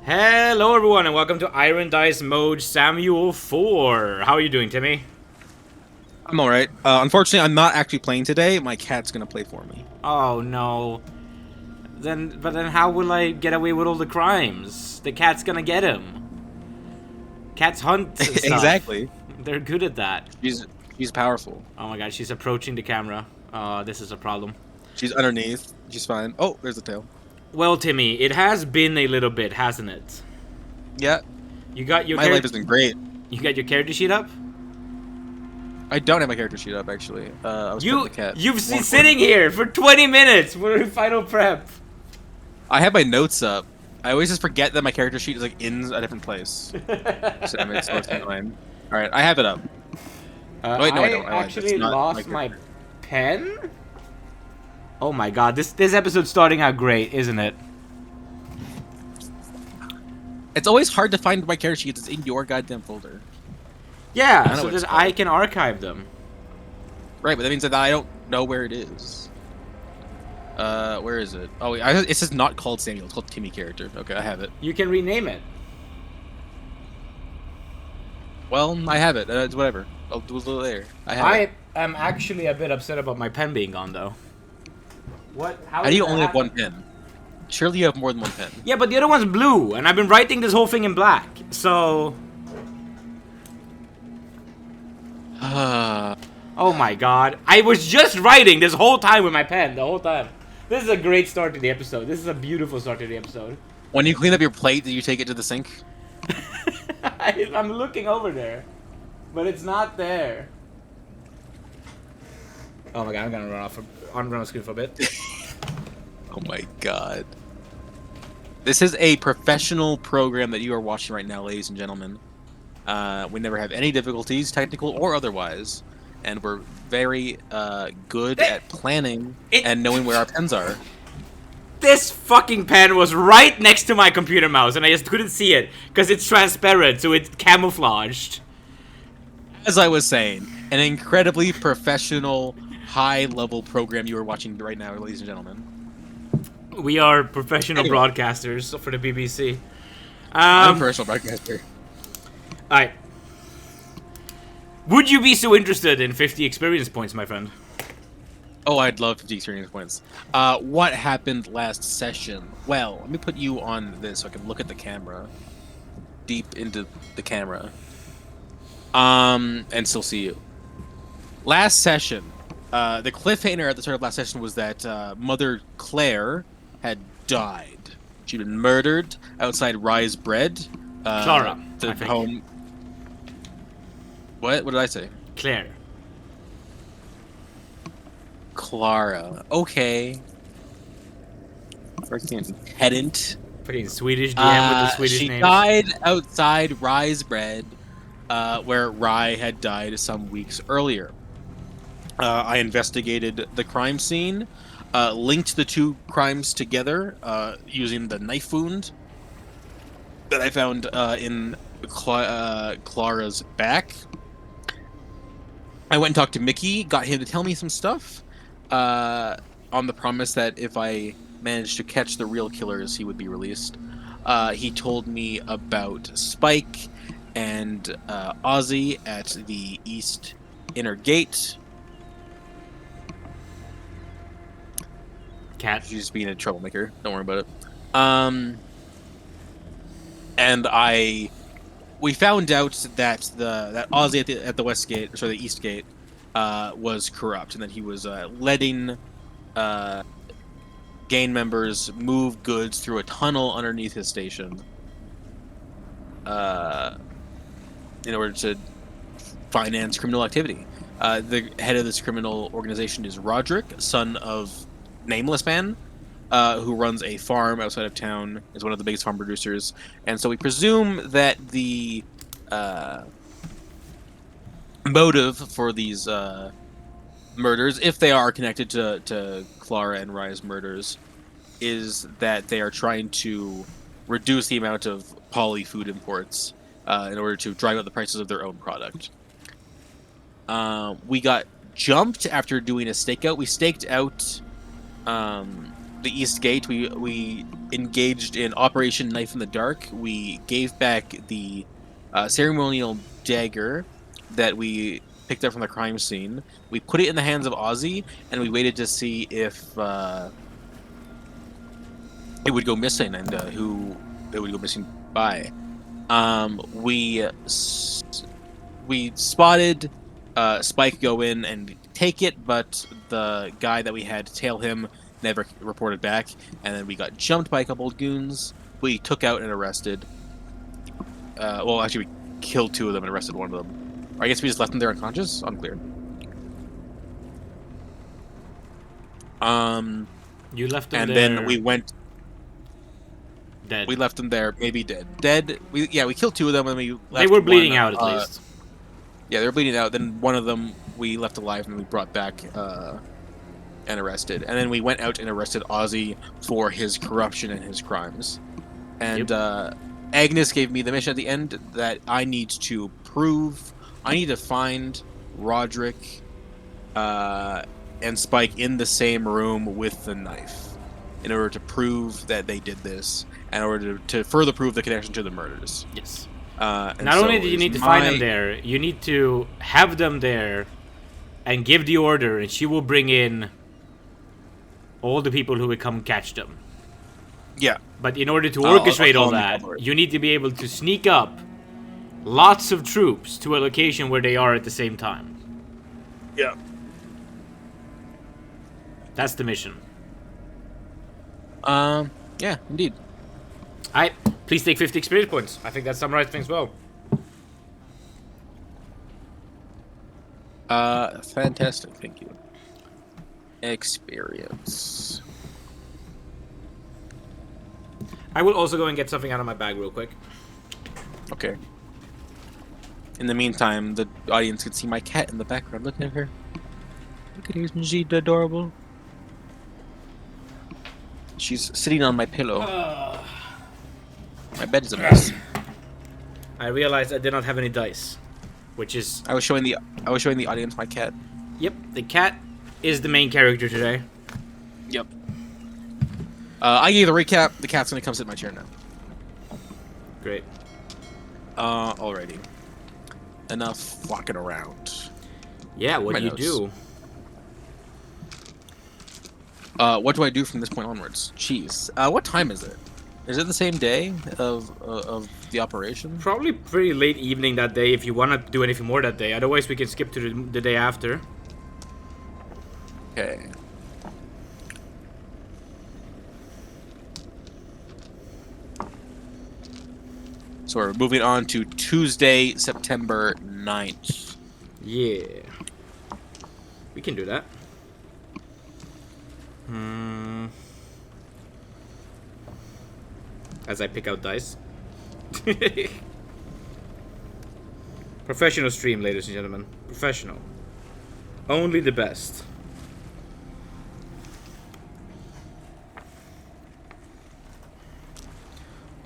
Hello everyone and welcome to Irondice Mode Samuel 4. How are you doing, Timmy? I'm all right. Unfortunately, I'm not actually playing today. My cat's gonna play for me. Oh no. But then how will I get away with all the crimes? The cat's gonna get him. Cats hunt stuff. Exactly. They're good at that. She's she's powerful. Oh my god, she's approaching the camera. This is a problem. She's underneath. She's fine. Oh, there's the tail. Well, Timmy, it has been a little bit, hasn't it? Yeah, You got your my life has been great. You got your character sheet up? I don't have my character sheet up actually. I was putting the cat. You've More been sitting here for 20 minutes for final prep. I have my notes up. I always just forget that my character sheet is like in a different place. So that makes no sense. All right, I have it up. Wait, no, I don't. I actually It's not lost my character. pen. Oh my god, this episode's starting out great, isn't it? It's always hard to find my character sheet. It's in your goddamn folder. Yeah, know so what it's that I called. can archive them. Right, but that means that I don't know where it is. Where is it? Oh, it says not called Samuel. It's called Timmy character. Okay, I have it. You can rename it. Well, I have it. It's whatever. I'll do a little there. I have it. I am actually a bit upset about my pen being gone, though. What? How do you only have one pen? Surely you have more than one pen. Yeah, but the other one's blue, and I've been writing this whole thing in black, so... Oh my god. I was just writing this whole time with my pen, the whole time. This is a great start to the episode. This is a beautiful start to the episode. When you clean up your plate, do you take it to the sink? I'm looking over there, but it's not there. Oh my god, I'm gonna run off screen for a bit. Oh my god. This is a professional program that you are watching right now, ladies and gentlemen. We never have any difficulties, technical or otherwise, and we're very good at planning and knowing where our pens are. This fucking pen was right next to my computer mouse, and I just couldn't see it because it's transparent, so it's camouflaged. As I was saying, an incredibly professional, high-level program you are watching right now, ladies and gentlemen. We are professional broadcasters for the BBC. I'm a professional broadcaster. Alright. Would you be so interested in 50 experience points, my friend? Oh, I'd love 50 experience points. What happened last session? Well, let me put you on this so I can look at the camera. Deep into the camera. And still see you. Last session, the cliffhanger at the start of last session was that Mother Claire had died. She'd been murdered outside Rye's Bread. Clara, the I think. home. What? What did I say? Claire. Clara. Okay. Freaking pedant. Fucking Swedish DM with the Swedish She names. died outside Rye's Bread, where Rye had died some weeks earlier. I investigated the crime scene, linked the two crimes together using the knife wound that I found in Clara's back. I went and talked to Mickey, got him to tell me some stuff, on the promise that if I managed to catch the real killers, he would be released. He told me about Spike and Ozzy at the East Inner Gate. Cat. She's just being a troublemaker. Don't worry about it. And we found out that that Ozzy at the West Gate, or sorry, the East Gate, was corrupt, and that he was letting gang members move goods through a tunnel underneath his station, in order to finance criminal activity. The head of this criminal organization is Roderick, son of Nameless Man, who runs a farm outside of town, is one of the biggest farm producers, and so we presume that the motive for these murders, if they are connected to Clara and Rye's murders, is that they are trying to reduce the amount of poly food imports in order to drive up the prices of their own product. We got jumped after doing a stakeout. We staked out the East Gate. We engaged in Operation Knife in the Dark. We gave back the ceremonial dagger that we picked up from the crime scene. We put it in the hands of Ozzy, and we waited to see if it would go missing and who it would go missing by. We spotted Spike go in and take it, but the guy that we had to tail him never reported back, and then we got jumped by a couple of goons. We took out and arrested. Well, actually, we killed 2 of them and arrested 1 of them. Or I guess we just left them there unconscious? Unclear. You left them and there. then we went. Dead. We left them there, maybe dead. Dead. We killed 2 of them, and we. Left they were bleeding one, out at least. Yeah, they were bleeding out. Then one of them we left alive, and we brought back and arrested. And then we went out and arrested Ozzy for his corruption and his crimes. And Agnes gave me the mission at the end that I need to find Roderick and Spike in the same room with the knife in order to prove that they did this, in order to further prove the connection to the murders. Yes. Not only do you need to find them there, you need to have them there and give the order, and she will bring in all the people who would come catch them. Yeah. But in order to orchestrate all that, you need to be able to sneak up lots of troops to a location where they are at the same time. Yeah. That's the mission. Yeah, indeed. Alright, please take 50 experience points. I think that summarizes things well. Fantastic, thank you. Experience. I will also go and get something out of my bag real quick. Okay. In the meantime, the audience can see my cat in the background. Look at her. Look at her, isn't she adorable? She's sitting on my pillow. My bed is a mess. I realized I did not have any dice, which is... I was showing the audience my cat. Yep, the cat is the main character today. Yep. I gave the recap. The cat's gonna come sit in my chair now. Great. Alrighty. Enough walking around. Yeah, what do you do? What do I do from this point onwards? Jeez. What time is it? Is it the same day of the operation? Probably pretty late evening that day if you want to do anything more that day. Otherwise, we can skip to the day after. Okay. So we're moving on to Tuesday, September 9th. Yeah. We can do that. As I pick out dice. Professional stream, ladies and gentlemen. Professional. Only the best.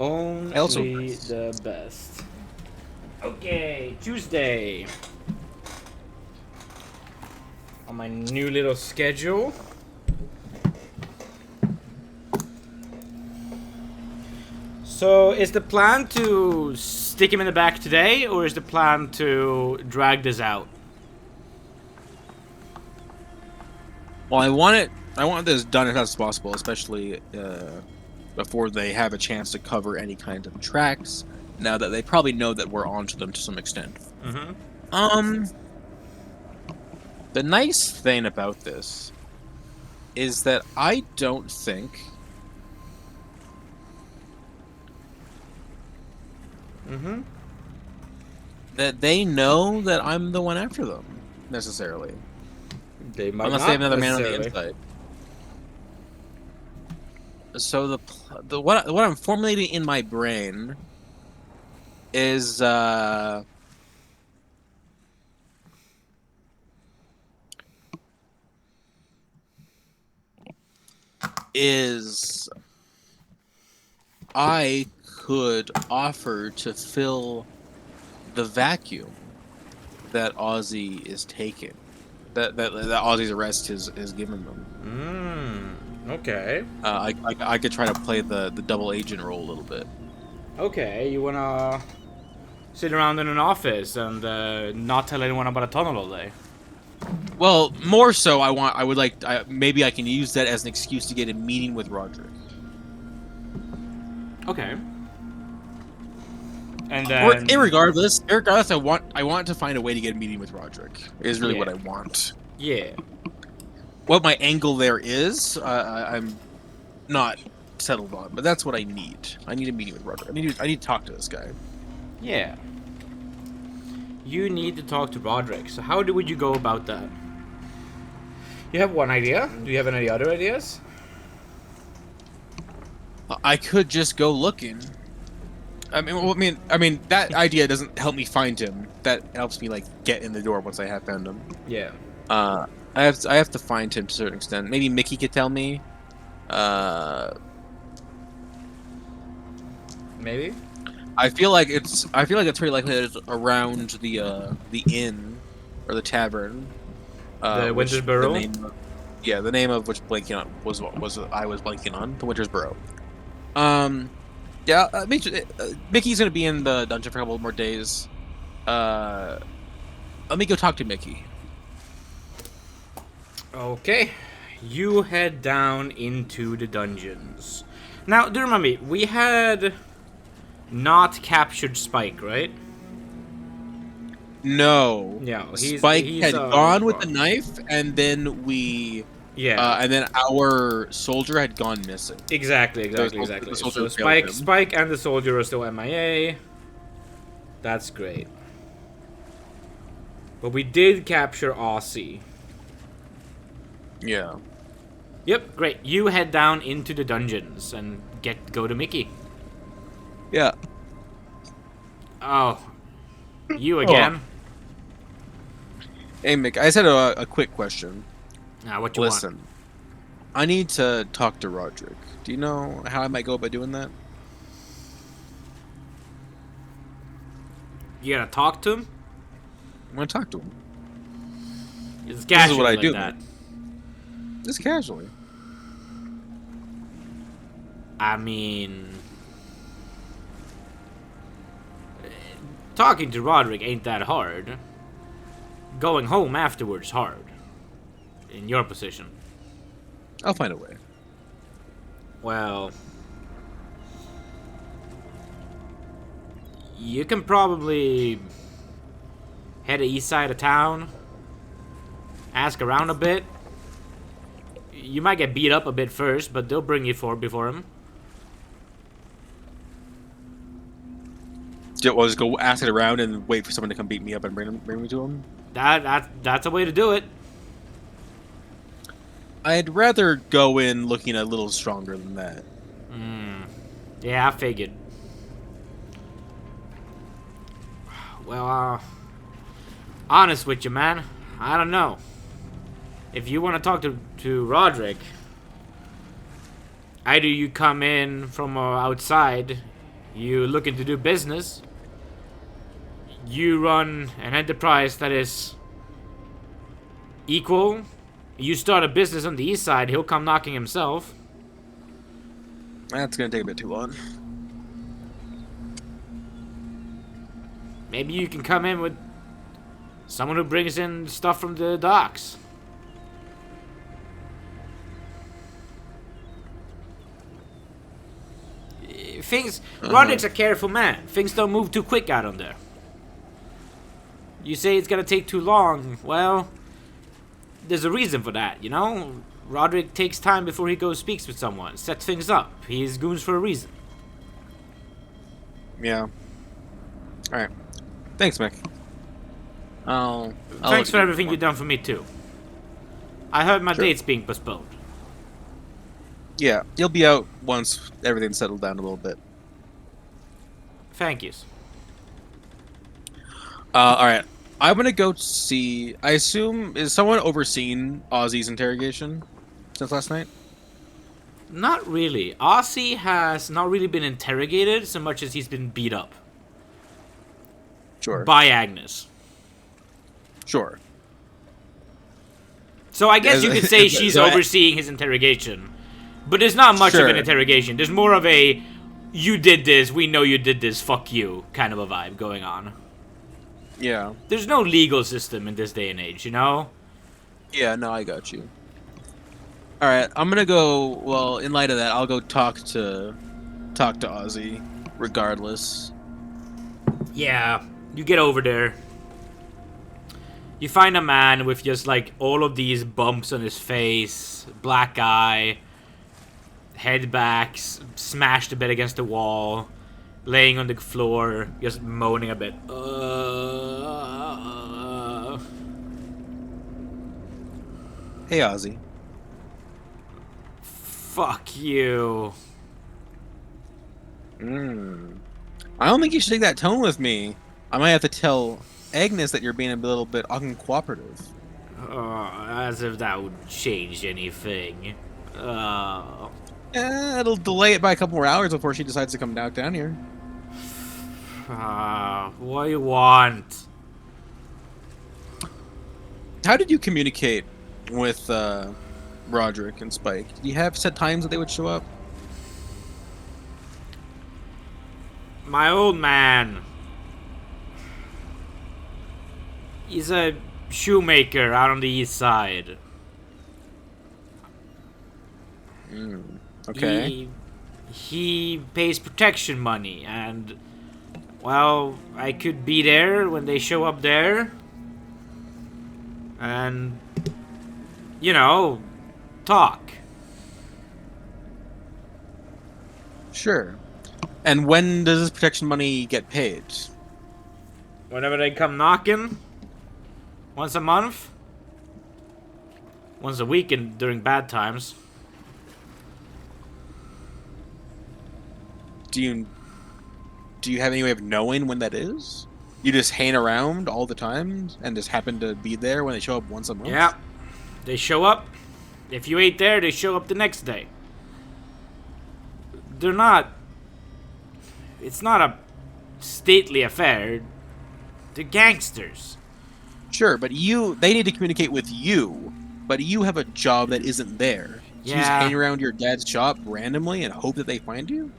Only the best. Okay, Tuesday. On my new little schedule. So, is the plan to stick him in the back today, or is the plan to drag this out? Well, I want this done as fast as possible, especially before they have a chance to cover any kind of tracks. Now that they probably know that we're onto them to some extent. Mm-hmm. The nice thing about this is that I don't think. Mm-hmm. That they know that I'm the one after them, necessarily. They might unless not they have another man on the inside. So what I'm formulating in my brain is I could offer to fill the vacuum that Ozzy is taking, that Ozzy's arrest has given them. Okay. I could try to play the double agent role a little bit. Okay, you wanna sit around in an office and not tell anyone about a tunnel all day? Well, more so, maybe I can use that as an excuse to get a meeting with Roderick. Okay. And Or then, regardless, I want to find a way to get a meeting with Roderick. Is really what I want. yeah. What my angle there is, I'm not settled on, but that's what I need. I need a meeting with Roderick. I need to talk to this guy. Yeah. You need to talk to Roderick. So how would you go about that? You have one idea. Do you have any other ideas? I could just go looking. I mean, that idea doesn't help me find him. That helps me like get in the door once I have found him. Yeah. I have to find him to a certain extent. Maybe Mickey could tell me. Maybe. I feel like it's pretty likely that it's around the inn or the tavern. The Winter's Burrow. The name of which blanking on was I was blanking on the Winter's Burrow. Mickey's gonna be in the dungeon for a couple more days. Let me go talk to Mickey. Okay. You head down into the dungeons. Now, do remember me, we had not captured Spike, right? No. Yeah, Spike had gone with the knife, and then and then our soldier had gone missing. Exactly. So Spike and the soldier are still MIA. That's great. But we did capture Aussie. Yeah. Yep, great. You head down into the dungeons and go to Mickey. Yeah. Oh. You again? Hey, Mick, I just had a quick question. What you want? I need to talk to Roderick. Do you know how I might go about doing that? You gotta talk to him? I'm gonna talk to him. It's casual this is what I like do. That. Just casually. I mean, talking to Roderick ain't that hard. Going home afterwards hard. In your position. I'll find a way. Well, you can probably head to east side of town. Ask around a bit. You might get beat up a bit first, but they'll bring you before him. I'll just go ask it around and wait for someone to come beat me up and bring me to him. That's a way to do it. I'd rather go in looking a little stronger than that. Yeah, I figured. Well, honest with you, man, I don't know. If you want to talk to Roderick, either you come in from outside, you looking to do business, you run an enterprise that is equal, you start a business on the east side, he'll come knocking himself. That's gonna take a bit too long. Maybe you can come in with someone who brings in stuff from the docks. Roderick's a careful man. Things don't move too quick out on there. You say it's gonna take too long. Well, there's a reason for that, you know? Roderick takes time before he goes speaks with someone, sets things up. He's goons for a reason. Yeah. Alright. Thanks, Mick. Thanks for everything you've done for me, too. I heard my date's being postponed. Yeah, you'll be out once everything's settled down a little bit. Thank yous. Alright. I'm gonna go see... I assume... Is someone overseeing Ozzy's interrogation since last night? Not really. Ozzy has not really been interrogated so much as he's been beat up. Sure. By Agnes. Sure. So I guess you could say she's overseeing his interrogation. But there's not much of Sure. an interrogation. There's more of a, you did this, we know you did this, fuck you, kind of a vibe going on. Yeah. There's no legal system in this day and age, you know? Yeah, no, I got you. All right, I'm gonna go. Well, in light of that, I'll go talk to Ozzy, regardless. Yeah, you get over there. You find a man with just like all of these bumps on his face, black eye, head back, smashed a bit against the wall, laying on the floor, just moaning a bit. Hey, Ozzy. Fuck you. I don't think you should take that tone with me. I might have to tell Agnes that you're being a little bit uncooperative. As if that would change anything. It'll delay it by a couple more hours before she decides to come down here. What do you want? How did you communicate with Roderick and Spike? Did you have set times that they would show up? My old man. He's a shoemaker out on the east side. Okay. He pays protection money, and well, I could be there when they show up there, and you know, talk. Sure. And when does this protection money get paid? Whenever they come knocking. Once a month. Once a week during bad times. Do you have any way of knowing when that is? You just hang around all the time and just happen to be there when they show up once a month? Yeah. They show up. If you ain't there, they show up the next day. They're not... It's not a stately affair. They're gangsters. Sure, but they need to communicate with you, but you have a job that isn't there. So you just Yeah. hang around your dad's shop randomly and hope that they find you?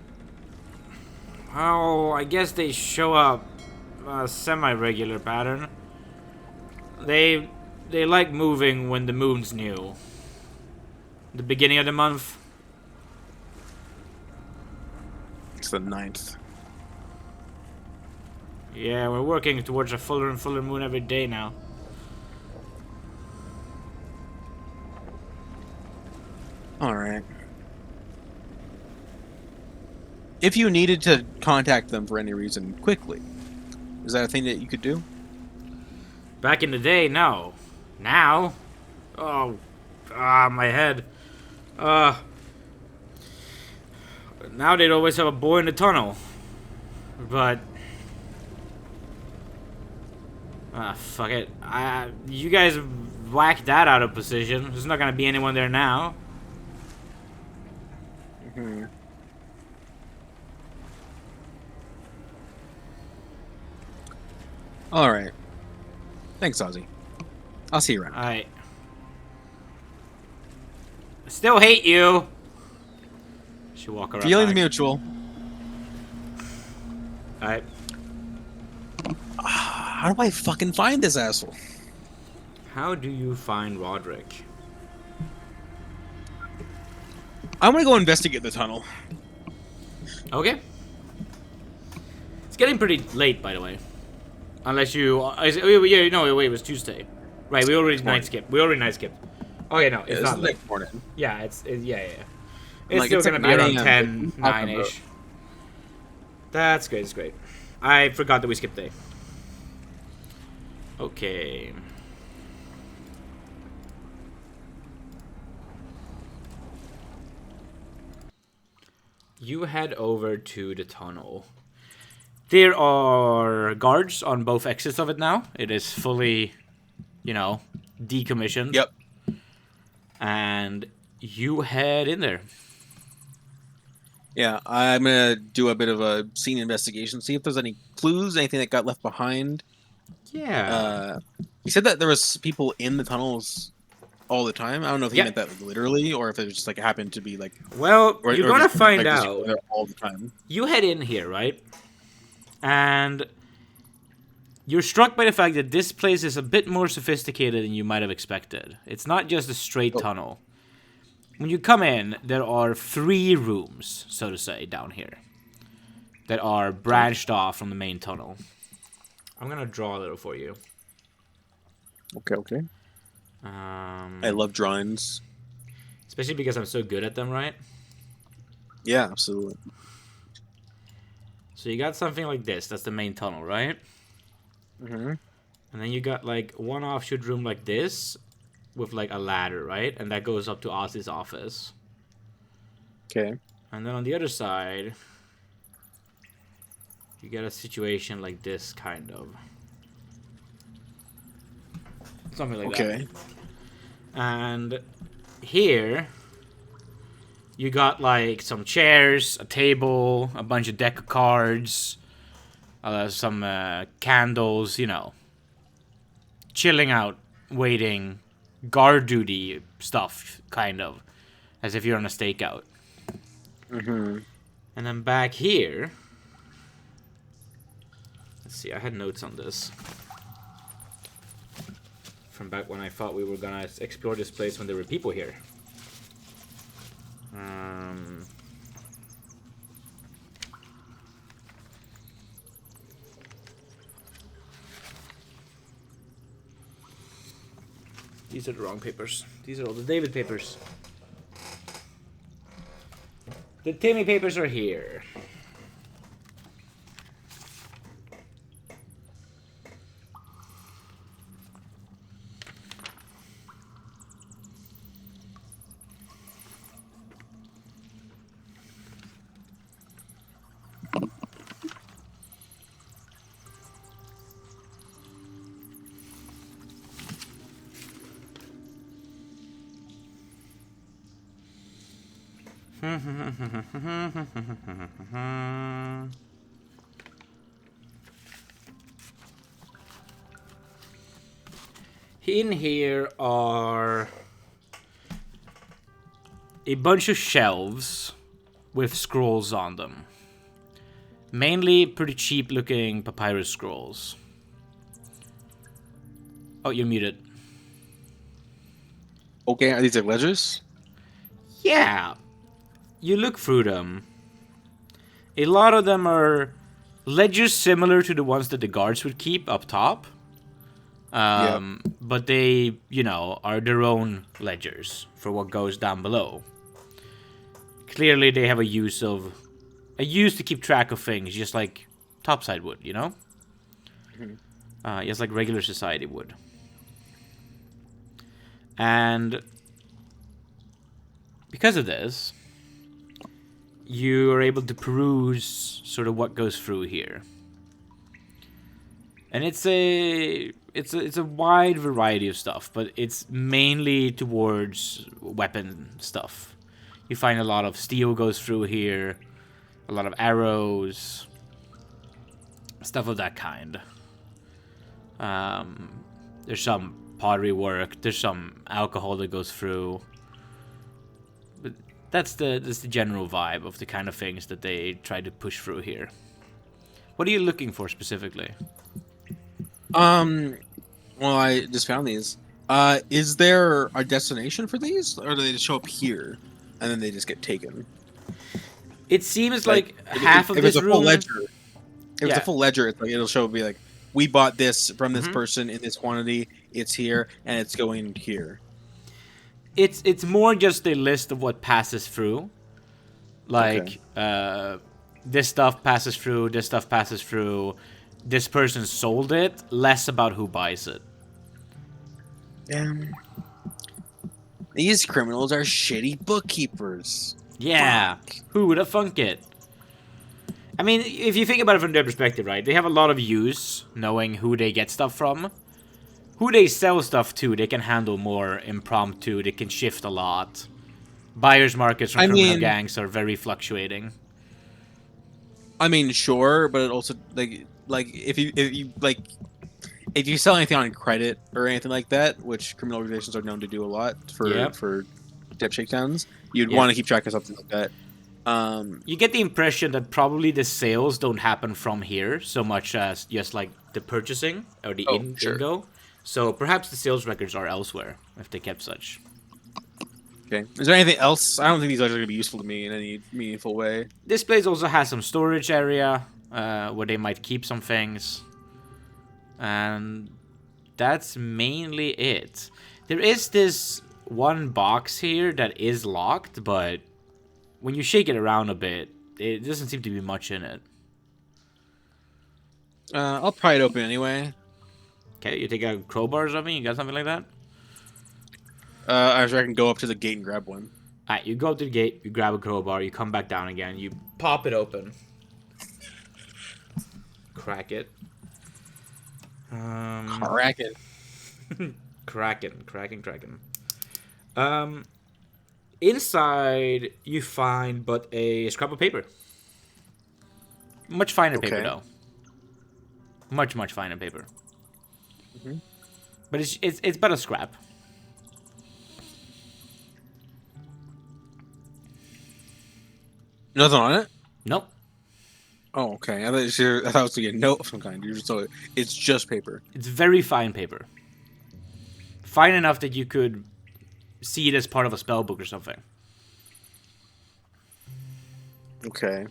Oh, I guess they show up a semi-regular pattern. They like moving when the moon's new. The beginning of the month. It's the 9th. Yeah, we're working towards a fuller and fuller moon every day now. Alright. If you needed to contact them for any reason quickly, is that a thing that you could do? Back in the day, no. Now? Oh, my head. Now they'd always have a boy in the tunnel. But... fuck it. You guys whacked that out of position. There's not gonna be anyone there now. Mm-hmm. Alright. Thanks, Ozzy. I'll see you around. I still hate you. Should walk around. Feelings mutual. Alright. How do I fucking find this asshole? How do you find Roderick? I'm gonna go investigate the tunnel. Okay. It's getting pretty late, by the way. Unless you... yeah, no, wait, it was Tuesday. Right, we already night skipped. Okay, no, it's not late. Next morning. Yeah, yeah. It's Like, still it's gonna like be around 9 10, a.m. 9-ish. That's great, it's great. I forgot that we skipped day. Okay. You head over to the tunnel. There are guards on both exits of it now. It is fully, decommissioned. Yep. And you head in there. Yeah, I'm gonna do a bit of a scene investigation, see if there's any clues, anything that got left behind. Yeah. You said that there was people in the tunnels all the time. I don't know if he Yeah. meant that literally, or if it was just like happened to be like. Well, Or you're just, gonna find like, just out. there all the time. You head in here, right? And you're struck by the fact that this place is a bit more sophisticated than you might have expected. It's not just a straight tunnel. When you come in, there are 3 rooms, so to say, down here that are branched off from the main tunnel. I'm gonna draw a little for you. Okay. I love drawings. Especially because I'm so good at them, right? Yeah, absolutely. So you got something like this. That's the main tunnel, right? Mm-hmm. And then you got like one offshoot room like this with like a ladder, right? And that goes up to Ozzy's office. Okay. And then on the other side, you get a situation like this, kind of. Something like that. Okay. And here, you got like some chairs, a table, a bunch of deck of cards, some candles, you know. Chilling out, waiting, guard duty stuff, kind of. As if you're on a stakeout. Mm-hmm. And then back here, let's see, I had notes on this. From back when I thought we were gonna explore this place when there were people here. These are the wrong papers. These are all the David papers. The Timmy papers are here. In here are a bunch of shelves with scrolls on them. Mainly pretty cheap looking papyrus scrolls. Oh, you're muted. Okay, are these like ledgers? Yeah. You look through them. A lot of them are ledgers similar to the ones that the guards would keep up top. But they, you know, are their own ledgers for what goes down below. Clearly they have a use to keep track of things, just like Topside would, you know? Just like regular society would. And because of this, you are able to peruse sort of what goes through here. And it's a wide variety of stuff, but it's mainly towards weapon stuff. You find a lot of steel goes through here, a lot of arrows, stuff of that kind. There's some pottery work, there's some alcohol that goes through. But that's the general vibe of the kind of things that they try to push through here. What are you looking for specifically? Well, I just found these. Is there a destination for these, or do they just show up here and then they just get taken? It seems like half of this room. Full ledger, if it's a full ledger, it's like it'll show be like, we bought this from this person in this quantity. It's here and it's going here. It's more just a list of what passes through. Like this stuff passes through. This stuff passes through. This person sold it. Less about who buys it. These criminals are shitty bookkeepers. Yeah. Fuck. Who would have thunk it? I mean, if you think about it from their perspective, right? They have a lot of use knowing who they get stuff from. Who they sell stuff to, they can handle more impromptu. They can shift a lot. Buyers markets from criminal gangs are very fluctuating. I mean, sure, but it also like if you if you sell anything on credit or anything like that, which criminal organizations are known to do a lot Yep. for tip shakedowns, you'd Yep. want to keep track of something like that. You get the impression that probably the sales don't happen from here so much as just like the purchasing or the Sure. ingo. So perhaps the sales records are elsewhere if they kept such. Okay. Is there anything else? I don't think these items are going to be useful to me in any meaningful way. This place also has some storage area where they might keep some things. And that's mainly it. There is this one box here that is locked, but when you shake it around a bit, it doesn't seem to be much in it. I'll pry it open anyway. Okay, you take a crowbar or something? You got something like that? I can go up to the gate and grab one. Alright, you go up to the gate, you grab a crowbar, you come back down again, you pop it open. Crack it. Crack it. Cracking. Inside, you find but a scrap of paper. Much finer paper, though. Much finer paper. But it's but a scrap. Nothing on it? Nope. Oh, okay. I thought it was going to get a note of some kind. It's just paper. It's very fine paper. Fine enough that you could see it as part of a spell book or something. Okay.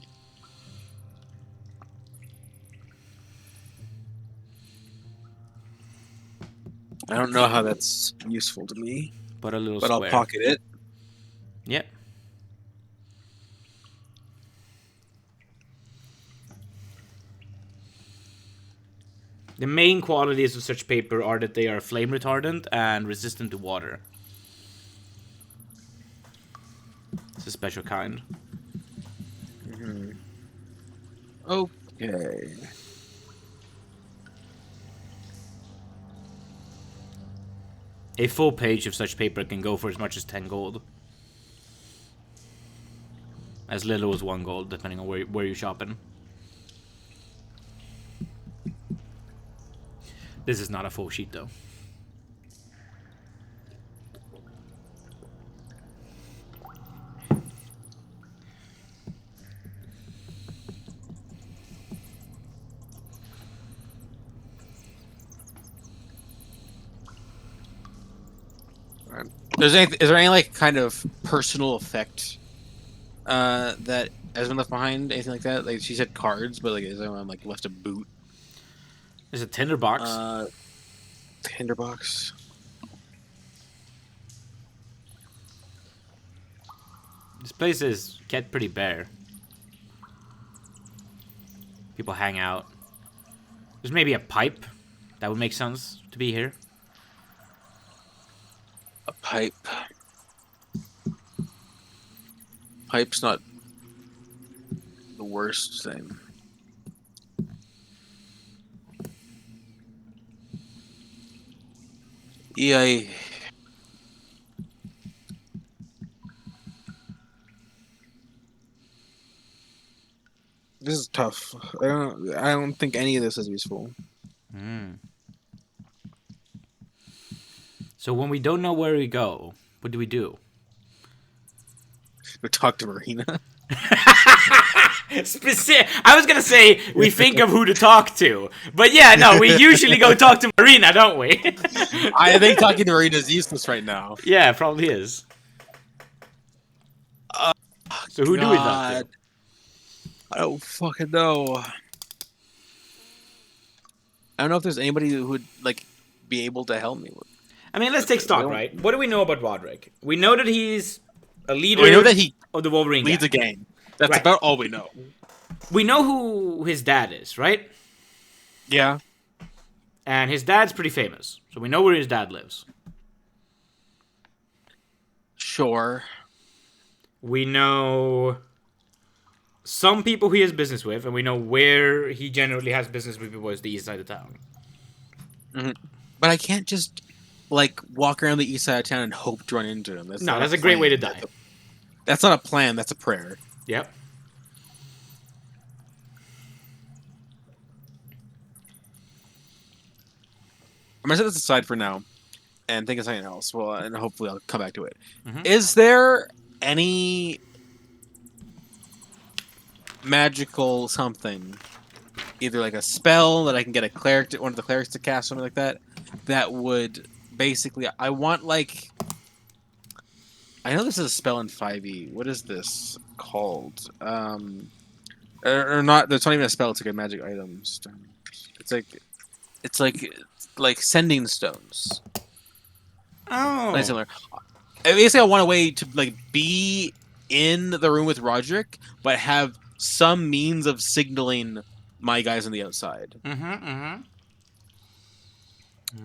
I don't know how that's useful to me. But a little But square. I'll pocket it. Yep. The main qualities of such paper are that they are flame retardant and resistant to water. It's a special kind. Okay. A full page of such paper can go for as much as 10 gold. As little as 1 gold, depending on where you're shopping. This is not a full sheet, though. Is there any like kind of personal effect that has been left behind? Anything like that? Like she said cards, but like is anyone like left a boot? There's a tinderbox. Tinderbox. This place is kept pretty bare. People hang out. There's maybe a pipe. That would make sense to be here. A pipe. Pipe's not the worst thing. Yeah. This is tough. I don't think any of this is useful. So when we don't know where we go, what do we do? We talk to Marina. I was gonna say we think of who to talk to, but yeah, no, we usually go talk to Marina, don't we? I think talking to Marina is useless right now. Yeah, it probably is. So who do we talk to? I don't fucking know. I don't know if there's anybody who would like be able to help me with. I mean, let's take stock, right? What do we know about Roderick? We know that he's a leader. We know that he of the Wolverine leads a gang. That's right. about all we know. We know who his dad is, right? Yeah. And his dad's pretty famous, so we know where his dad lives. Sure. We know some people he has business with, and we know where he generally has business with people is the east side of town. Mm-hmm. But I can't just like walk around the east side of town and hope to run into him. That's a great way to die. That's not a plan. That's a prayer. Yep. gonna set this aside for now and think of something else. Well, and hopefully I'll come back to it. Mm-hmm. Is there any magical something, either like a spell that I can get a cleric, one of the clerics to cast, something like that, that would basically, I want like, I know this is a spell in 5e. What is this called? Or not? There's not even a spell. It's like a magic item. It's like sending stones. Oh. Like similar. Basically, I want a way to like be in the room with Roderick, but have some means of signaling my guys on the outside. Mm-hmm.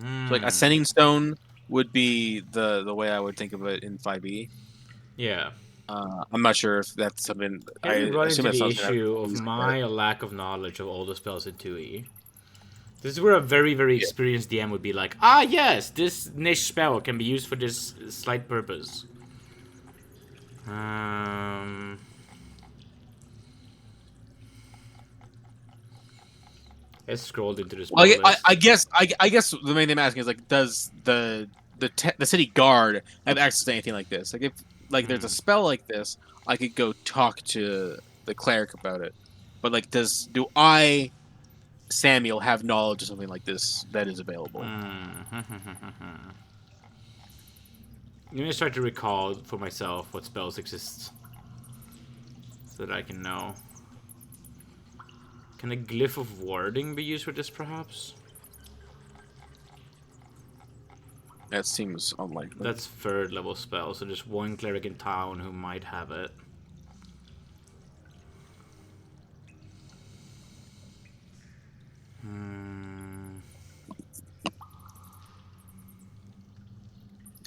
So, like a sending stone would be the way I would think of it in 5e. Yeah. I'm not sure if that's something. I Have you run assume into that's the something issue of my lack of knowledge of all the spells in 2e? This is where a very, very experienced DM would be like, ah, yes, this niche spell can be used for this slight purpose. I scrolled into this. Well, I guess the main thing I'm asking is like, does the city guard have access to anything like this? Like, if like there's a spell like this, I could go talk to the cleric about it. But like, do I, Samuel, have knowledge of something like this that is available? Let me try to recall for myself what spells exist, so that I can know. Can a glyph of warding be used for this, perhaps? That seems unlikely. That's 3rd level spell, so there's one cleric in town who might have it.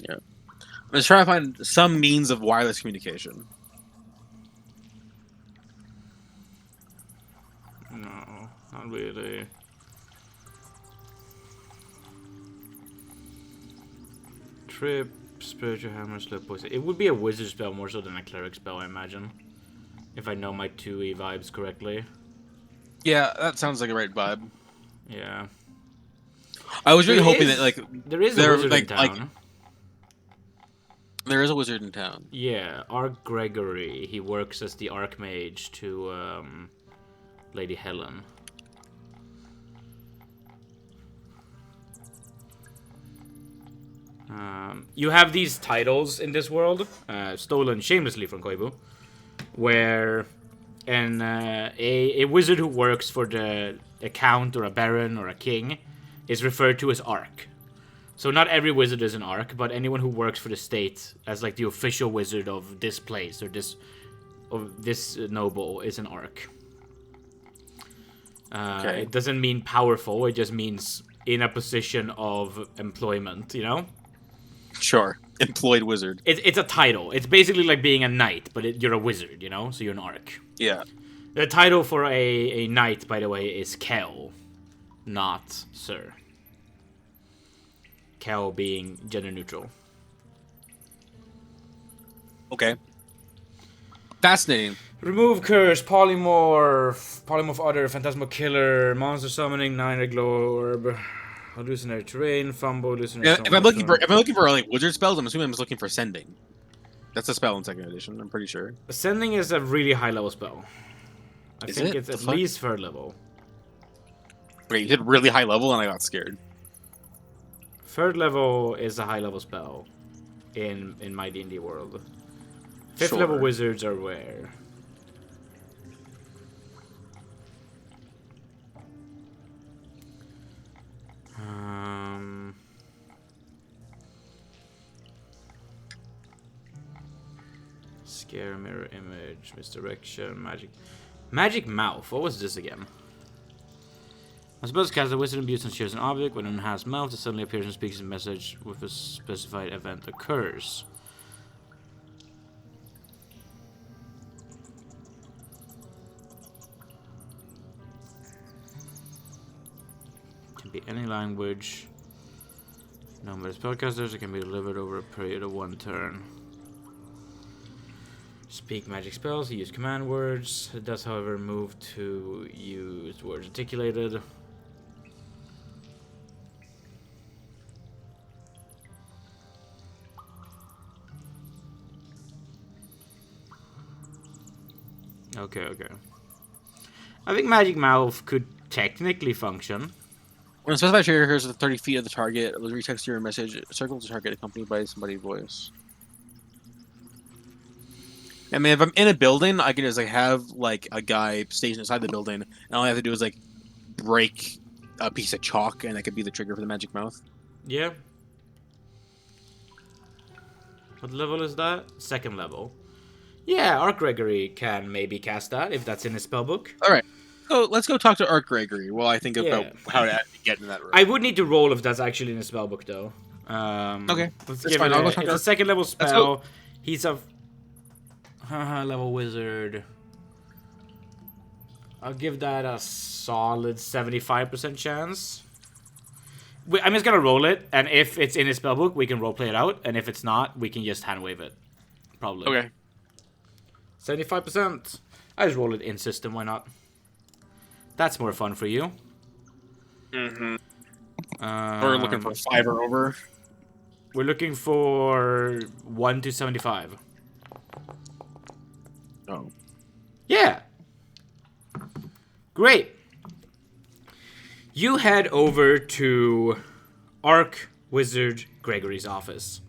Yeah. I'm just trying to find some means of wireless communication. No, not really. Trip, spiritual hammer, slow poison. It would be a wizard spell more so than a cleric spell, I imagine. If I know my 2e vibes correctly. Yeah, that sounds like a right vibe. Yeah. I was really hoping that like there is a wizard in town. Like, there is a wizard in town. Yeah, Arch Gregory. He works as the Archmage to Lady Helen. You have these titles in this world, stolen shamelessly from Koibu, where a wizard who works for a count or a baron or a king is referred to as Arch. So not every wizard is an Arch, but anyone who works for the state as like the official wizard of this place or this noble is an Arch. Okay. It doesn't mean powerful, it just means in a position of employment, you know? Sure. Employed wizard. It's a title. It's basically like being a knight, but you're a wizard, you know? So you're an Arch. Yeah. The title for a knight, by the way, is Kel, not Sir. Kel being gender neutral. Okay. Fascinating. Remove curse, polymorph other, phantasmal killer, monster summoning, niner glorb, hallucinatory terrain, fumble, hallucinatory. Yeah, if I'm looking for like wizard spells, I'm assuming I'm just looking for sending. That's a spell in 2nd edition. I'm pretty sure. Sending is a really high level spell. I Is think it? it's at least 3rd level. Wait, you did really high level, and I got scared. 3rd level is a high level spell in my D&D world. 5th level wizards are rare. Scare, mirror image, misdirection, magic mouth. What was this again? I suppose cast a wizard abuse and shares an object. When it has mouth, it suddenly appears and speaks a message with a specified event occurs. Can be any language. Known by the spellcasters, it can be delivered over a period of 1 turn. Speak magic spells, use command words. It does, however, move to use words articulated. Okay, okay. I think Magic Mouth could technically function. When a specified trigger occurs within 30 feet of the target, it will retext your message, circle the target accompanied by somebody's voice. I mean, if I'm in a building, I can just like have like a guy stationed inside the building, and all I have to do is like break a piece of chalk, and that could be the trigger for the Magic Mouth. Yeah. What level is that? 2nd level. Yeah, Arc Gregory can maybe cast that if that's in his spellbook. All right. So let's go talk to Arc Gregory while I think Yeah. about how to actually get in that room. I would need to roll if that's actually in his spellbook, though. Okay, Let's that's give fine. it I'll go a, talk it's to a 2nd level Let's spell. go. He's a level wizard. I'll give that a solid 75% chance. I'm just gonna roll it, and if it's in his spellbook, we can roleplay it out, and if it's not, we can just hand wave it. Probably. Okay. 75%. I just roll it in system, why not? That's more fun for you. Mm-hmm. We're looking for 5 or over. We're looking for 1 to 75. Oh. Yeah. Great. You head over to Arc Wizard Gregory's office.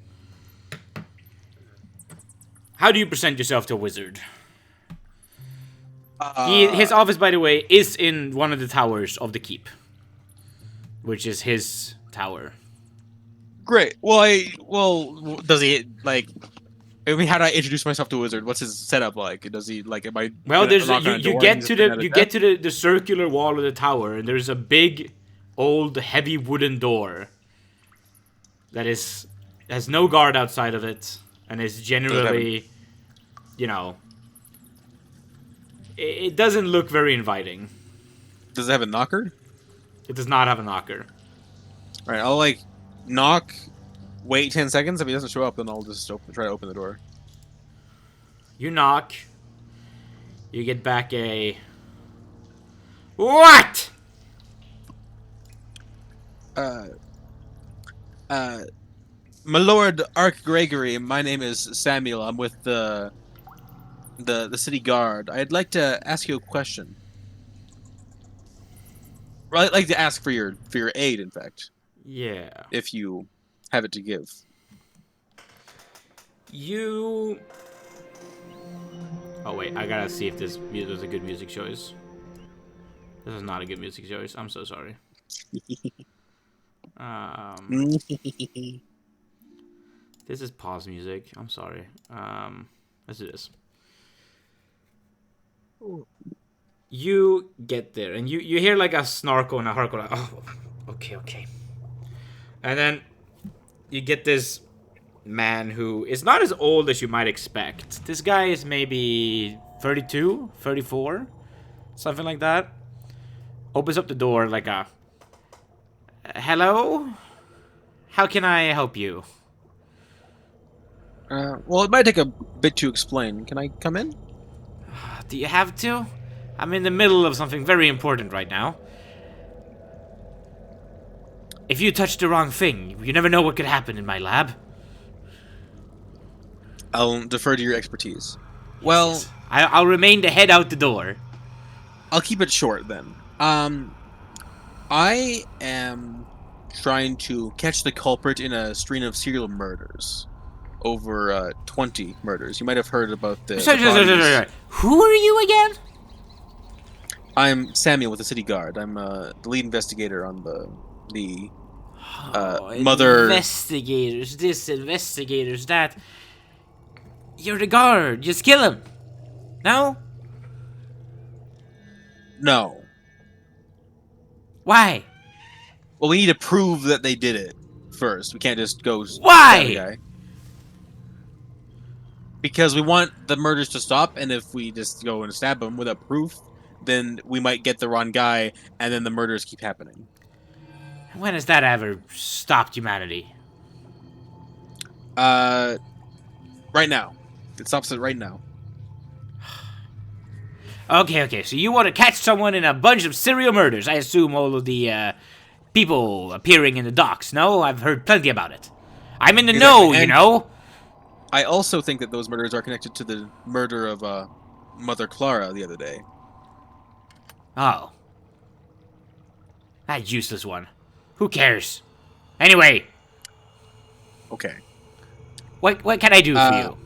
How do you present yourself to a wizard? His office, by the way, is in one of the towers of the keep, which is his tower. Great. Well, does he like? I mean, how do I introduce myself to a wizard? What's his setup like? Does he like? Am I? Well, there's knock on a you door get and to just the get to the circular wall of the tower, and there's a big, old, heavy wooden door that has no guard outside of it, and is generally, you know, it doesn't look very inviting. Does it have a knocker? It does not have a knocker. All right, I'll like knock, wait 10 seconds. If he doesn't show up, then I'll just try to open the door. You knock. You get back a... What? My Lord Arc Gregory, my name is Samuel. I'm with the city guard. I'd like to ask you a question. Well, I'd like to ask for your aid, in fact. Yeah. If you have it to give. You... Oh, wait. I gotta see if there's a good music choice. This is not a good music choice. I'm so sorry. This is pause music. I'm sorry. Let's do this. You get there, and you hear like a snarkle and a harkle. Like, oh, okay. And then you get this man who is not as old as you might expect. This guy is maybe 32, 34, something like that. Opens up the door like a... Hello? How can I help you? Well, it might take a bit to explain. Can I come in? Do you have to? I'm in the middle of something very important right now. If you touch the wrong thing, you never know what could happen in my lab. I'll defer to your expertise. Well, I'll remain to head out the door. I'll keep it short then. I am trying to catch the culprit in a string of serial murders. Over 20 murders. You might have heard about the... Sorry. Who are you again? I'm Samuel with the city guard. I'm the lead investigator on the mother... Investigators, this, investigators, that. You're the guard. Just kill him. No? No. Why? Well, we need to prove that they did it first. We can't just go... Why? stab the guy. Because we want the murders to stop, and if we just go and stab him without proof, then we might get the wrong guy, and then the murders keep happening. When has that ever stopped humanity? Right now. It stops it right now. Okay, so you want to catch someone in a bunch of serial murders. I assume all of the people appearing in the docks, no? I've heard plenty about it. I'm in the know, you know? I also think that those murders are connected to the murder of Mother Clara the other day. Oh. That useless one. Who cares? Anyway. Okay. What can I do for you?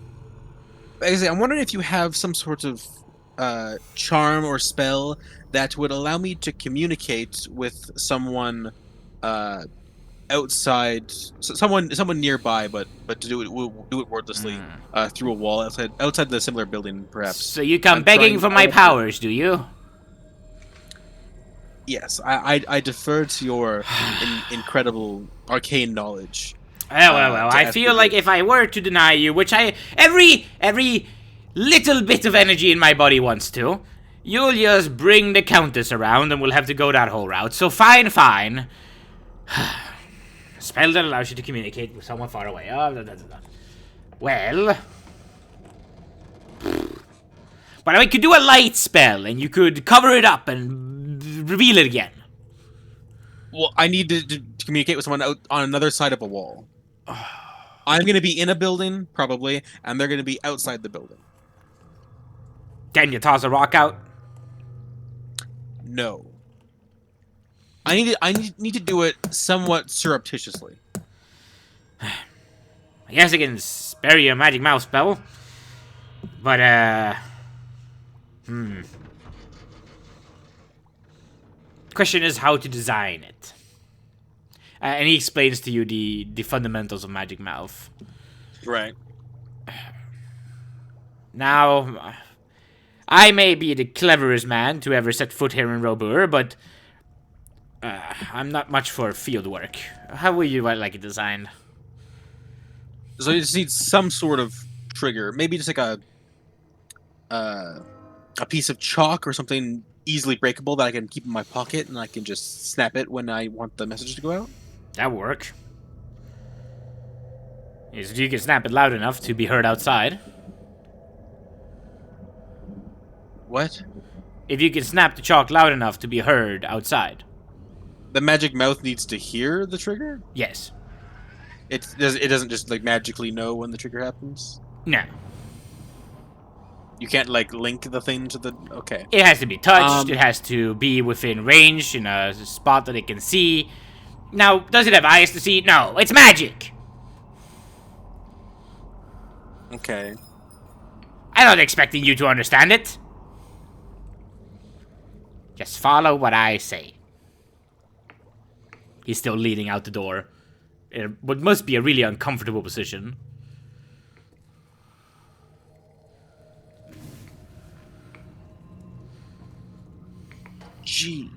Basically, I'm wondering if you have some sort of charm or spell that would allow me to communicate with someone outside, someone nearby, but to do it wordlessly through a wall outside the similar building, perhaps. So you come begging for my powers, do you? Yes, I defer to your incredible arcane knowledge. Well. I feel like if I were to deny you, which every little bit of energy in my body wants to, you'll just bring the Countess around and we'll have to go that whole route. So fine. Spell that allows you to communicate with someone far away. Well. But I could do a light spell and you could cover it up and reveal it again. Well, I need to communicate with someone out on another side of a wall. I'm going to be in a building, probably, and they're going to be outside the building. Can you toss a rock out? No. I need to do it somewhat surreptitiously. I guess I can spare you a magic mouse spell. But, Question is how to design it. And he explains to you the fundamentals of Magic Mouth. Right. Now, I may be the cleverest man to ever set foot here in Robur, but I'm not much for field work. How would you like it designed? So you just need some sort of trigger, maybe just like a piece of chalk or something easily breakable that I can keep in my pocket, and I can just snap it when I want the message to go out. That work. If you can snap it loud enough to be heard outside. What? If you can snap the chalk loud enough to be heard outside. The magic mouth needs to hear the trigger? Yes. It doesn't just like magically know when the trigger happens? No. You can't like link the thing to the... Okay. It has to be touched. It has to be within range in a spot that it can see. Now, does it have eyes to see? No, it's magic. Okay. I'm not expecting you to understand it. Just follow what I say. He's still leaning out the door. In what must be a really uncomfortable position. Jeez.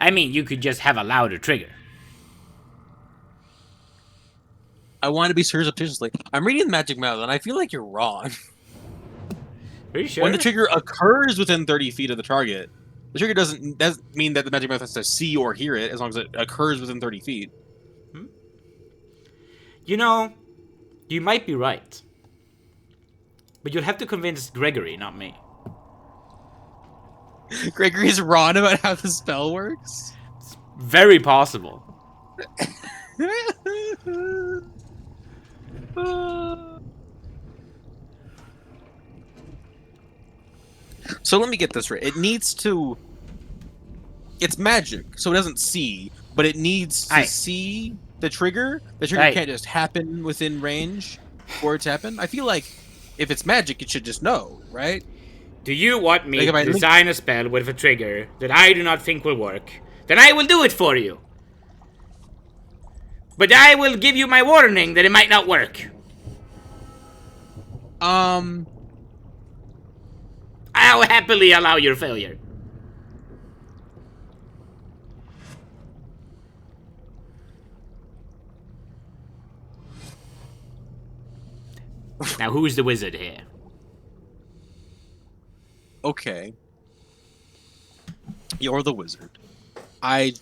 I mean, you could just have a louder trigger. I want to be surreptitiously. I'm reading the magic mouth, and I feel like you're wrong. Are you sure? When the trigger occurs within 30 feet of the target, the trigger doesn't mean that the magic mouth has to see or hear it, as long as it occurs within 30 feet. You know, you might be right. But you'll have to convince Gregory, not me. Gregory's wrong about how the spell works? It's very possible. So let me get this right. It needs to... It's magic, so it doesn't see, but it needs to see the trigger. The trigger can't just happen within range for it to happen. I feel like if it's magic, it should just know, right? Do you want me to design a spell with a trigger that I do not think will work? Then I will do it for you. But I will give you my warning that it might not work. I'll happily allow your failure. Now, who's the wizard here? Okay. You're the wizard. I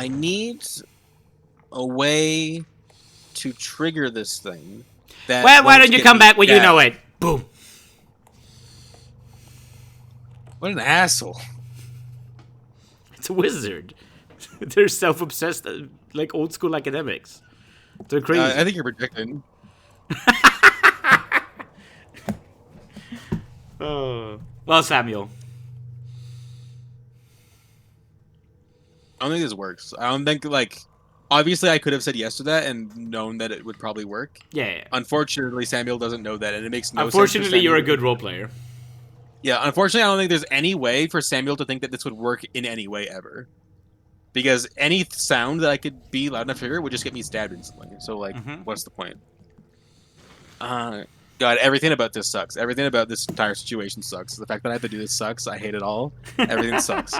need a way to trigger this thing. Well, why don't you come back when you know it? Boom. What an asshole. It's a wizard. They're self-obsessed, like old school academics. They're crazy. I think you're projecting. Oh. Well, Samuel. I don't think this works. I don't think, like... Obviously, I could have said yes to that and known that it would probably work. Yeah. Unfortunately, Samuel doesn't know that, and it makes no sense. Unfortunately, you're a good role player. Yeah, unfortunately, I don't think there's any way for Samuel to think that this would work in any way ever. Because any sound that I could be loud enough to hear would just get me stabbed instantly. So, like, what's the point? God, everything about this sucks. Everything about this entire situation sucks. The fact that I have to do this sucks. I hate it all. Everything sucks.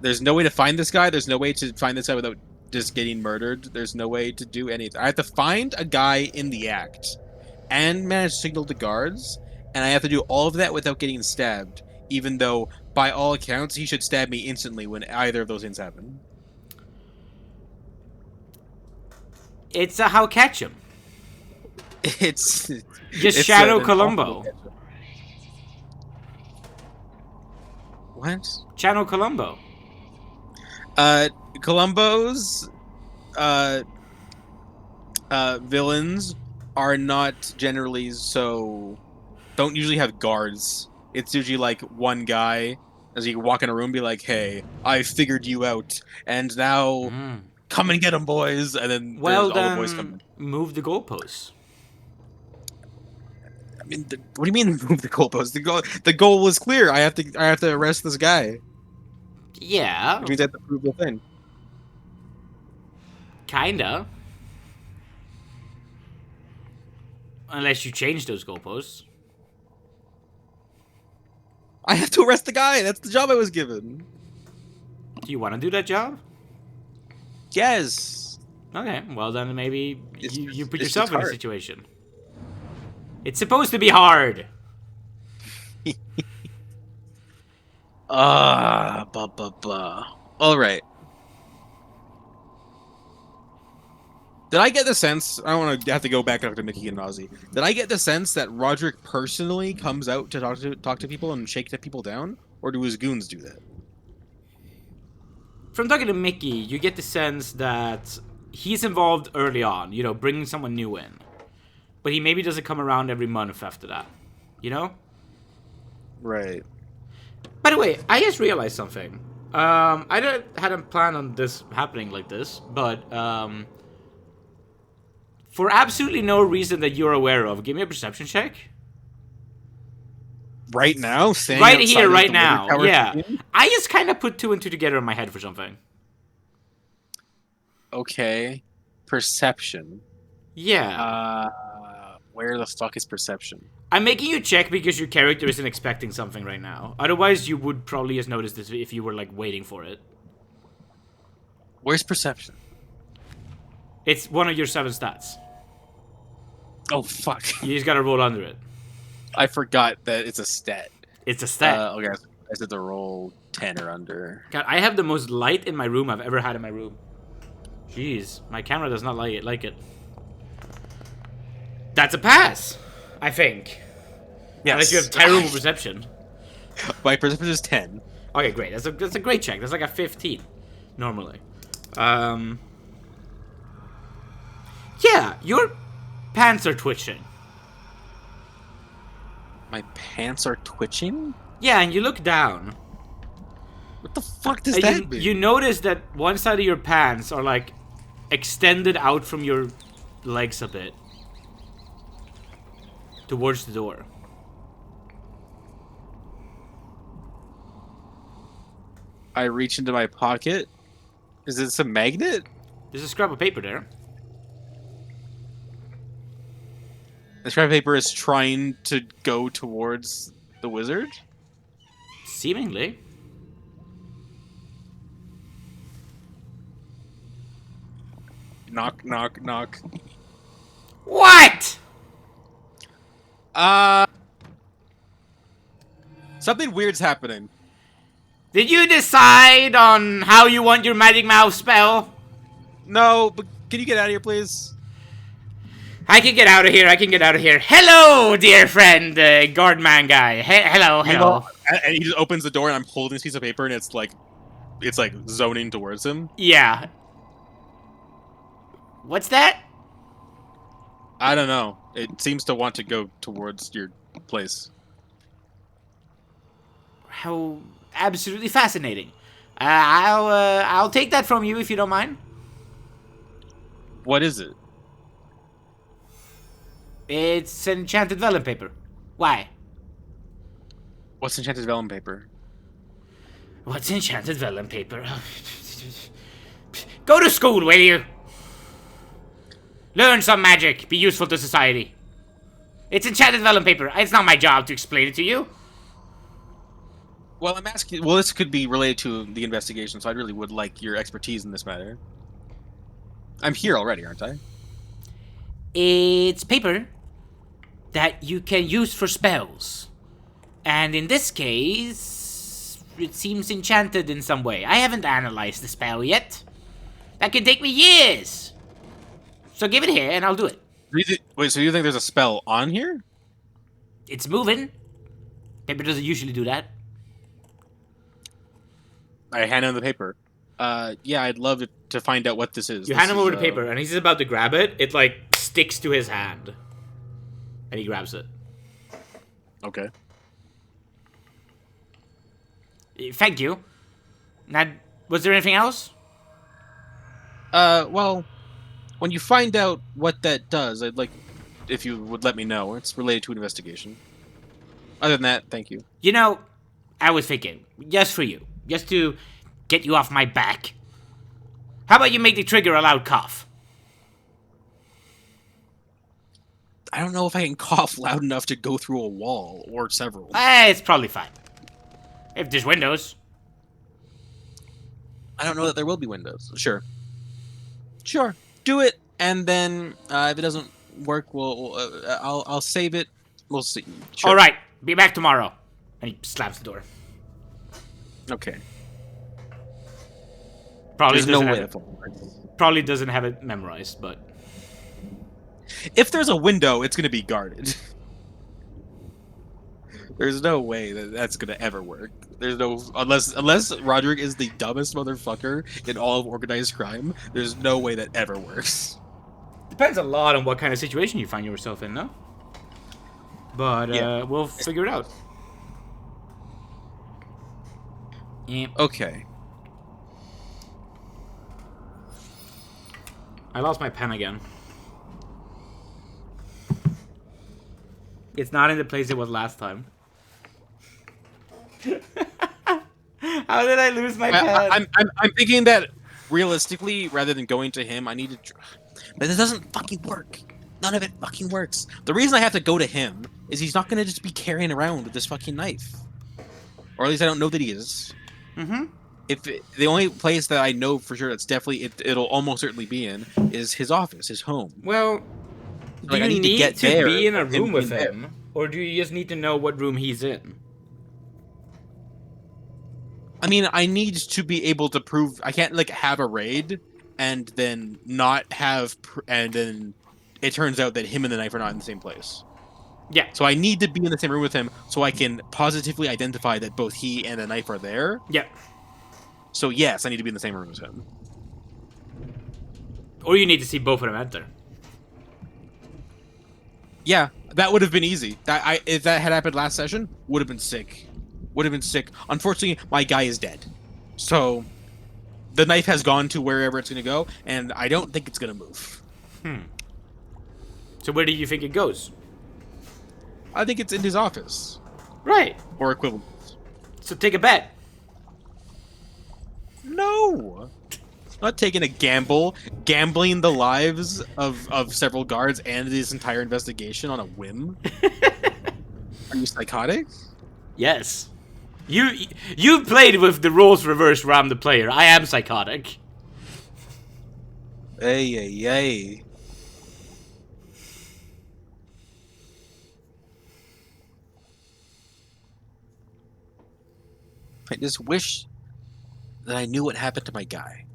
There's no way to find this guy. There's no way to find this guy without just getting murdered. There's no way to do anything. I have to find a guy in the act and manage to signal the guards, and I have to do all of that without getting stabbed, even though, by all accounts, he should stab me instantly when either of those things happen. It's a how catch him. It's just Shadow Columbo. What? Channel Columbo. Columbo's villains are not generally don't usually have guards. It's usually like one guy as you walk in a room, be like, "Hey, I figured you out, and now come and get them, boys." And then all the boys come in. Move the goalposts. I mean, what do you mean move the goalposts? The goal was clear. I have to arrest this guy. Yeah. Which means I have to prove the thing. Kinda. Unless you change those goalposts. I have to arrest the guy. That's the job I was given. Do you want to do that job? Yes. Okay, well then maybe you put it's yourself in a hard. situation. It's supposed to be hard. All right. Did I get the sense? I don't want to have to go back and talk to Mickey and Ozzy. Did I get the sense that Roderick personally comes out to talk to people and shake the people down, or do his goons do that? From talking to Mickey, you get the sense that he's involved early on. You know, bringing someone new in, but he maybe doesn't come around every month after that. You know? Right. By the way, I just realized something. I hadn't planned on this happening like this, but for absolutely no reason that you're aware of, give me a perception check. Right now? Right here, right now. Yeah. I just kind of put two and two together in my head for something. Okay. Perception. Yeah. Where the fuck is perception? I'm making you check because your character isn't expecting something right now. Otherwise, you would probably just notice this if you were, like, waiting for it. Where's perception? It's one of your 7 stats. Oh, fuck. You just gotta roll under it. I forgot that it's a stat. It's a stat. Okay, I said to roll 10 or under. God, I have the most light in my room I've ever had in my room. Jeez, my camera does not like it. That's a pass, I think. Yes. Unless you have terrible perception. My perception is 10. Okay, great. That's a great check. That's like a 15, normally. Yeah, your pants are twitching. My pants are twitching? Yeah, and you look down. What the fuck does And that mean? You notice that one side of your pants are like extended out from your legs a bit. Towards the door. I reach into my pocket. Is it some magnet? There's a scrap of paper there. The scrap paper is trying to go towards the wizard? Seemingly. Knock, knock, knock. What? Something weird's happening. Did you decide on how you want your magic mouth spell? No, but can you get out of here, please? I can get out of here. I can get out of here. Hello, dear friend, guardman guy. Hello. And he just opens the door, and I'm holding this piece of paper, and it's like zoning towards him. Yeah. What's that? I don't know. It seems to want to go towards your place. How absolutely fascinating. I'll take that from you if you don't mind. What is it? It's an enchanted vellum paper. Why? What's enchanted vellum paper? What's enchanted vellum paper? Go to school, will you? Learn some magic. Be useful to society. It's enchanted vellum paper. It's not my job to explain it to you. Well, I'm asking. Well, this could be related to the investigation, so I really would like your expertise in this matter. I'm here already, aren't I? It's paper that you can use for spells. And in this case, it seems enchanted in some way. I haven't analyzed the spell yet. That could take me years. So give it here and I'll do it. Wait, so you think there's a spell on here? It's moving. Paper doesn't usually do that. I hand him the paper. Yeah, I'd love to find out what this is. You hand him over the paper and he's about to grab it. It like sticks to his hand. And he grabs it. Okay. Thank you. Now, was there anything else? Well, when you find out what that does, I'd like if you would let me know. It's related to an investigation. Other than that, thank you. You know, I was thinking, just for you, just to get you off my back. How about you make the trigger a loud cough? I don't know if I can cough loud enough to go through a wall or several. It's probably fine. If there's windows. I don't know that there will be windows. Sure. Sure. Do it, and then if it doesn't work, I'll save it. We'll see. Sure. All right, be back tomorrow. And he slaps the door. Okay. Probably There's no doesn't way have that it. works. Probably doesn't have it memorized, but If there's a window, it's gonna be guarded. There's no way that that's gonna ever work. There's no unless Roderick is the dumbest motherfucker in all of organized crime. There's no way that ever works. depends a lot on what kind of situation you find yourself in, no? But Yeah. we'll figure it out. Yeah. Okay. I lost my pen again. It's not in the place it was last time. How did I lose my pen? I'm thinking that realistically, rather than going to him, I need to. But this doesn't fucking work. None of it fucking works. The reason I have to go to him is he's not gonna just be carrying around with this fucking knife, or at least I don't know that he is. Mm-hmm. The only place that I know for sure that's definitely it'll almost certainly be in is his office, his home. Well, do Like, I you need to get there be in a and him room with being there. him? Or do you just need to know what room he's in? I mean, I need to be able to prove I can't like have a raid and then not have and then it turns out that him and the knife are not in the same place. Yeah. So I need to be in the same room with him so I can positively identify that both he and the knife are there. Yeah. So yes, I need to be in the same room as him. Or you need to see both of them enter. Yeah, that would have been easy. If that had happened last session, would have been sick. Would have been sick. Unfortunately, my guy is dead. So the knife has gone to wherever it's going to go, and I don't think it's going to move. So where do you think it goes? I think it's in his office. Right. Or equivalent. So take a bet. No! Not taking a gamble. Gambling the lives of several guards and this entire investigation on a whim? Are you psychotic? Yes. You played with the roles reversed where I'm the player. I am psychotic. Hey. I just wish that I knew what happened to my guy.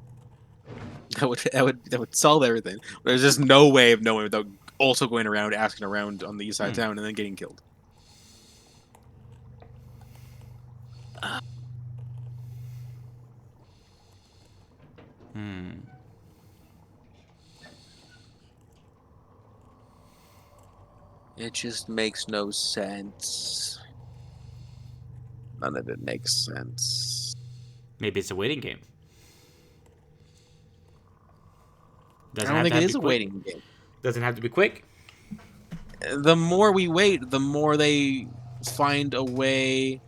That would solve everything. There's just no way of knowing without also going around asking around on the east side of town and then getting killed. It just makes no sense. None of it makes sense. Maybe it's a waiting game. I don't think it is a waiting game. Doesn't have to be quick. The more we wait, the more they find a way.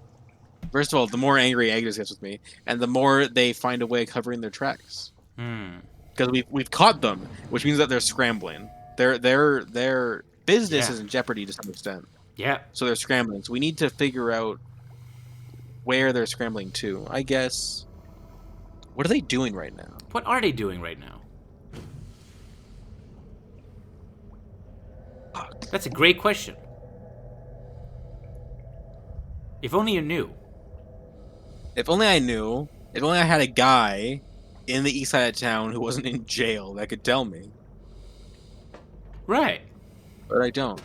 First of all, the more angry Agnes gets with me, and the more they find a way of covering their tracks. Because we've caught them, which means that they're scrambling. Their business is in jeopardy to some extent. Yeah. So they're scrambling. So we need to figure out where they're scrambling to. I guess. What are they doing right now? What are they doing right now? Fuck. That's a great question. If only you knew. If only I knew. If only I had a guy in the east side of town who wasn't in jail that could tell me. Right. But I don't.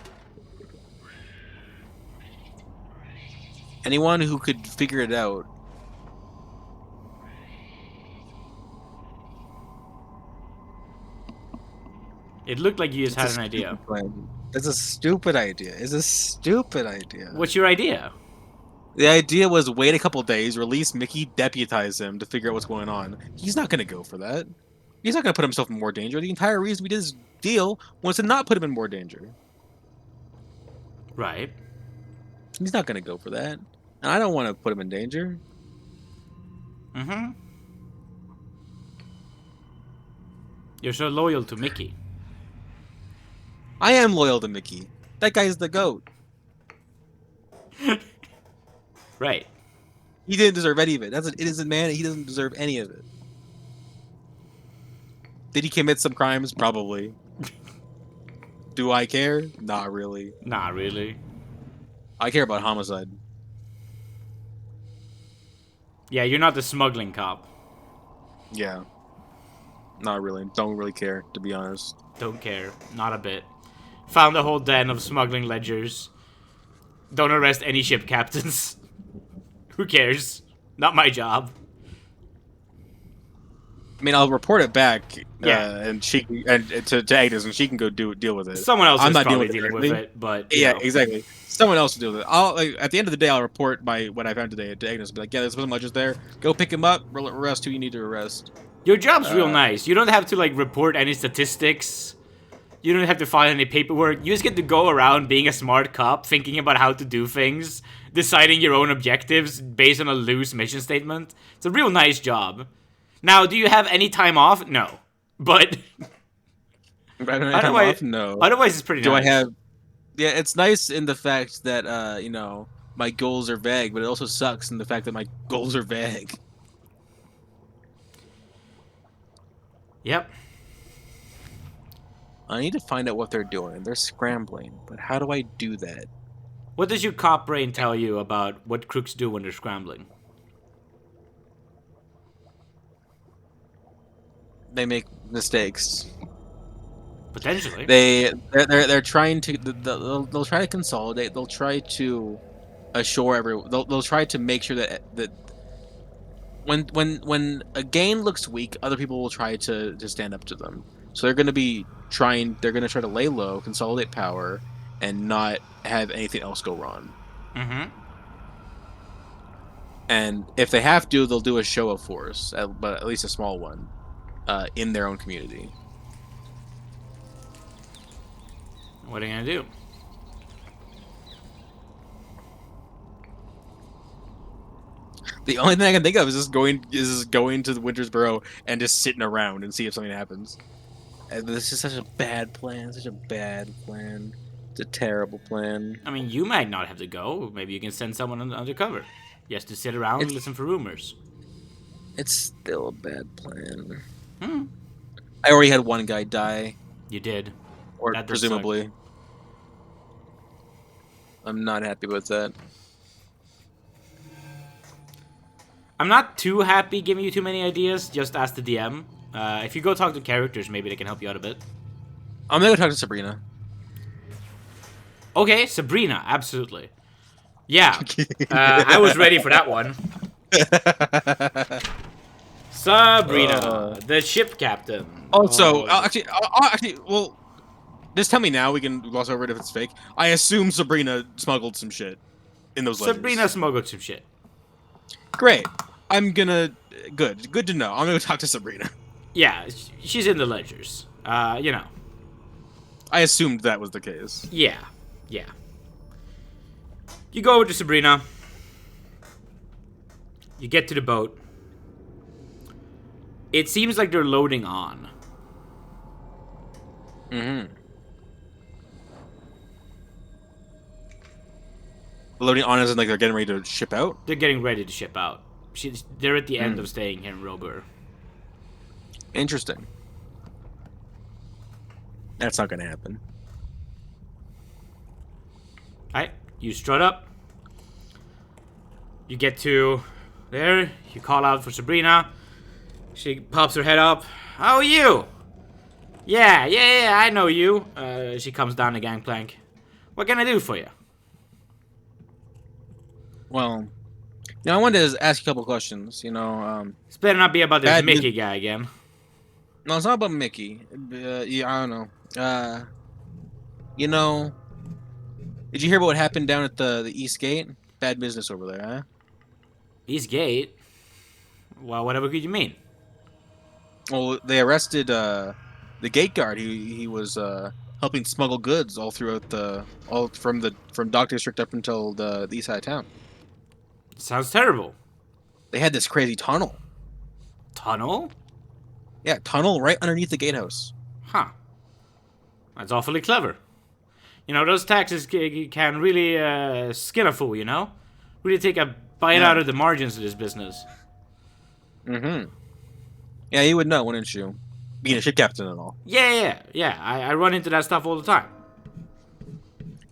Anyone who could figure it out. It looked like you just had an idea. It's a stupid idea. It's a stupid idea. What's your idea? The idea was wait a couple days, release Mickey, deputize him to figure out what's going on. He's not going to go for that. He's not going to put himself in more danger. The entire reason we did this deal was to not put him in more danger. Right. He's not going to go for that. And I don't want to put him in danger. Mm-hmm. You're so loyal to Mickey. I am loyal to Mickey. That guy's the GOAT. Right. He didn't deserve any of it. That's an innocent man. He doesn't deserve any of it. Did he commit some crimes? Probably. Do I care? Not really. Not really. I care about homicide. Yeah, you're not the smuggling cop. Yeah. Not really. Don't really care, to be honest. Don't care. Not a bit. Found a whole den of smuggling ledgers. Don't arrest any ship captains. Who cares? Not my job. I mean, I'll report it back, Yeah. and she and to Agnes, and she can go deal with it. Someone else I'm is not probably dealing dealing with with it it, but yeah, know. exactly. Someone else will deal with it. At the end of the day, I'll report what I found today to Agnes. Be like, yeah, there's some ledgers there. Go pick him up. Arrest who you need to arrest. Your job's real nice. You don't have to like report any statistics. You don't have to file any paperwork. You just get to go around being a smart cop, thinking about how to do things, deciding your own objectives based on a loose mission statement. It's a real nice job. Now, do you have any time off? No. But Otherwise, no. Otherwise, it's pretty nice. Do I have... Yeah, it's nice in the fact that, my goals are vague, but it also sucks in the fact that my goals are vague. Yep. I need to find out what they're doing. They're scrambling, but how do I do that? What does your cop brain tell you about what crooks do when they're scrambling? They make mistakes. Potentially. They're trying to they'll try to consolidate. They'll try to assure everyone. They'll try to make sure that when a gain looks weak, other people will try to stand up to them. So they're going to try to lay low, consolidate power, and not have anything else go wrong. Mm-hmm. And if they have to, they'll do a show of force, but at least a small one, in their own community. What are you gonna do? The only thing I can think of is just going to the Wintersboro and just sitting around and see if something happens. And this is such a bad plan. Such a bad plan. It's a terrible plan. I mean, you might not have to go. Maybe you can send someone undercover. Just to sit around and listen for rumors. It's still a bad plan. Hmm. I already had one guy die. You did. Or That does presumably. suck. I'm not happy with that. I'm not too happy giving you too many ideas. Just ask the DM. If you go talk to characters, maybe they can help you out a bit. I'm gonna go talk to Sabrina. Okay, Sabrina, absolutely. Yeah, I was ready for that one. Sabrina, the ship captain. Also, Oh. actually, well, Just tell me now. We can gloss over it if it's fake. I assume Sabrina smuggled some shit in those ledgers. Sabrina smuggled some shit. Great. I'm gonna. Good to know. I'm gonna go talk to Sabrina. Yeah, she's in the ledgers. You know. I assumed that was the case. Yeah. You go over to Sabrina. You get to the boat. It seems like they're loading on. Mm-hmm. Loading on as in like they're getting ready to ship out? They're getting ready to ship out. They're at the end of staying here in Robur. Interesting. That's not gonna happen. Alright, you strut up. You get to there. You call out for Sabrina. She pops her head up. How are you? Yeah, I know you. She comes down the gangplank. What can I do for you? Well, I wanted to ask you a couple questions. This better not be about this Mickey guy again. No, it's not about Mickey. Yeah, I don't know. Did you hear about what happened down at the East Gate? Bad business over there, huh? East Gate? Well, whatever could you mean? Well, they arrested the gate guard. He was helping smuggle goods all throughout from Dock District up until the east side of town. Sounds terrible. They had this crazy tunnel. Tunnel? Yeah, tunnel right underneath the gatehouse. Huh. That's awfully clever. You know, those taxes can really skin a fool, you know? Really take a bite out of the margins of this business. Mm-hmm. Yeah, you would know, wouldn't you? Being a ship captain and all. Yeah. I run into that stuff all the time.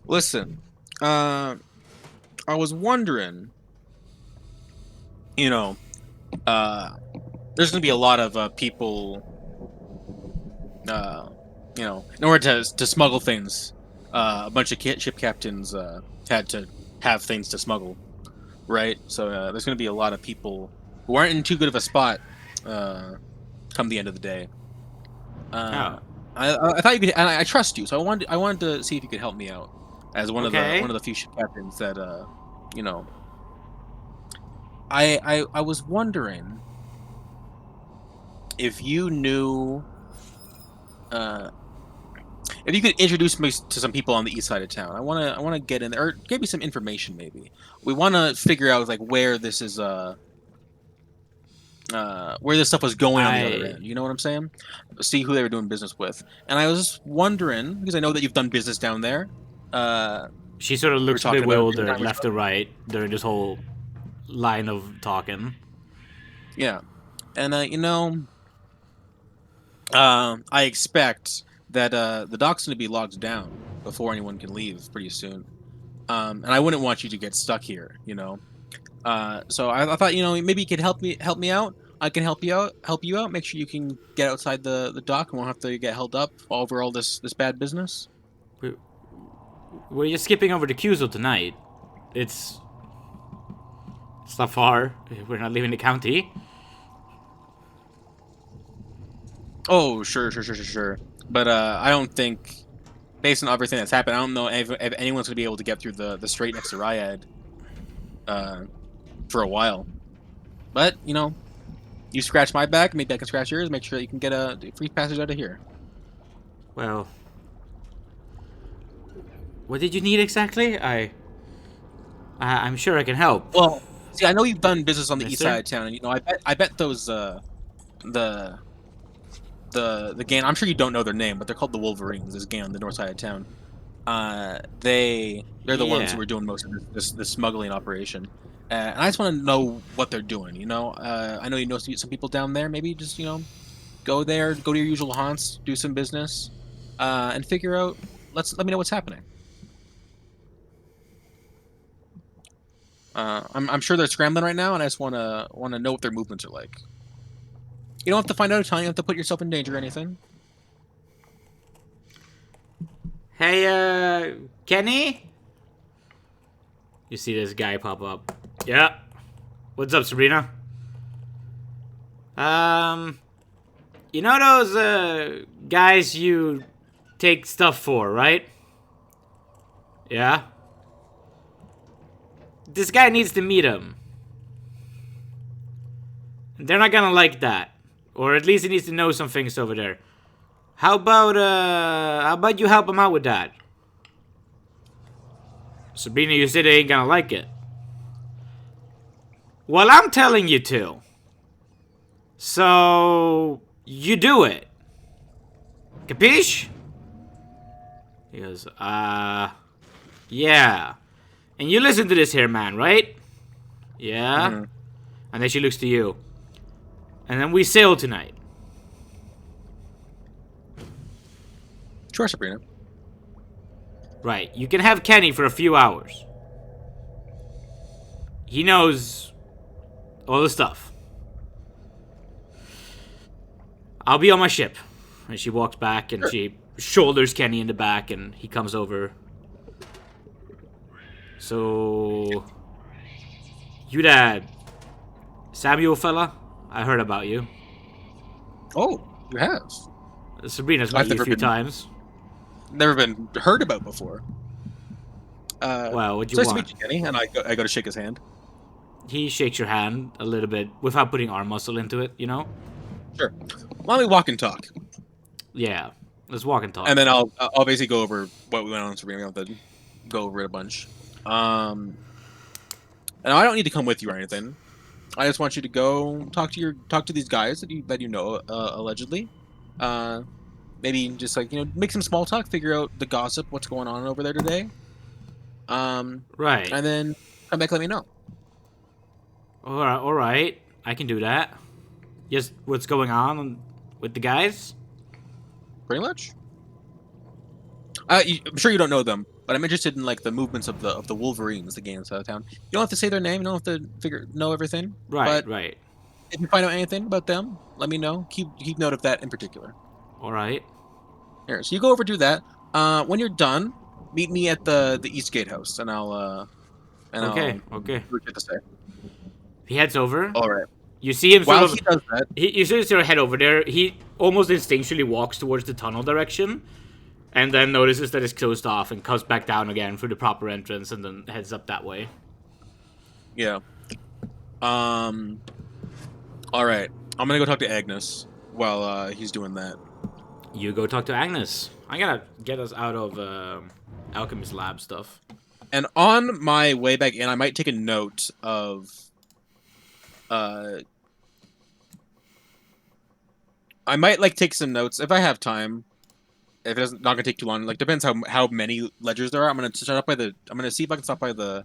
Listen, I was wondering, there's going to be a lot of people, in order to smuggle things. A bunch of ship captains had to have things to smuggle, right? So there's going to be a lot of people who aren't in too good of a spot come the end of the day. I thought you could, and I trust you, so I wanted to see if you could help me out as one of the few ship captains that I was wondering if you knew if you could introduce me to some people on the east side of town. I want to get in there, or give me some information maybe. We want to figure out like where this is where this stuff was going on the other end. You know what I'm saying? See who they were doing business with. And I was just wondering, because I know that you've done business down there. She sort of looks bewildered left to right during this whole line of talking. Yeah. And, I expect that the dock's going to be locked down before anyone can leave pretty soon. And I wouldn't want you to get stuck here, So I thought, maybe you could help me out. I can help you out. Make sure you can get outside the dock and won't have to get held up over all this bad business. We're just skipping over to Cusel tonight. It's not far. We're not leaving the county. Oh, sure. But I don't think, based on everything that's happened, I don't know if anyone's going to be able to get through the strait next to Ryad for a while. But, you scratch my back, maybe I can scratch yours, make sure you can get a free passage out of here. Well, what did you need exactly? I'm sure I can help. Well, see, I know you've done business on the east side of town, and I bet those the gang. I'm sure you don't know their name, but they're called the Wolverines. This gang on the north side of town. They're the ones who are doing most of this smuggling operation. And I just want to know what they're doing. I know you know some people down there. Maybe just go there, go to your usual haunts, do some business, and figure out. Let me know what's happening. I'm sure they're scrambling right now, and I just want to know what their movements are like. You don't have to find out a ton. You don't have to put yourself in danger or anything. Hey, Kenny? You see this guy pop up. Yeah. What's up, Sabrina? You know those guys you take stuff for, right? Yeah? This guy needs to meet him. They're not gonna like that. Or at least he needs to know some things over there. How about you help him out with that? Sabrina, you said they ain't gonna like it. Well, I'm telling you to. So, you do it. Capiche? He goes, yeah. And you listen to this here, man, right? Yeah? Mm-hmm. And then she looks to you. And then we sail tonight. Sure, Sabrina. Right. You can have Kenny for a few hours. He knows all the stuff. I'll be on my ship. And she walks back and she shoulders Kenny in the back and he comes over. So... You that Samuel fella? I heard about you. Oh, you have? Sabrina's met you a few times. Never been heard about before. Well, what'd you nice want? to meet you, Kenny, and I go to shake his hand. He shakes your hand a little bit without putting arm muscle into it, you know? Sure. Why don't we walk and talk? Yeah, let's walk and talk. And then I'll basically go over what we went on, Sabrina. We have to go over it a bunch. And I don't need to come with you or anything. I just want you to go talk to these guys that you know allegedly. Maybe just like make some small talk, figure out the gossip, what's going on over there today. Right. And then come back, let me know. All right. I can do that. Just what's going on with the guys? Pretty much. I'm sure you don't know them, but I'm interested in like the movements of the Wolverines, the gangs out of town. You don't have to say their name. You don't have to know everything. Right. But right. if you find out anything about them, let me know. Keep note of that in particular. All right. Here, so you go over do that. When you're done, meet me at the East Gatehouse, and I'll. Okay. I'll Okay. what to say. He heads over. All right. You see him While sort he does that, you see him sort of head over there. He almost instinctually walks towards the tunnel direction, and then notices that it's closed off and comes back down again through the proper entrance, and then heads up that way. yeah. All right. I'm gonna go talk to Agnes while he's doing that. You go talk to Agnes. I gotta get us out of Alchemist lab stuff. And on my way back in, I might take a note of. I might like take some notes if I have time. If it doesn't, not gonna take too long. Like depends how many ledgers there are. I'm gonna see if I can stop by the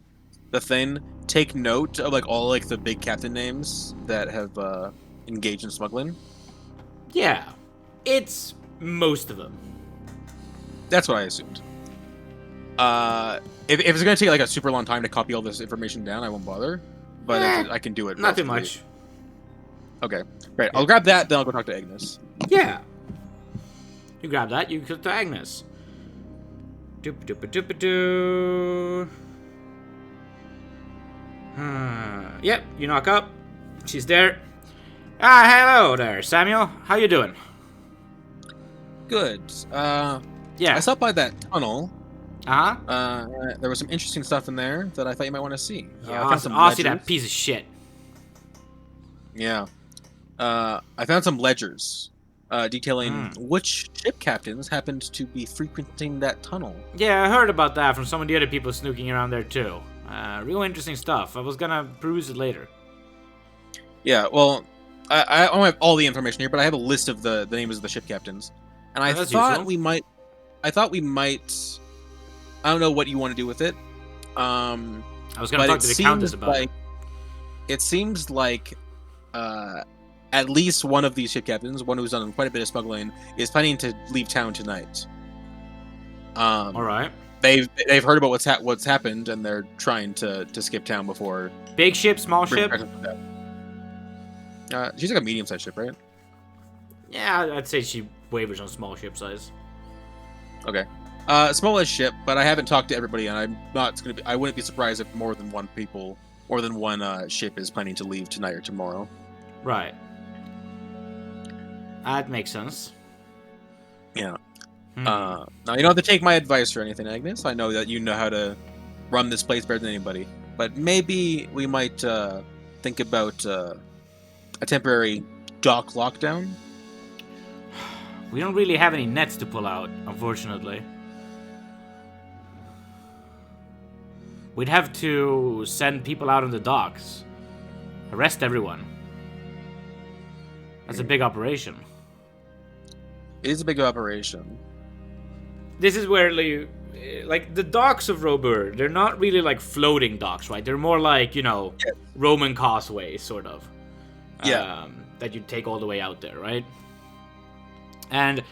thing. Take note of like all like the big captain names that have engaged in smuggling. Yeah, it's most of them. That's what I assumed. If it's gonna take like a super long time to copy all this information down, I won't bother. But I can do it. Not too relatively. much. Okay, great. I'll grab that. Then I'll go talk to Agnes. Yeah. You grab that. You go to Agnes. Doop doop doop doo. Yep. You knock up. She's there. Hello there, Samuel. How you doing? Good. Yeah. I stopped by that tunnel. Uh-huh. There was some interesting stuff in there that I thought you might want to see. Yeah, I found some I'll see that ledgers. piece of shit. Yeah. I found some ledgers detailing which ship captains happened to be frequenting that tunnel. Yeah, I heard about that from some of the other people snooping around there too. Real interesting stuff. I was gonna peruse it later. Yeah, well, I don't have all the information here, but I have a list of the names of the ship captains. And I That's thought useful. we might... I don't know what you want to do with it. I was gonna talk to the Countess about it. It seems like at least one of these ship captains, one who's done quite a bit of smuggling, is planning to leave town tonight. All right. They've heard about what's happened, and they're trying to skip town before. Big ship, small ship. She's like a medium-sized ship, right? Yeah, I'd say she wavers on small ship size. Okay. Smallest ship, but I haven't talked to everybody, and I wouldn't be surprised if more than one ship is planning to leave tonight or tomorrow. Right. That makes sense. Yeah. Now you don't have to take my advice or anything, Agnes. I know that you know how to run this place better than anybody. But maybe we might think about a temporary dock lockdown. We don't really have any nets to pull out, unfortunately. We'd have to send people out on the docks. Arrest everyone. That's a big operation. It is a big operation. This is where, like the docks of Robur, they're not really like floating docks, right? They're more like, Roman causeways, sort of. Yeah. That you'd take all the way out there, right? And,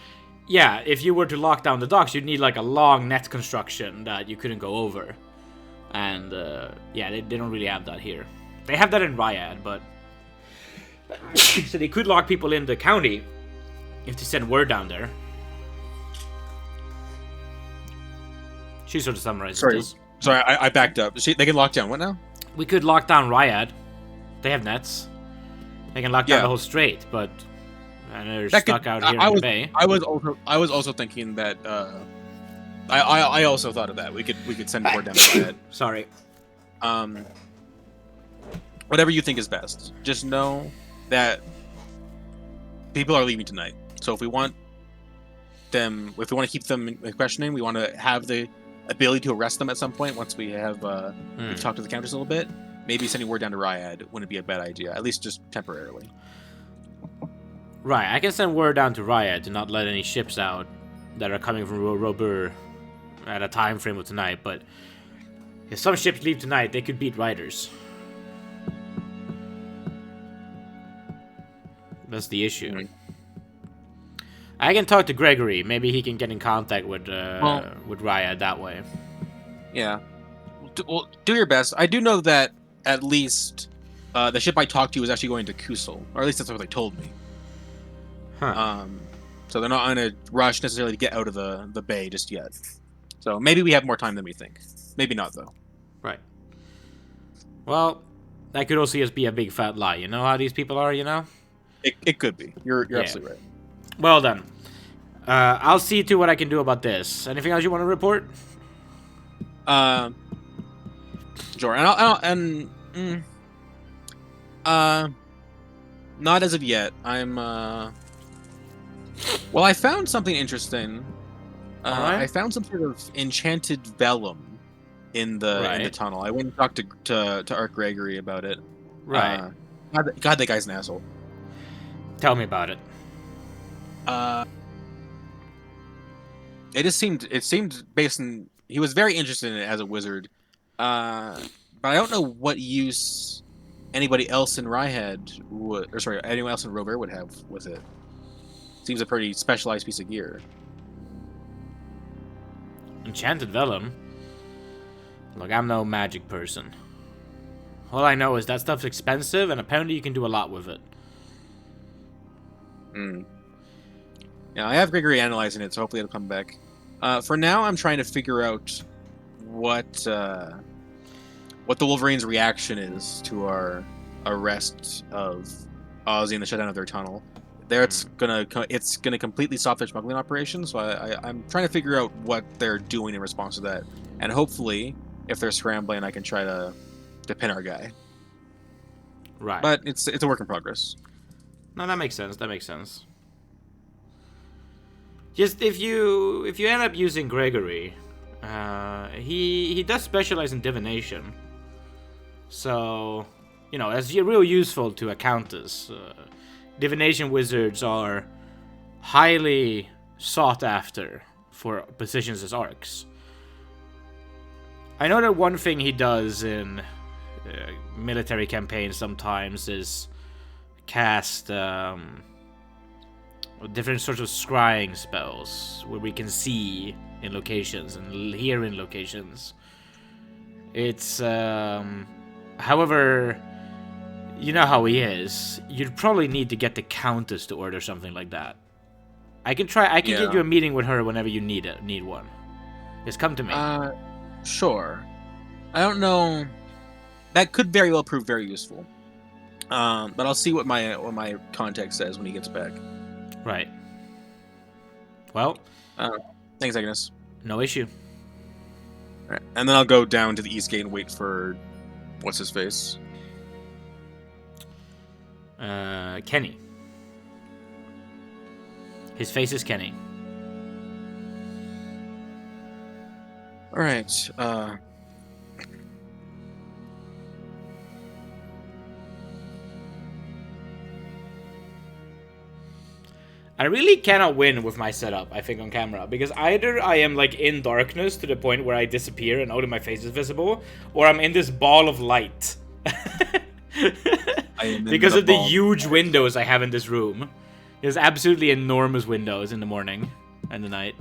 yeah, if you were to lock down the docks, you'd need like a long net construction that you couldn't go over. And, they don't really have that here. They have that in Ryad, but... so they could lock people in the county if they send word down there. She sort of summarizes this. Sorry, I backed up. They can lock down what now? We could lock down Ryad. They have nets. They can lock down the whole strait, but they're stuck out here in the bay. I was also thinking that. I also thought of that. We could send word down to Ryad. Sorry. Whatever you think is best. Just know that people are leaving tonight. So if we want to keep them in questioning, we want to have the ability to arrest them at some point once we have we've talked to the Countess a little bit. Maybe sending word down to Ryad wouldn't be a bad idea, at least just temporarily. Right, I can send word down to Ryad to not let any ships out that are coming from Robur at a time frame of tonight, but if some ships leave tonight, they could beat riders. That's the issue. Mm-hmm. I can talk to Gregory. Maybe he can get in contact with Ryad that way. Yeah. Well, do your best. I do know that at least the ship I talked to was actually going to Kusel, or at least that's what they told me. Huh. So they're not on a rush necessarily to get out of the bay just yet. So maybe we have more time than we think. Maybe not, though. Right. Well, that could also just be a big fat lie. You know how these people are, It could be. You're absolutely right. Well done. I'll see to what I can do about this. Anything else you want to report? Sure. Not as of yet. Well, I found something interesting. Right. I found some sort of enchanted vellum in the tunnel. I went and talked to Art Gregory about it. Right. God, that guy's an asshole. Tell me about it. It seemed based on he was very interested in it as a wizard, but I don't know what use anybody else in Ryhead anyone else in Robur would have with it. Seems a pretty specialized piece of gear. Enchanted vellum? Look, I'm no magic person. All I know is that stuff's expensive, and apparently you can do a lot with it. Yeah, I have Gregory analyzing it, so hopefully it'll come back. For now, I'm trying to figure out what the Wolverine's reaction is to our arrest of Ozzy and the shutdown of their tunnel. It's gonna completely stop their smuggling operation. So I'm trying to figure out what they're doing in response to that, and hopefully, if they're scrambling, I can try to pin our guy. Right. But it's a work in progress. No, that makes sense. That makes sense. Just if you end up using Gregory, he does specialize in divination. So, that's real useful to a countess. Divination wizards are highly sought after for positions as arcs. I know that one thing he does in military campaigns sometimes is cast different sorts of scrying spells where we can see in locations and hear in locations. It's however, you know how he is. You'd probably need to get the Countess to order something like that. I can get you a meeting with her whenever you need one. Just come to me. Sure. I don't know. That could very well prove very useful. But I'll see what my contact says when he gets back. Right. Well, Thanks, Agnes. No issue. All right. And then I'll go down to the east gate and wait for what's his face. Kenny. His face is Kenny. All right. I really cannot win with my setup, I think, on camera. Because either I am, like, in darkness to the point where I disappear and only my face is visible, or I'm in this ball of light. Because of the huge windows I have in this room. There's absolutely enormous windows in the morning and the night.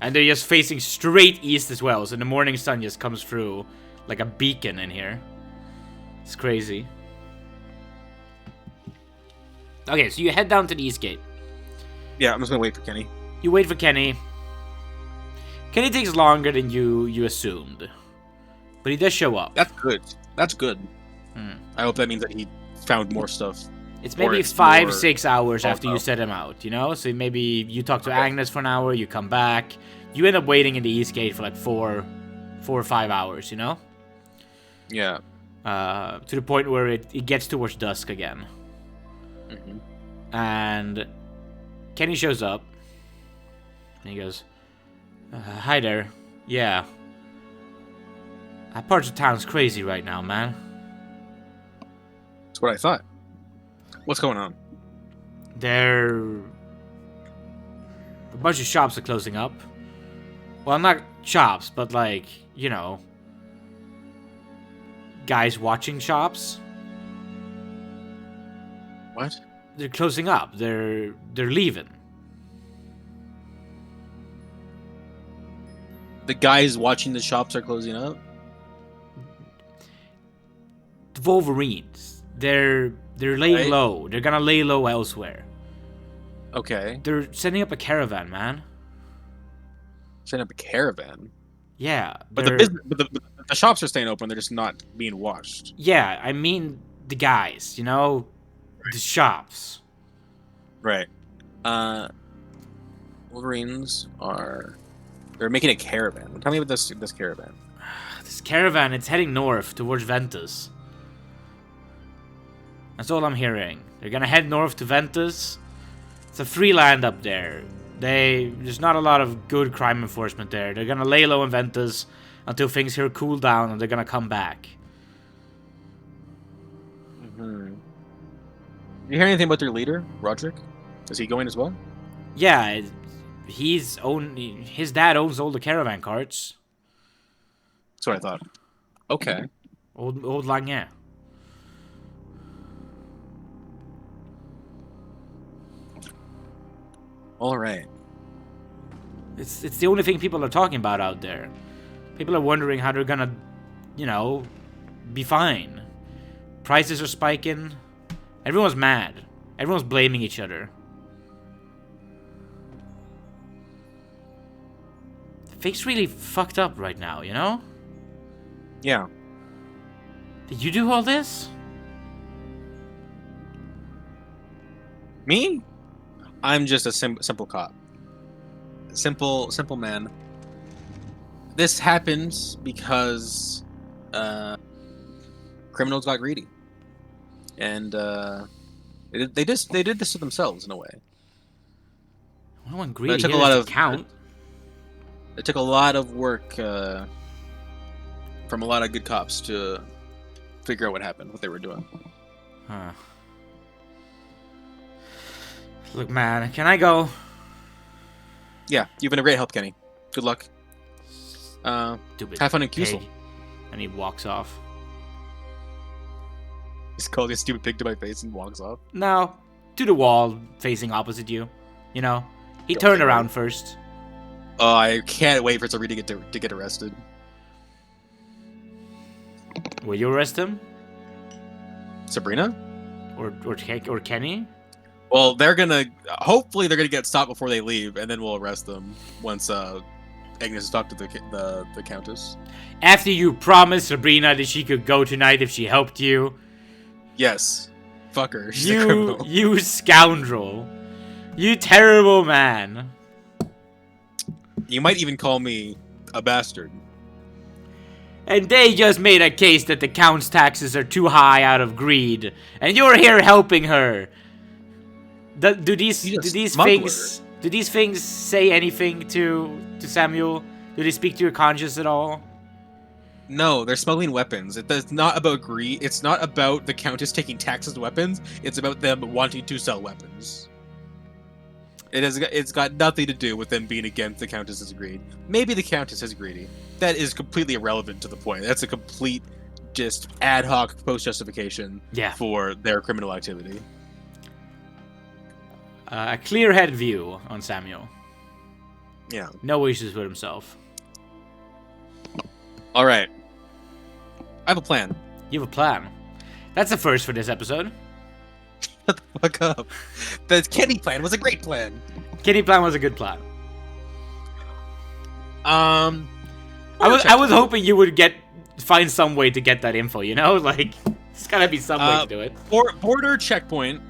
And they're just facing straight east as well, so the morning sun just comes through like a beacon in here. It's crazy. Okay, so you head down to the east gate. Yeah, I'm just gonna wait for Kenny. You wait for Kenny. Kenny takes longer than you assumed. But he does show up. That's good. That's good. I hope that means that he found more stuff. It's maybe 5-6 hours after you set him out, you know? So maybe you talk to Agnes for an hour, you come back. You end up waiting in the East Gate for like 4 or 5 hours, you know? Yeah. To the point where it gets towards dusk again. And Kenny shows up. And he goes, hi there. Yeah. That part of town's crazy right now, man. That's what I thought. What's going on? A bunch of shops are closing up. Well, not shops, but like, you know, guys watching shops. What? They're closing up. They're leaving. The guys watching the shops are closing up? The Wolverines. They're laying low. They're gonna lay low elsewhere. Okay. They're setting up a caravan, man. Setting up a caravan? Yeah. But the shops are staying open. They're just not being watched. Yeah, I mean the guys, you know? Right. The shops. Right. Wolverines are... They're making a caravan. Tell me about this caravan. This caravan, it's heading north towards Ventus. That's all I'm hearing. They're gonna head north to Ventus. It's a free land up there. There's not a lot of good crime enforcement there. They're gonna lay low in Ventus until things here cool down and they're gonna come back. You hear anything about their leader, Roderick? Is he going as well? Yeah, his dad owns all the caravan carts. That's what I thought. Okay. Old Lange. All right. It's the only thing people are talking about out there. People are wondering how they're gonna, you know, be fine. Prices are spiking. Everyone's mad. Everyone's blaming each other. Things really fucked up right now, you know? Yeah. Did you do all this? Me? I'm just a simple cop. Simple man. This happens because criminals got greedy, and they did this to themselves in a way. No one greedy. It took a lot of count. It took a lot of work from a lot of good cops to figure out what happened, what they were doing. Huh. Look, man, can I go? Yeah, you've been a great help, Kenny. Good luck. Stupid have fun in Cusel. And he walks off. He's called a stupid pig to my face and walks off. No, to the wall facing opposite you. You know, he turned around first. Oh, I can't wait for Sabrina to get arrested. Will you arrest him? Sabrina? Or Kenny? Well, hopefully they're gonna get stopped before they leave, and then we'll arrest them once Agnes has talked to the Countess. After you promised Sabrina that she could go tonight if she helped you. Yes. Fuck her. She's a criminal. You scoundrel. You terrible man. You might even call me a bastard. And they just made a case that the Count's taxes are too high out of greed, and you're here helping her. Do these things say anything to Samuel? Do they speak to your conscience at all? No, they're smuggling weapons. It's not about greed. It's not about the Countess taking taxes to weapons. It's about them wanting to sell weapons. It's got nothing to do with them being against the Countess's greed. Maybe the Countess is greedy. That is completely irrelevant to the point. That's a complete, just ad hoc post justification for their criminal activity. A clear-headed view on Samuel. Yeah. No issues with himself. All right. I have a plan. You have a plan. That's a first for this episode. Shut the fuck up. The Kenny plan was a great plan. Kenny plan was a good plan. I was hoping you would find some way to get that info, you know? Like, there's gotta be some way to do it. Border checkpoint.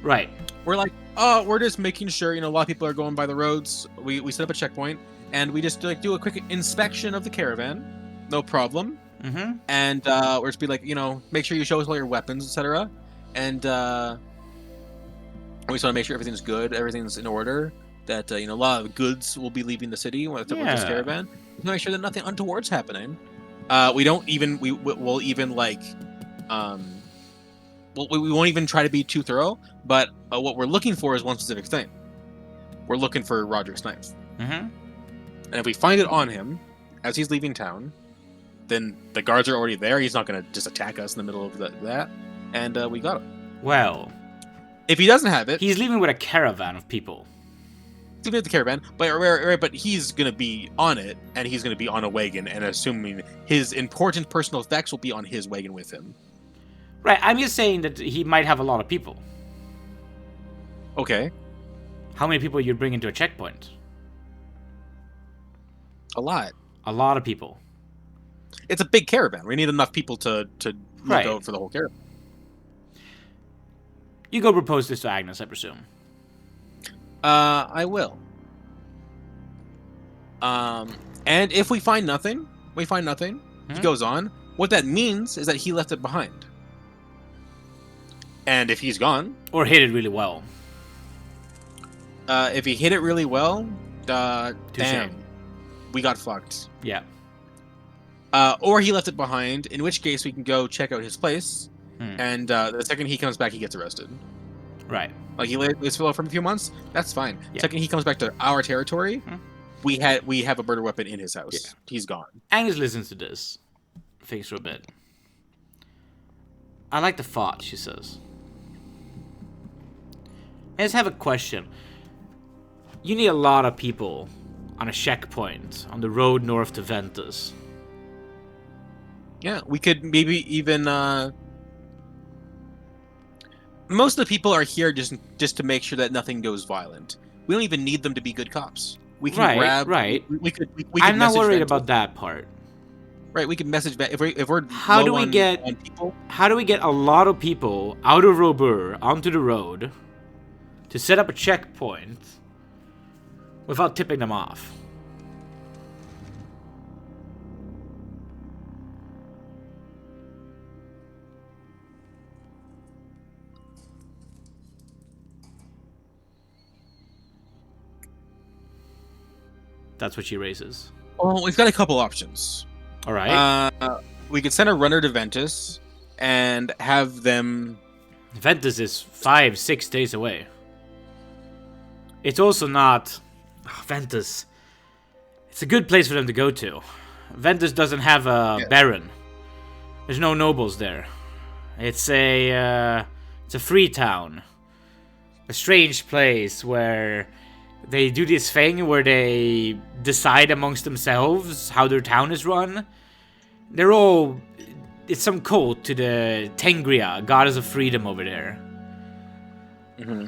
Right. We're like, we're just making sure, a lot of people are going by the roads. We set up a checkpoint, and we just do a quick inspection of the caravan. No problem. Mm-hmm. And we're just be like, make sure you show us all your weapons, etc. And we just want to make sure everything's good, everything's in order. That a lot of goods will be leaving the city with this caravan. We want to make sure that nothing untoward's happening. We won't even try to be too thorough. But what we're looking for is one specific thing. We're looking for Roderick's knife. Mm-hmm. And if we find it on him as he's leaving town, then the guards are already there. He's not going to just attack us in the middle of that. And we got him. Well, if he doesn't have it, he's leaving with a caravan of people. He's leaving with the caravan, but he's going to be on it, and he's going to be on a wagon, and assuming his important personal effects will be on his wagon with him. Right, I'm just saying that he might have a lot of people. Okay. How many people you'd bring into a checkpoint? A lot. A lot of people. It's a big caravan. We need enough people to look out for the whole caravan. You go propose this to Agnes, I presume. I will. And if we find nothing, he goes on. What that means is that he left it behind. And if he's gone... Or hit it really well. If he hit it really well, damn. We got fucked. Yeah. Or he left it behind, in which case we can go check out his place, and the second he comes back, he gets arrested. Right. Like, he lays low for a few months, that's fine. Yeah. Second he comes back to our territory, we have a murder weapon in his house. Yeah. He's gone. Agnes listens to this. Thinks for a bit. I like the thought, she says. I just have a question. You need a lot of people on a checkpoint on the road north to Ventus. Yeah, we could maybe even... Most of the people are here just to make sure that nothing goes violent. We don't even need them to be good cops. We can grab... Right. We could I'm not worried about that part. Right, we can message back if we're how do we get a lot of people out of Robur onto the road to set up a checkpoint without tipping them off? That's what she raises. Well, we've got a couple options. All right. We could send a runner to Ventus and have them... Ventus is 5-6 days away. It's also not... Ventus. It's a good place for them to go to. Ventus doesn't have a baron. There's no nobles there. It's a free town. A strange place where they do this thing where they decide amongst themselves how their town is run. They're all... It's some cult to the Tengria, goddess of freedom over there. Mm-hmm.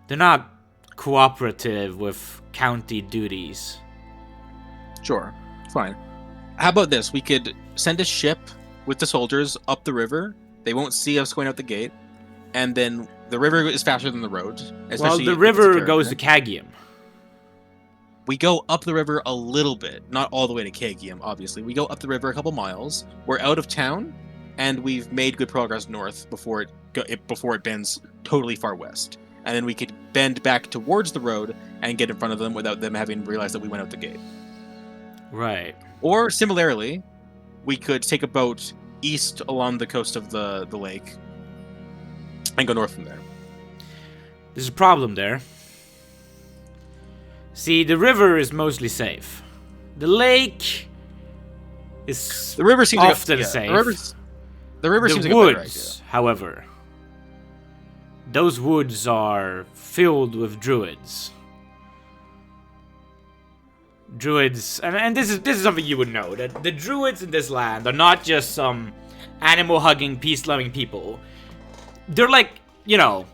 They're not cooperative with county duties. Sure, fine. How about this? We could send a ship with the soldiers up the river. They won't see us going out the gate. And then the river is faster than the road. Well, the river goes to Cagium. We go up the river a little bit, not all the way to Kagium, obviously. We go up the river a couple miles. We're out of town, and we've made good progress north before it bends totally far west. And then we could bend back towards the road and get in front of them without them having realized that we went out the gate. Right. Or similarly, we could take a boat east along the coast of the lake and go north from there. There's a problem there. See, the river is mostly safe. The lake is The river seems often like safe. The river seems The like a better idea. woods, however, those woods are filled with druids. Druids, and this is something you would know, that the druids in this land are not just some animal-hugging, peace-loving people. They're like, you know,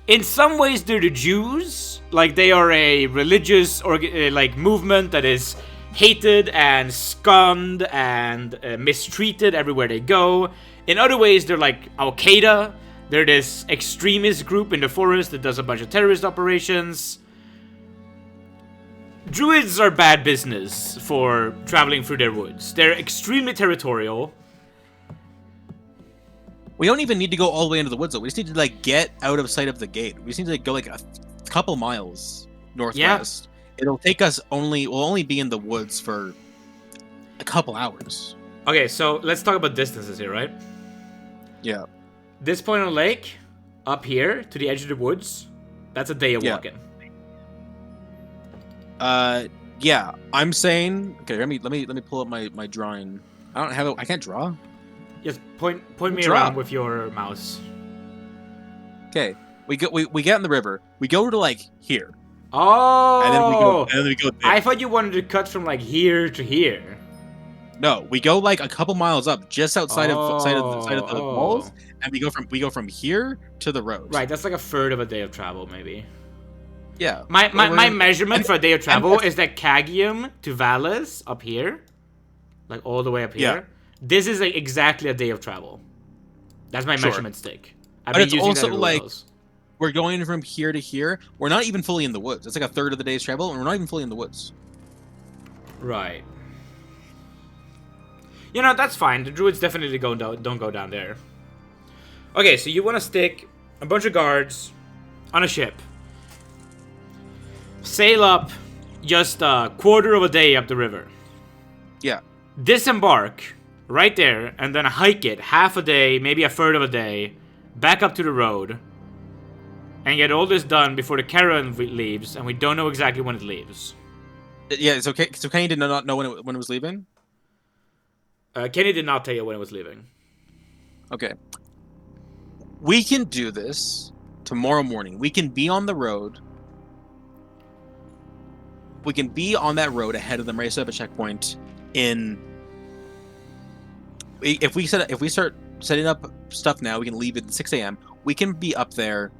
in some ways they're the Jews. Like, they are a religious movement that is hated and shunned and mistreated everywhere they go. In other ways, they're like Al-Qaeda. They're this extremist group in the forest that does a bunch of terrorist operations. Druids are bad business for traveling through their woods. They're extremely territorial. We don't even need to go all the way into the woods, though. We just need to, like, get out of sight of the gate. We just need to go, like, a couple miles northwest. Yeah. It'll take us we'll only be in the woods for a couple hours. Okay, so let's talk about distances here, right? Yeah. This point on the lake, up here, to the edge of the woods, that's a day of walking. Yeah. I'm saying... Okay, let me pull up my drawing. I can't draw? Just point me around with your mouse. Okay, we get in the river. We go to like here. Oh. And then we go there. I thought you wanted to cut from like here to here. No, we go like a couple miles up, just outside of the walls, and we go from here to the road. Right, that's like a third of a day of travel, maybe. Yeah. My measurement for a day of travel is that Kagium to Valles up here, like all the way up here. Yeah. This is like exactly a day of travel. That's my measurement stick. But it's also like we're going from here to here. We're not even fully in the woods. It's like a third of the day's travel, and we're not even fully in the woods. Right. You know, that's fine. The druids definitely don't go down there. Okay, so you want to stick a bunch of guards on a ship. Sail up just a quarter of a day up the river. Yeah. Disembark right there, and then hike it half a day, maybe a third of a day, back up to the road, and get all this done before the caravan leaves, and we don't know exactly when it leaves. Yeah, it's okay. So Kenny did not know when it was leaving? Kenny did not tell you when it was leaving. Okay. We can do this tomorrow morning. We can be on the road. We can be on that road ahead of them, ready to set up a checkpoint if we start setting up stuff now, we can leave at 6 a.m. We can be up there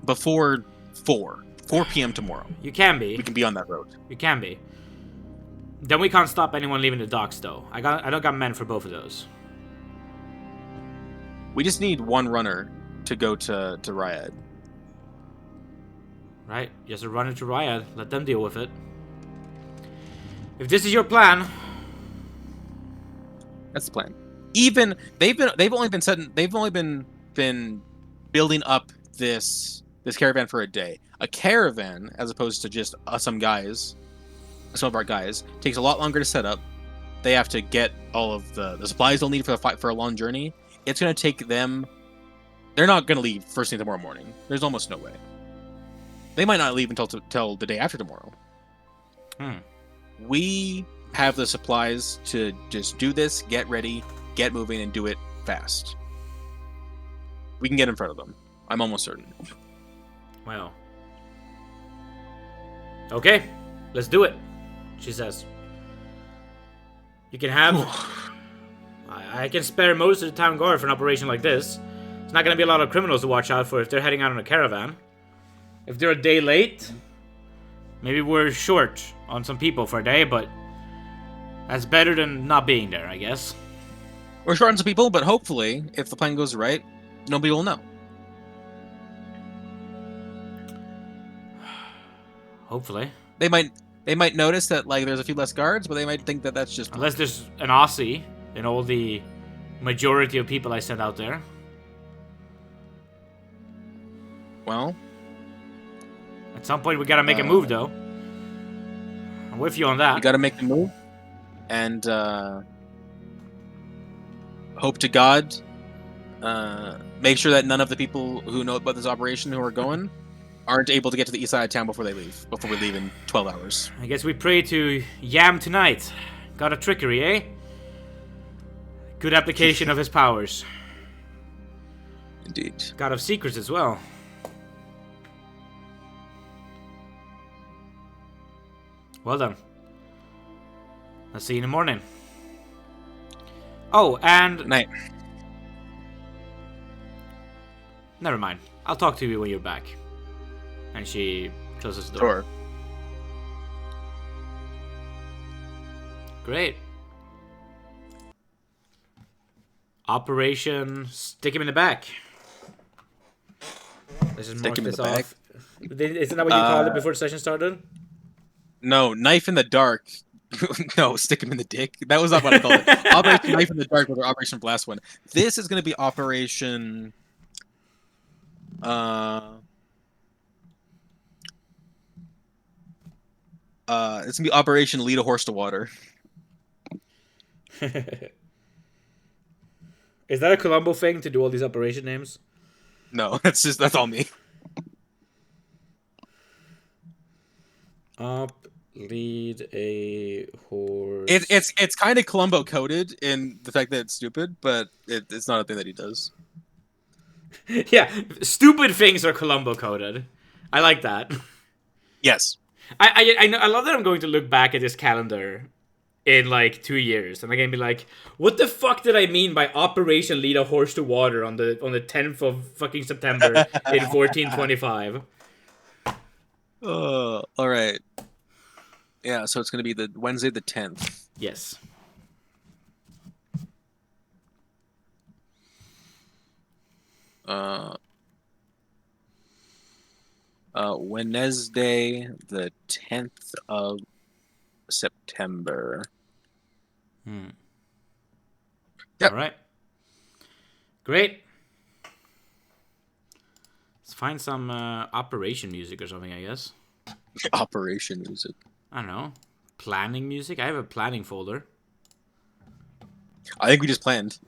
before 4 p.m. tomorrow. You can be. We can be on that road. You can be. Then we can't stop anyone leaving the docks, though. I don't got men for both of those. We just need one runner to go to Ryad. Right, just a runner to Ryad. Let them deal with it. If this is your plan. That's the plan. Even they've only been building up this caravan for a day. A caravan, as opposed to just some of our guys, takes a lot longer to set up. They have to get all of the supplies they'll need for a long journey. It's gonna take them. They're not gonna leave first thing tomorrow morning. There's almost no way. They might not leave until the day after tomorrow. We have the supplies to just do this, get ready, get moving, and do it fast. We can get in front of them. I'm almost certain. Well. Okay, let's do it, she says. You can have... I can spare most of the town guard for an operation like this. It's not going to be a lot of criminals to watch out for if they're heading out on a caravan. If they're a day late, maybe we're short on some people for a day, but that's better than not being there, I guess. We're short on some people, but hopefully, if the plan goes right, nobody will know. Hopefully. they might notice that like there's a few less guards, but they might think that that's just Unless there's an Aussie in all the majority of people I sent out there. well. At some point, we gotta make a move, though. I'm with you on that. You got to make the move, and hope to God, make sure that none of the people who know about this operation who are going aren't able to get to the east side of town before they leave. Before we leave in 12 hours. I guess we pray to Yam tonight. Got a trickery, eh? Good application of his powers. Indeed. God of secrets as well. Well done. I'll see you in the morning. Oh, and... Night. Never mind. I'll talk to you when you're back. And she closes the door. Sure. Great. Operation Stick Him in the Back. Let's just Stick mark him in this the back? off. Isn't that what you called it before the session started? No, knife in the dark. No, stick him in the dick. That was not what I called it. Operation Knife in the Dark was our Operation Blast one. This is going to be Operation... it's going to be Operation Lead a Horse to Water. Is that a Columbo thing to do all these operation names? No, that's all me. Lead a horse. It's kind of Columbo coded in the fact that it's stupid, but it's not a thing that he does. Yeah, stupid things are Columbo coded. I like that. Yes. I love that I'm going to look back at this calendar in like 2 years, and I'm gonna be like, what the fuck did I mean by Operation Lead a Horse to Water on the 10th of fucking September in 1425? All right. Yeah, so it's going to be the Wednesday the 10th. Yes. Wednesday the 10th of September. Yep. Yep. All right. Great. Let's find some operation music or something, I guess. Operation music. I don't know. Planning music? I have a planning folder. I think we just planned.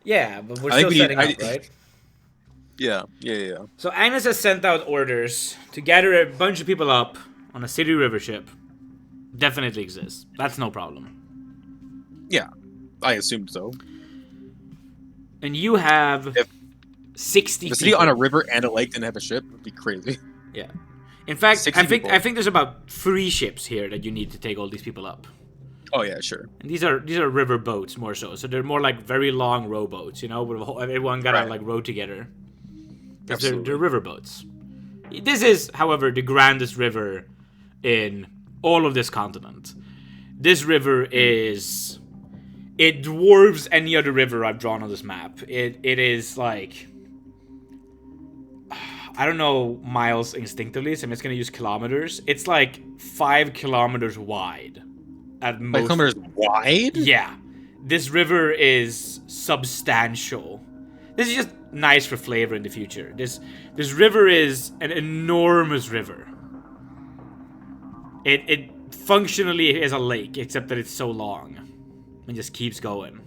Yeah, but we're still setting up, right? Yeah. So Agnes has sent out orders to gather a bunch of people up on a city river ship. Definitely exists. That's no problem. Yeah, I assumed so. And you have 60 The city people. on a river and a lake didn't have a ship would be crazy. Yeah. In fact, 60 people. I think there's about 3 ships here that you need to take all these people up. Oh yeah, sure. And these are river boats more so. So they're more like very long rowboats, you know, where everyone gotta like row together. They're river boats. This is, however, the grandest river in all of this continent. This river is... It dwarfs any other river I've drawn on this map. It is like... I don't know miles instinctively, so I'm just gonna use kilometers. It's like 5 kilometers wide. At most. 5 kilometers wide? Yeah. This river is substantial. This is just nice for flavor in the future. This river is an enormous river. It functionally is a lake, except that it's so long. And just keeps going.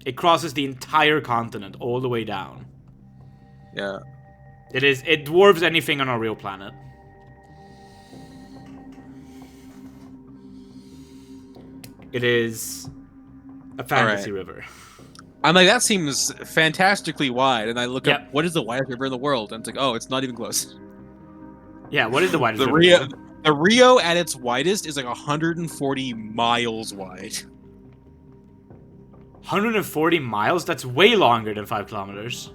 It crosses the entire continent all the way down. Yeah. It dwarfs anything on our real planet. It is a fantasy river. I'm like, that seems fantastically wide, and I look Yep. up what is the widest river in the world, and it's like, oh, it's not even close. Yeah, what is the widest The river? The Rio at its widest is like 140 miles wide. 140 miles? That's way longer than 5 kilometers.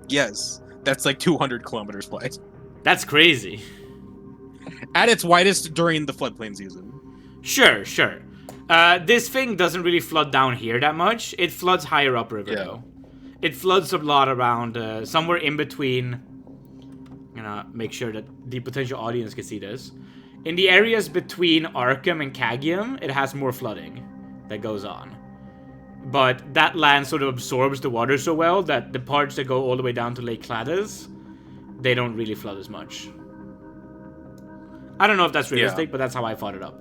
Yes, that's like 200 kilometers wide. That's crazy. At its widest during the floodplain season. Sure. This thing doesn't really flood down here that much. It floods higher upriver, though. It floods a lot around, somewhere in between... gonna make sure that the potential audience can see this. In the areas between Arkham and Cagium, it has more flooding that goes on. But that land sort of absorbs the water so well that the parts that go all the way down to Lake Cladis, they don't really flood as much. I don't know if that's realistic, but that's how I thought it up.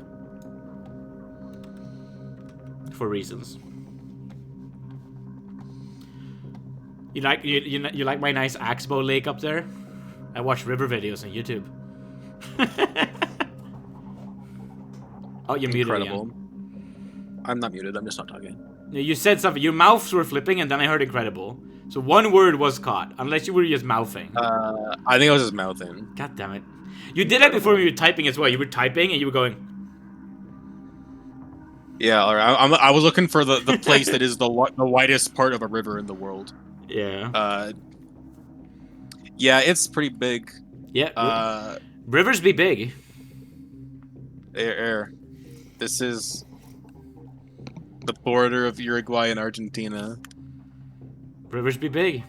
For reasons. You like my nice Axbow lake up there? I watch river videos on YouTube. Oh, you're muted again. I'm not muted. I'm just not talking. You said something. Your mouths were flipping, and then I heard incredible. So one word was caught, unless you were just mouthing. I think I was just mouthing. God damn it! You did that before you were typing as well. You were typing, and you were going. Yeah, all right. I was looking for the place that is the widest part of a river in the world. Yeah. Yeah, it's pretty big. Yeah. Rivers be big. This is the border of Uruguay and Argentina. Rivers be big.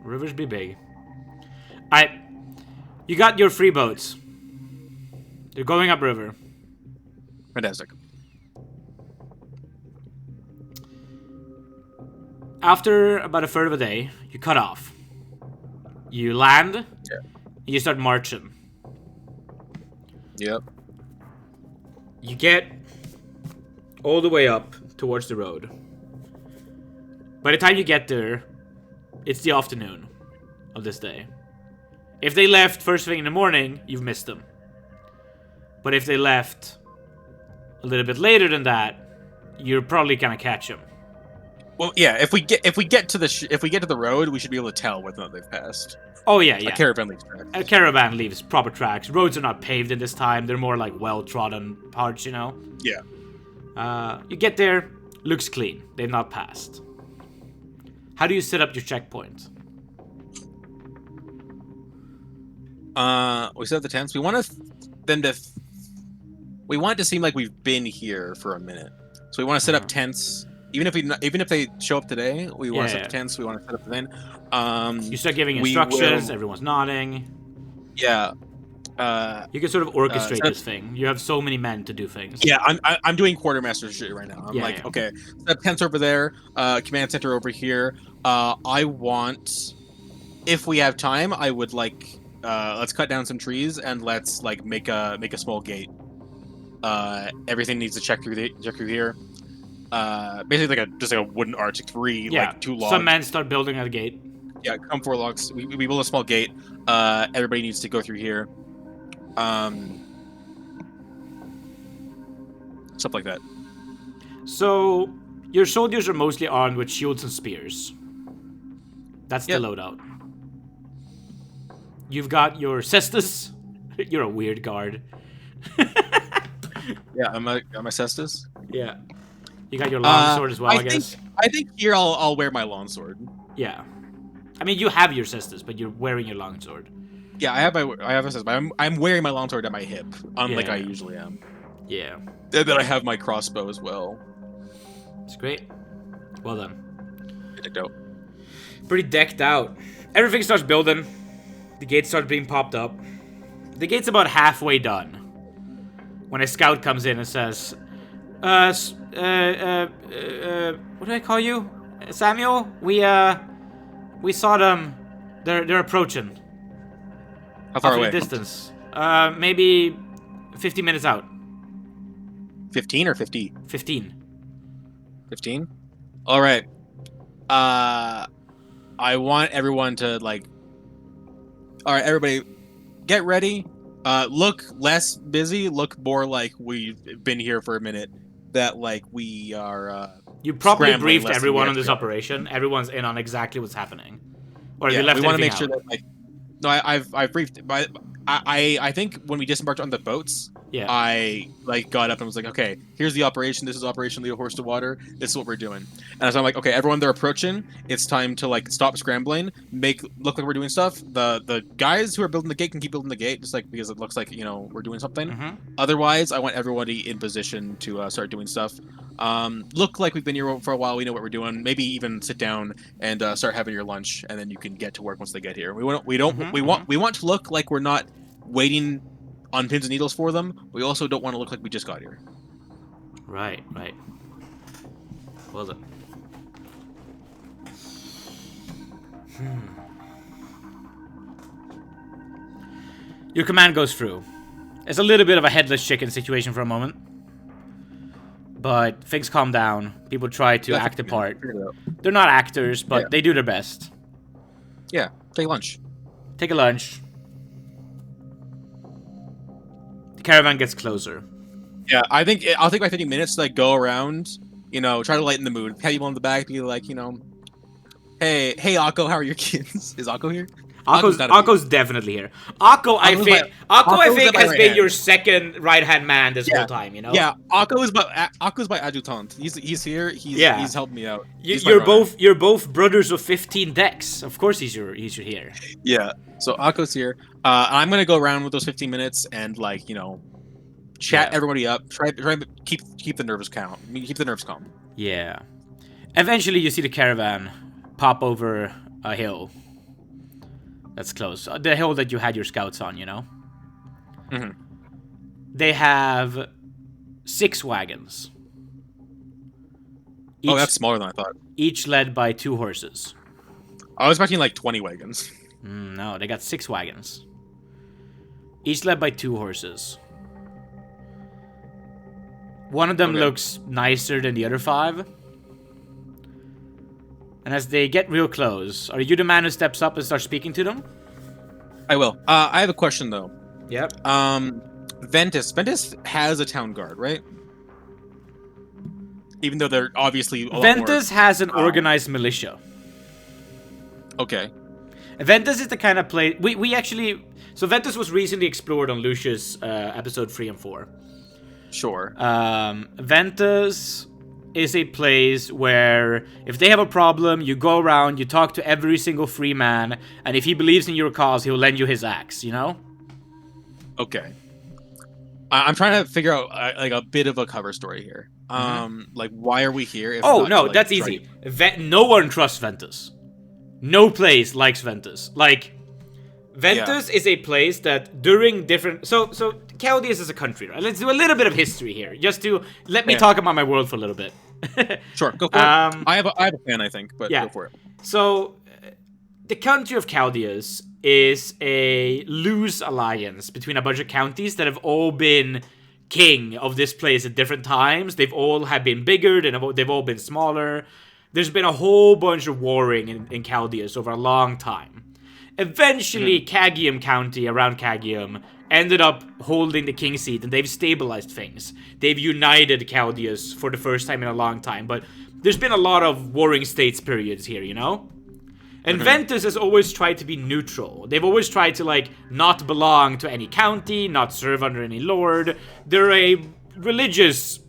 Rivers be big. You got your free boats. They're going upriver. Fantastic. After about a third of a day, you cut off. You land. Yeah. And you start marching. Yep. You get all the way up towards the road. By the time you get there, it's the afternoon of this day. If they left first thing in the morning, you've missed them. But if they left a little bit later than that, you're probably gonna catch them. Well, yeah. If we get to the road, we should be able to tell whether or not they've passed. Oh yeah, yeah. A caravan leaves tracks. A caravan leaves proper tracks. Roads are not paved in this time. They're more like well-trodden parts, you know? Yeah. You get there, looks clean. They've not passed. How do you set up your checkpoint? We set up the tents. We want it to seem like we've been here for a minute. So we want to set up tents. Even if they show up today, we want to set up tents. We want to set up then. You start giving instructions. Everyone's nodding. Yeah. You can sort of orchestrate this thing. You have so many men to do things. Yeah, I'm doing quartermaster shit right now. I'm okay, set up tents over there. Command center over here. I want, if we have time, I would like. Let's cut down some trees and let's like make a small gate. Everything needs to check through here. Basically just like a wooden arch, like 2 logs. Some men start building a gate. Yeah, come 4 logs. We build a small gate. Everybody needs to go through here. Stuff like that. So your soldiers are mostly armed with shields and spears. That's the loadout. You've got your cestus. You're a weird guard. Yeah, I'm a cestus. Yeah. You got your longsword as well, I guess. I think here I'll wear my longsword. Yeah. I mean, you have your cestus, but you're wearing your longsword. Yeah, I have a cestus, but I'm wearing my longsword at my hip, unlike I usually am. Yeah. And then I have my crossbow as well. It's great. Well done. Decked out. Pretty decked out. Everything starts building. The gate starts being popped up. The gate's about halfway done when a scout comes in and says, what do I call you? Samuel? We saw them. They're approaching. How far away? Distance. Maybe 50 minutes out. 15 or 50? 15. 15? All right. I want everyone to like. All right, everybody, get ready. Look less busy. Look more like we've been here for a minute. That like we are. You probably briefed everyone on this operation. Everyone's in on exactly what's happening. Or you left. We want to make sure that like. No, I've briefed. But I think when we disembarked on the boats, I like got up and was like, okay, here's the operation. This is Operation Leo Horse to Water. This is what we're doing. And so I'm like, okay, everyone, they're approaching. It's time to like stop scrambling, look like we're doing stuff. The guys who are building the gate can keep building the gate, just like because it looks like we're doing something. Mm-hmm. Otherwise, I want everybody in position to start doing stuff. Look like we've been here for a while. We know what we're doing. Maybe even sit down and start having your lunch, and then you can get to work once they get here. We want to look like we're not waiting on pins and needles for them. We also don't want to look like we just got here. Right. Well done. Your command goes through. It's a little bit of a headless chicken situation for a moment. But things calm down. People try to act the part. They're not actors, but they do their best. Yeah, take lunch. Take a lunch. The caravan gets closer. Yeah, I'll take my 15 minutes to like go around, try to lighten the mood. Pat people on the back, be like, hey, Akko, how are your kids? Is Akko here? Akko's definitely here. Akko, I think, has been your second right-hand man this whole time, Yeah, Akko's my adjutant. He's here. He's helped me out. You're both brothers of 15 decks. Of course he's your here. Yeah. So Akko's here. I'm gonna go around with those 15 minutes and chat everybody up. Try to keep the nerves calm. Keep the nerves calm. Yeah. Eventually you see the caravan pop over a hill. That's close. The hill that you had your scouts on, Mm-hmm. They have 6 wagons. That's smaller than I thought. Each led by 2 horses. I was expecting 20 wagons. No, they got 6 wagons. Each led by 2 horses. One of them looks nicer than the other 5. And as they get real close, are you the man who steps up and starts speaking to them? I will. I have a question, though. Yep. Ventus has a town guard, right? Even though they're obviously a lot Ventus more, has an organized militia. Okay. Ventus is the kind of place... We actually... So Ventus was recently explored on Lucius episode 3 and 4. Sure. Ventus is a place where if they have a problem, you go around, you talk to every single free man, and if he believes in your cause, he'll lend you his axe, Okay. I'm trying to figure out a bit of a cover story here. Why are we here? If That's easy. No one trusts Ventus. No place likes Ventus. Ventus is a place that during different... So Chaldeus is a country, right? Let's do a little bit of history here, just to let me talk about my world for a little bit. Sure, go for it. I have a plan, I think, but go for it. So, the country of Chaldeus is a loose alliance between a bunch of counties that have all been king of this place at different times. They've all have been bigger, they've all been smaller. There's been a whole bunch of warring in Chaldeus over a long time. Eventually, Cagium County, around Cagium, ended up holding the king seat, and they've stabilized things. They've united Chaldeus for the first time in a long time, but there's been a lot of warring states periods here, And Ventus has always tried to be neutral. They've always tried to, not belong to any county, not serve under any lord. They're a religious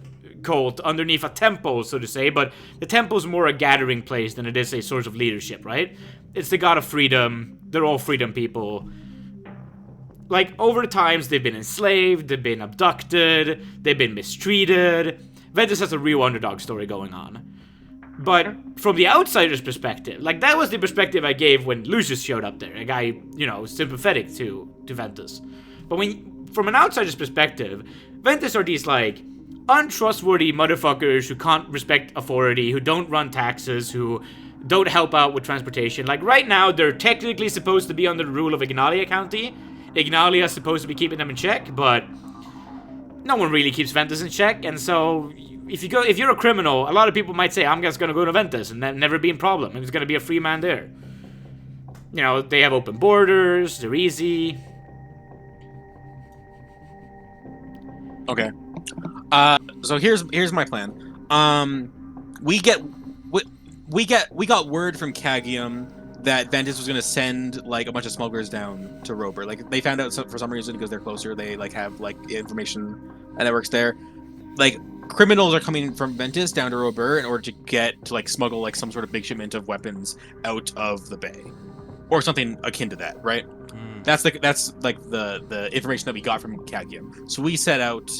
cult underneath a temple, so to say, but the temple's more a gathering place than it is a source of leadership, right? It's the god of freedom. They're all freedom people. Over times, they've been enslaved, they've been abducted, they've been mistreated. Ventus has a real underdog story going on. But from the outsider's perspective, that was the perspective I gave when Lucius showed up there. A guy, sympathetic to Ventus. But from an outsider's perspective, Ventus are these, untrustworthy motherfuckers who can't respect authority, who don't run taxes, who don't help out with transportation. Right now, they're technically supposed to be under the rule of Ignalia County. Ignalia is supposed to be keeping them in check, but no one really keeps Ventus in check, and so if you're a criminal, a lot of people might say, I'm just gonna go to Ventus and never be in problem, and there's gonna be a free man there. They have open borders, they're easy. Okay. So here's my plan. We got word from Cagium that Ventus was going to send a bunch of smugglers down to Rober. They found out for some reason because they're closer. They have information networks there. Criminals are coming from Ventus down to Rober in order to get to smuggle some sort of big shipment of weapons out of the bay, or something akin to that, right? That's the information that we got from Cagium. So we set out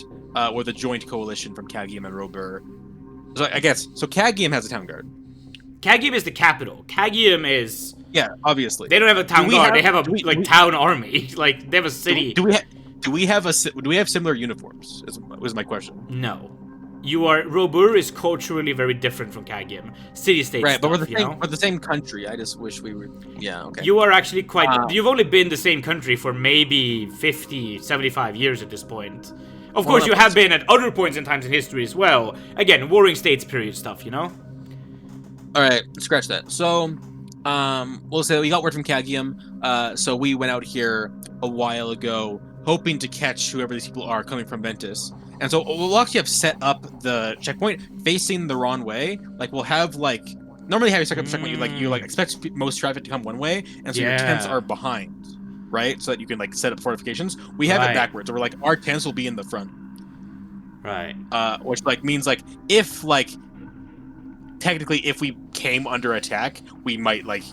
with a joint coalition from Cagium and Rober So I guess so. Cagium has a town guard. Cagium is the capital. Cagium is... Yeah, obviously. They don't have a town guard. They have a town army. Like, they have a city. Do we have similar uniforms? Was my question. No. Robur is culturally very different from Cagium. City-state Right, stuff, but we're the same country. I just wish we were... Yeah, okay. You are actually quite... you've only been the same country for maybe 50, 75 years at this point. Of course, you have been at other points in times in history as well. Again, Warring States period stuff, you know? Alright, scratch that. So, we'll say we got word from Cagium. So we went out here a while ago, hoping to catch whoever these people are coming from Ventus. And so we'll actually have set up the checkpoint facing the wrong way. Like, we'll have, like... Normally, how you set up the checkpoint, you expect most traffic to come one way, and so your tents are behind, right? So that you can, like, set up fortifications. We have it backwards, so we're like, our tents will be in the front. Right. Which, like, means, like, if, like... Technically, if we came under attack, we might, like...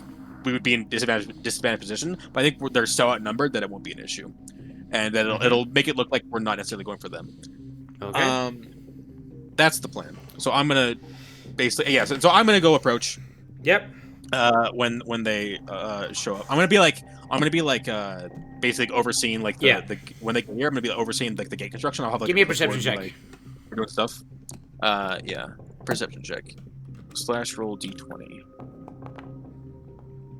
We would be in disadvantaged position, but I think they're so outnumbered that it won't be an issue. And that it'll make it look like we're not necessarily going for them. Okay. That's the plan. So I'm gonna basically So I'm gonna go approach. Yep. When they show up, I'm gonna be like basically overseeing like the when they get here. I'm gonna be overseeing like the gate construction. I'll have like give me a perception check. Like, we're doing stuff. Perception check. / roll d20.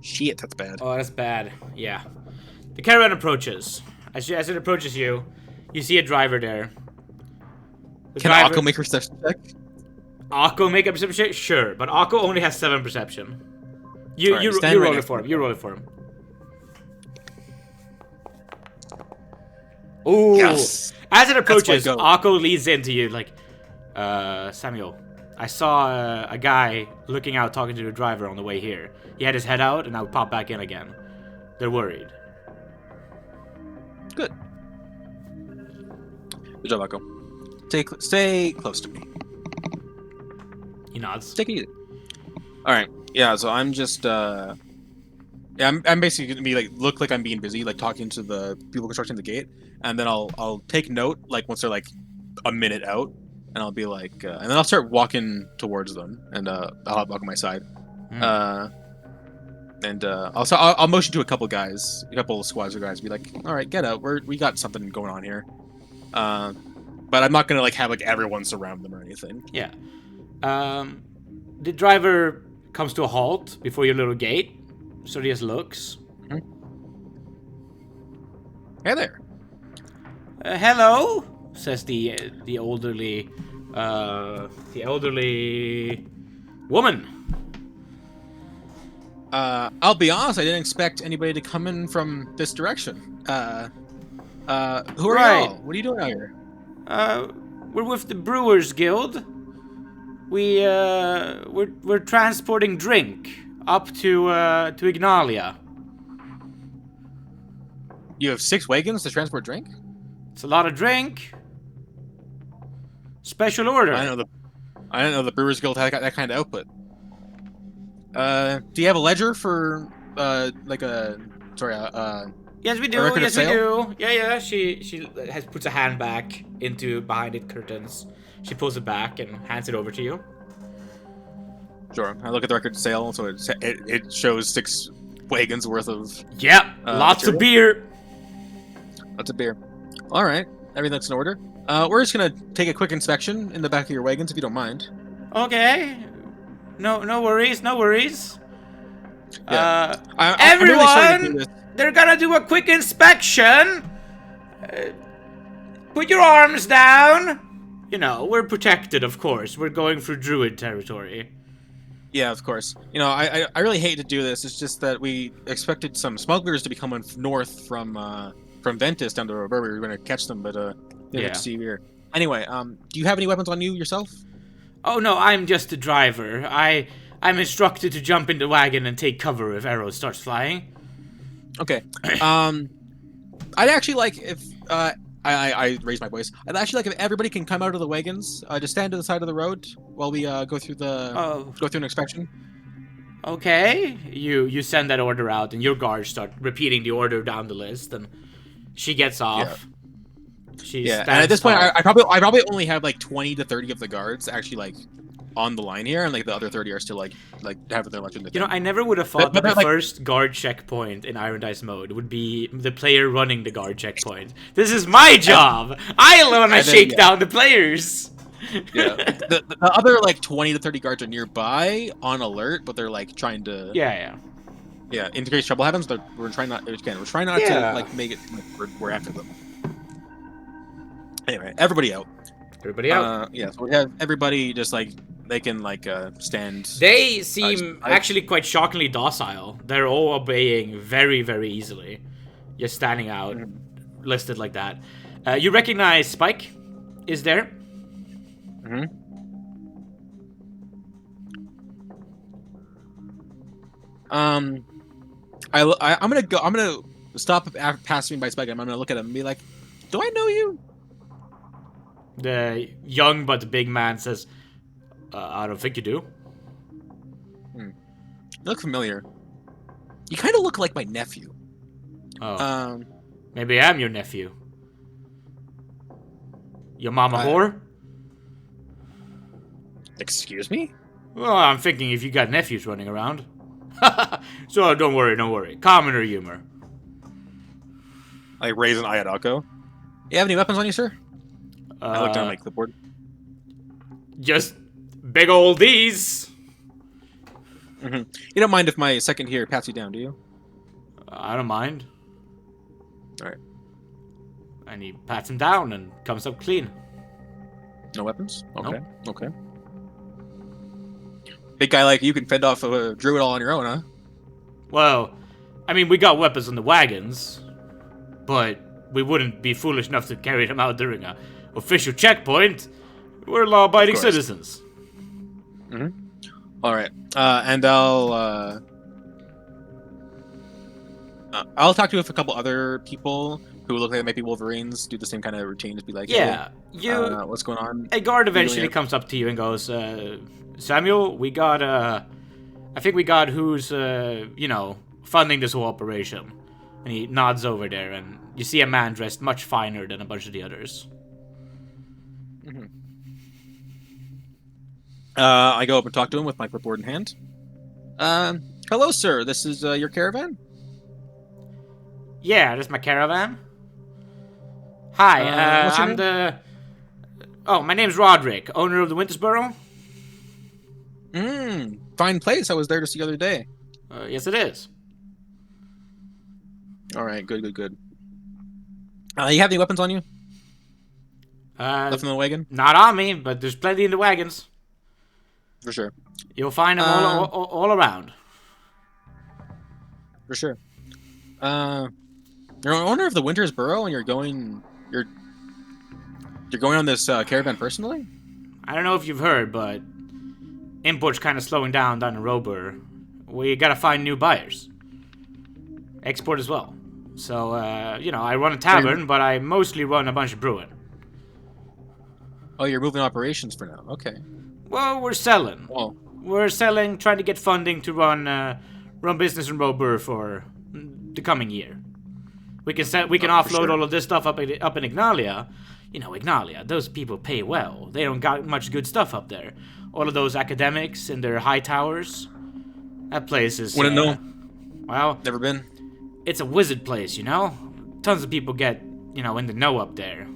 Shit, that's bad. Oh, that's bad. Yeah. The caravan approaches. As it approaches you, you see a driver there. Can Akko make a perception check? Akko make a perception check? Sure, but Akko only has 7 perception. You roll it for him. You roll it for him. Ooh. Yes. As it approaches, Akko leads into you like, Samuel, I saw a guy looking out talking to the driver on the way here. He had his head out and now pop back in again. They're worried. Good. Good job, Akko. Stay close to me. He nods. Take it easy. All right. Yeah. So I'm just. I'm basically gonna be like look like I'm being busy, like talking to the people constructing the gate, and then I'll take note like once they're like a minute out, and I'll be like, and then I'll start walking towards them, and I'll walk on my side. And I'll motion to a couple guys, a couple of squads of guys, be like, all right, get out. We got something going on here. But I'm not gonna like have like everyone surround them or anything. Yeah. The driver comes to a halt before your little gate, so he just looks. Hey there. Hello, says the elderly woman. I'll be honest, I didn't expect anybody to come in from this direction. Who are y'all? What are you doing out here? We're with the Brewers Guild. We're transporting drink up to Ignalia. You have 6 wagons to transport drink? It's a lot of drink. Special order. I didn't know the Brewers Guild had that kind of output. Do you have a ledger for Yes, we do. Yes, we do. Yeah. She puts a hand back into behind it curtains. She pulls it back and hands it over to you. Sure. I look at the record of sale, so it shows 6 wagons worth of. Yeah, lots material. of beer. Lots of beer. All right, everything's in order. We're just gonna take a quick inspection in the back of your wagons, if you don't mind. Okay. No worries. No worries. Yeah. Everyone, I'm really they're gonna do a quick inspection. Put your arms down. You know, we're protected, of course. We're going through druid territory. Yeah, of course. You know, I really hate to do this. It's just that we expected some smugglers to be coming north from Ventus down to Robur. We were going to catch them, but didn't see you here. Anyway, do you have any weapons on you yourself? Oh no, I'm just a driver. I'm instructed to jump in the wagon and take cover if arrows starts flying. Okay. I'd actually like if I raise my voice. I'd actually like if everybody can come out of the wagons, just stand to the side of the road while we go through an inspection. Okay. You send that order out, and your guards start repeating the order down the list, and she gets off. Yeah. And at this point, I probably only have like 20 to 30 of the guards actually like on the line here, and like the other 30 are still like having their lunch in the You know, thing. I never would have thought But that the like- first guard checkpoint in Irondice mode would be the player running the guard checkpoint. This is my job! I want to and then, shake yeah. down the players! Yeah. The other like 20 to 30 guards are nearby on alert, but they're like trying to Yeah. in case trouble happens. We're trying not Yeah. to like make it like, we're after them. Anyway, everybody out. Everybody out. Yeah, so we have everybody just like they can like stand. They seem actually quite shockingly docile. They're all obeying very, very easily. Just standing out, listed like that. You recognize Spike is there. Mm-hmm. I'm gonna stop after passing by Spike. I'm gonna look at him and be like, "Do I know you?" The young but big man says, I don't think you do. You look familiar. You kind of look like my nephew. Oh. Maybe I'm your nephew. Your mama whore? Excuse me? Well, I'm thinking if you got nephews running around. So don't worry. Commoner humor. I raise an eye at Akko. You have any weapons on you, sir? I look down at my clipboard. Just big old these. You don't mind if my second here pats you down, do you? I don't mind. Alright. And he pats him down and comes up clean. No weapons? Okay. Nope. Okay. Big guy like you can fend off a druid all on your own, huh? Well, I mean, we got weapons on the wagons, but we wouldn't be foolish enough to carry them out during a official checkpoint. We're law-abiding citizens. All right, and I'll talk to a couple other people who look like they might be Wolverines. Do the same kind of routine, just be like, Yeah, hey, what's going on? A guard eventually comes up to you and goes, Samuel, we got I think we got who's funding this whole operation. And he nods over there, and you see a man dressed much finer than a bunch of the others. I go up and talk to him with my clipboard in hand. Hello, sir. This is your caravan? Yeah, this is my caravan. Hi, what's your I'm the... Oh, my name's Roderick, owner of the Wintersboro. Fine place. I was there just the other day. Yes, it is. All right, good. You have any weapons on you? Left in the wagon? Not on me, but there's plenty in the wagons. For sure. You'll find them all around. For sure. You're an owner of the Winter's Burrow, and you're going on this caravan personally? I don't know if you've heard, but import's kind of slowing down in Robur. We gotta find new buyers. Export as well. So, I run a tavern, but I mostly run a bunch of brewing. Oh, you're moving operations for now. Okay. Well, we're selling. Well, We're selling, trying to get funding to run business in Robur for the coming year. We can offload all of this stuff up in Ignalia. You know, Ignalia, those people pay well. They don't got much good stuff up there. All of those academics in their high towers. That place is... Wouldn't know. Well... Never been. It's a wizard place, you know? Tons of people get, in the know up there.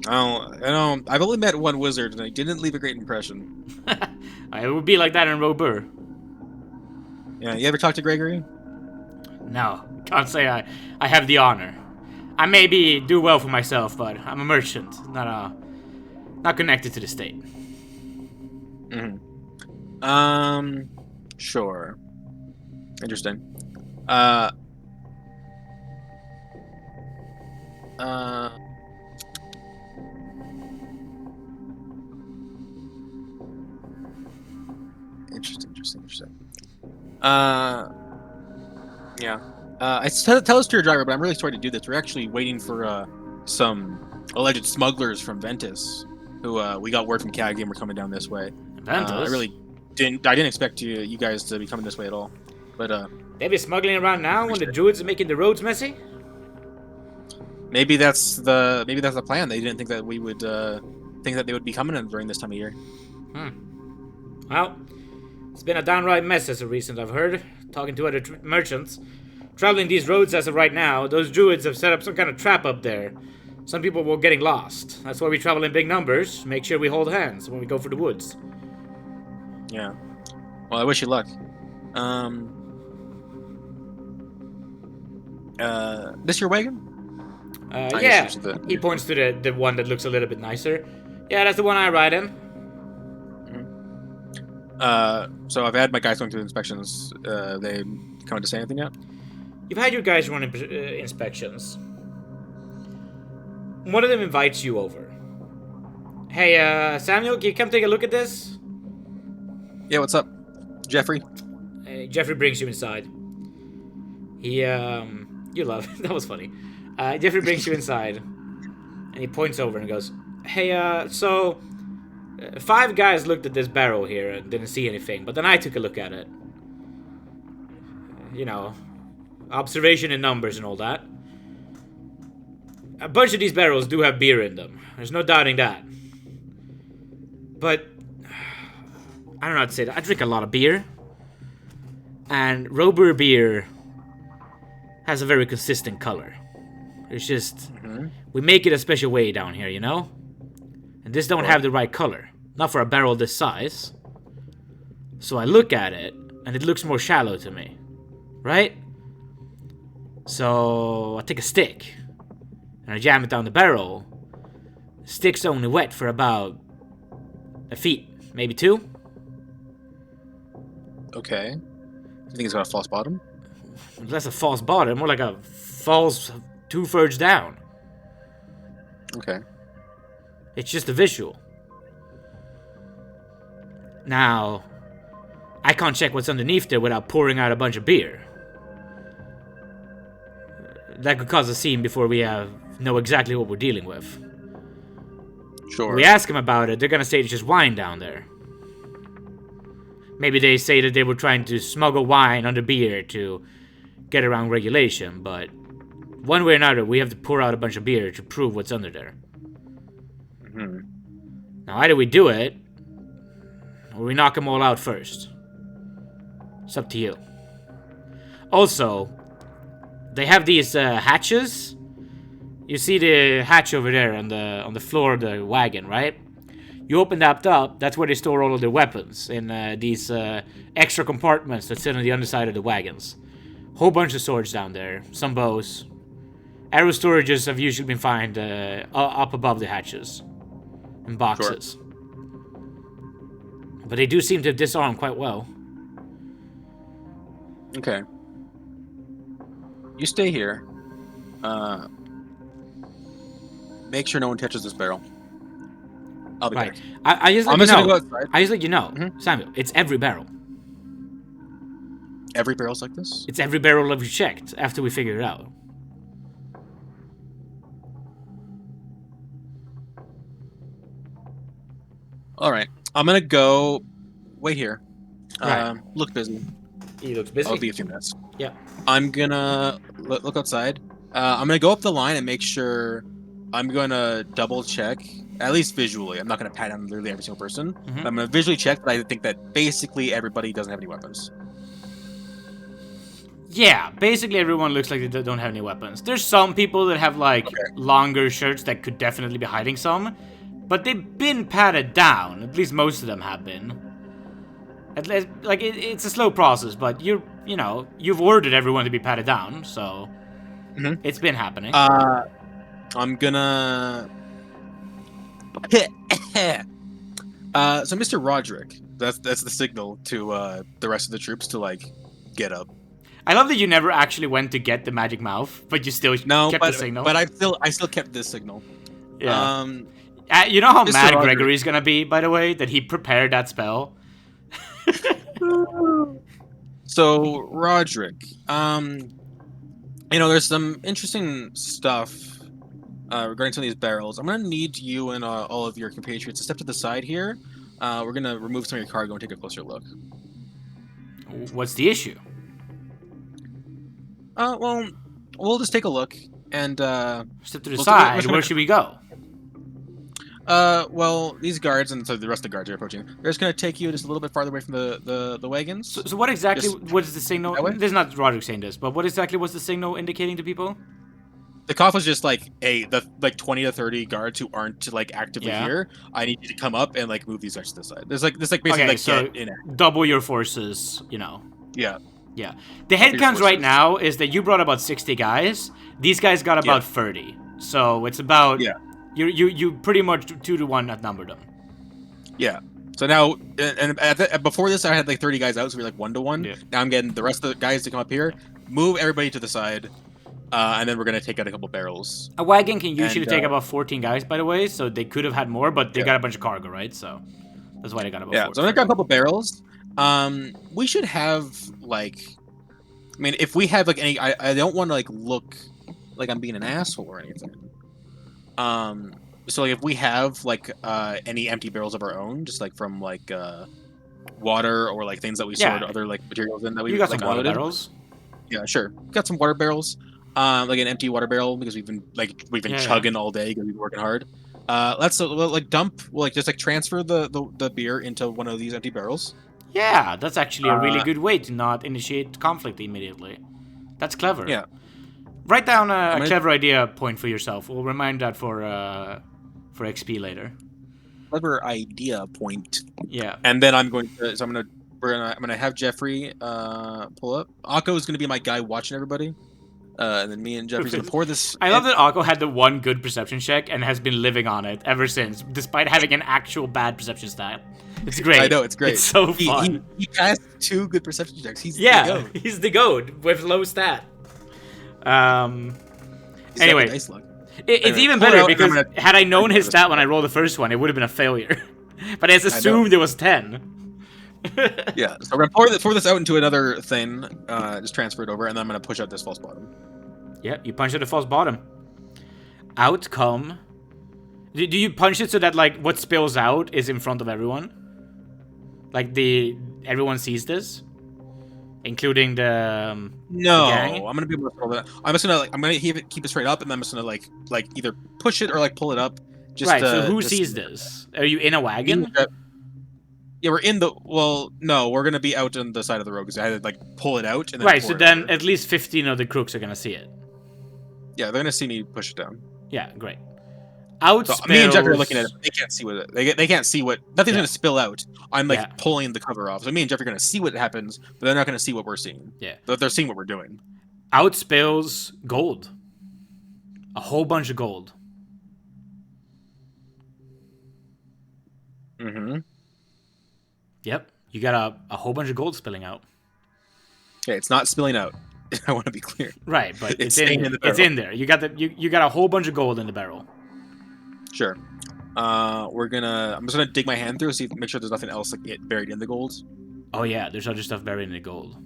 I've only met one wizard, and he didn't leave a great impression. It would be like that in Robur. Yeah, you ever talk to Gregory? No, can't say I have the honor. I maybe do well for myself, but I'm a merchant, not connected to the state. Sure. Interesting. Interesting. Yeah. I tell us to your driver, but I'm really sorry to do this. We're actually waiting for some alleged smugglers from Ventus, who we got word from Caggy, and we're coming down this way. Ventus? I didn't expect you guys to be coming this way at all. But they be smuggling around now when the druids are making the roads messy? maybe that's the plan. They didn't think that we would think that they would be coming in during this time of year. Well, it's been a downright mess as of recent, I've heard. Talking to other merchants. Traveling these roads as of right now, those druids have set up some kind of trap up there. Some people were getting lost. That's why we travel in big numbers. Make sure we hold hands when we go for the woods. Yeah. Well, I wish you luck. This your wagon? Yeah. He points to the one that looks a little bit nicer. Yeah, that's the one I ride in. So I've had my guys going through inspections. They come to say anything yet? You've had your guys run inspections. One of them invites you over. Hey, Samuel, can you come take a look at this? Yeah, what's up? Jeffrey? Jeffrey brings you inside. He, you love it. That was funny. Jeffrey brings you inside, and he points over and goes, Hey, so, 5 guys looked at this barrel here and didn't see anything, but then I took a look at it. You know, observation in numbers and all that. A bunch of these barrels do have beer in them. There's no doubting that. But I don't know how to say that. I drink a lot of beer. And Robur beer has a very consistent color. It's just, we make it a special way down here, you know? And this don't have the right color. Not for a barrel this size. So I look at it, and it looks more shallow to me. Right? So I take a stick, and I jam it down the barrel. The stick's only wet for about a feet, maybe 2. Okay. You think it's got a false bottom? Less a false bottom, more like a false 2/3 down. Okay. It's just a visual. Now, I can't check what's underneath there without pouring out a bunch of beer. That could cause a scene before we know exactly what we're dealing with. Sure. When we ask them about it, they're gonna say it's just wine down there. Maybe they say that they were trying to smuggle wine under beer to get around regulation, but one way or another, we have to pour out a bunch of beer to prove what's under there. Now, either we do it, or we knock them all out first. It's up to you. Also, they have these hatches. You see the hatch over there on the floor of the wagon, right? You open that up, that's where they store all of their weapons, in these extra compartments that sit on the underside of the wagons. Whole bunch of swords down there, some bows. Arrow storages have usually been found up above the hatches, in boxes. Sure. But they do seem to have disarmed quite well. Okay. You stay here. Make sure no one touches this barrel. I'll be right. back. I just let you know. I just let you know, Samuel. It's every barrel. Every barrel's like this? It's every barrel that we checked after we figured it out. All right. I'm gonna go. Wait here. Right. Look busy. He looks busy. I'll be a few minutes. Yeah. I'm gonna look outside. I'm gonna go up the line and make sure. I'm gonna double check, at least visually. I'm not gonna pat down literally every single person. I'm gonna visually check, but I think that basically everybody doesn't have any weapons. Yeah, basically everyone looks like they don't have any weapons. There's some people that have like longer shirts that could definitely be hiding some, but they've been patted down. At least most of them have been. At least, like it's a slow process, but you know you've ordered everyone to be patted down, so it's been happening. I'm gonna. So Mr. Roderick, that's the signal to the rest of the troops to like get up. I love that you never actually went to get the magic mouth, but you still kept the signal. But I still kept this signal. Yeah. You know how Mr. mad Roderick. Gregory's gonna be, by the way, that he prepared that spell. So Roderick, there's some interesting stuff regarding some of these barrels. I'm gonna need you and all of your compatriots to step to the side here. We're gonna remove some of your cargo and take a closer look. What's the issue? Well, we'll just take a look and step to the side. Where should we go? Well, these guards and so the rest of the guards are approaching. They're just gonna take you just a little bit farther away from the wagons. So what exactly Just was the signal? that way? This is not Roderick saying this, but what exactly was the signal indicating to people? The cough was just like, hey, the like 20 to 30 guards who aren't like actively Yeah. here. I need you to come up and like move these guys to the side. There's like basically Okay, like so get in. double your forces, you know. Yeah. Yeah. The head your counts right forces. now is that you brought about 60 guys. These guys got about 30. So it's about you pretty much 2 to 1 outnumbered them. Yeah. So now and before this I had like 30 guys out, so we were like 1 to 1. Yeah. Now I'm getting the rest of the guys to come up here, move everybody to the side, and then we're gonna take out a couple barrels. A wagon can usually And, take about 14 guys, by the way, so they could have had more, but they got a bunch of cargo, right? So that's why they got about 14. So I'm gonna got a couple barrels. We should have like, I mean, if we have like any, I don't want to like look like I'm being an asshole or anything. So like if we have like any empty barrels of our own, just like from like water or like things that we stored other like materials in that we You got like some water unloaded. barrels? Yeah, sure. Got some water barrels. Like an empty water barrel because we've been chugging all day because we've been working hard. Let's like dump, we'll like just like transfer the beer into one of these empty barrels. Yeah, that's actually a really good way to not initiate conflict immediately. That's clever. Yeah. Write down a clever idea point for yourself. We'll remind that for XP later. Clever idea point. Yeah. And then I'm gonna have Jeffrey pull up. Akko is gonna be my guy watching everybody. And then me and Jeffrey's gonna pour this. I love that Akko had the one good perception check and has been living on it ever since, despite having an actual bad perception stat. It's great. I know, it's great. It's so fun. He passed 2 good perception checks. He's the goat. He's the goat with low stat. Anyway, nice luck. It's even better because had I known his stat when I rolled the first one, it would have been a failure. But I just assumed it was 10. Yeah, so we're gonna pour this out into another thing, just transfer it over, and then I'm gonna push out this false bottom. Yeah, you punch at the false bottom. Out come. Do you punch it so that like what spills out is in front of everyone? Like everyone sees this, including the no. the gang? I'm gonna be able to roll that. I'm gonna keep it straight up, and then I'm just gonna like either push it or like pull it up. Just right. So who sees this? Are you in a wagon? Yeah, we're in the. Well, no, we're gonna be out on the side of the road because I had to like pull it out. And then right. So then at least 15 of the crooks are gonna see it. Yeah, they're gonna see me push it down. Yeah, great. Out so spills... me and Jeff are looking at it. But they can't see what they can't see what nothing's gonna spill out. I'm like pulling the cover off. So me and Jeff are gonna see what happens, but they're not gonna see what we're seeing. Yeah, but they're seeing what we're doing. Out spills gold. A whole bunch of gold. Mm-hmm. Yep, you got a whole bunch of gold spilling out. Okay, it's not spilling out. I want to be clear. Right, but it's in the barrel. It's in there. You got you got a whole bunch of gold in the barrel. Sure. I'm just gonna dig my hand through, make sure there's nothing else like buried in the gold. Oh yeah, there's other stuff buried in the gold.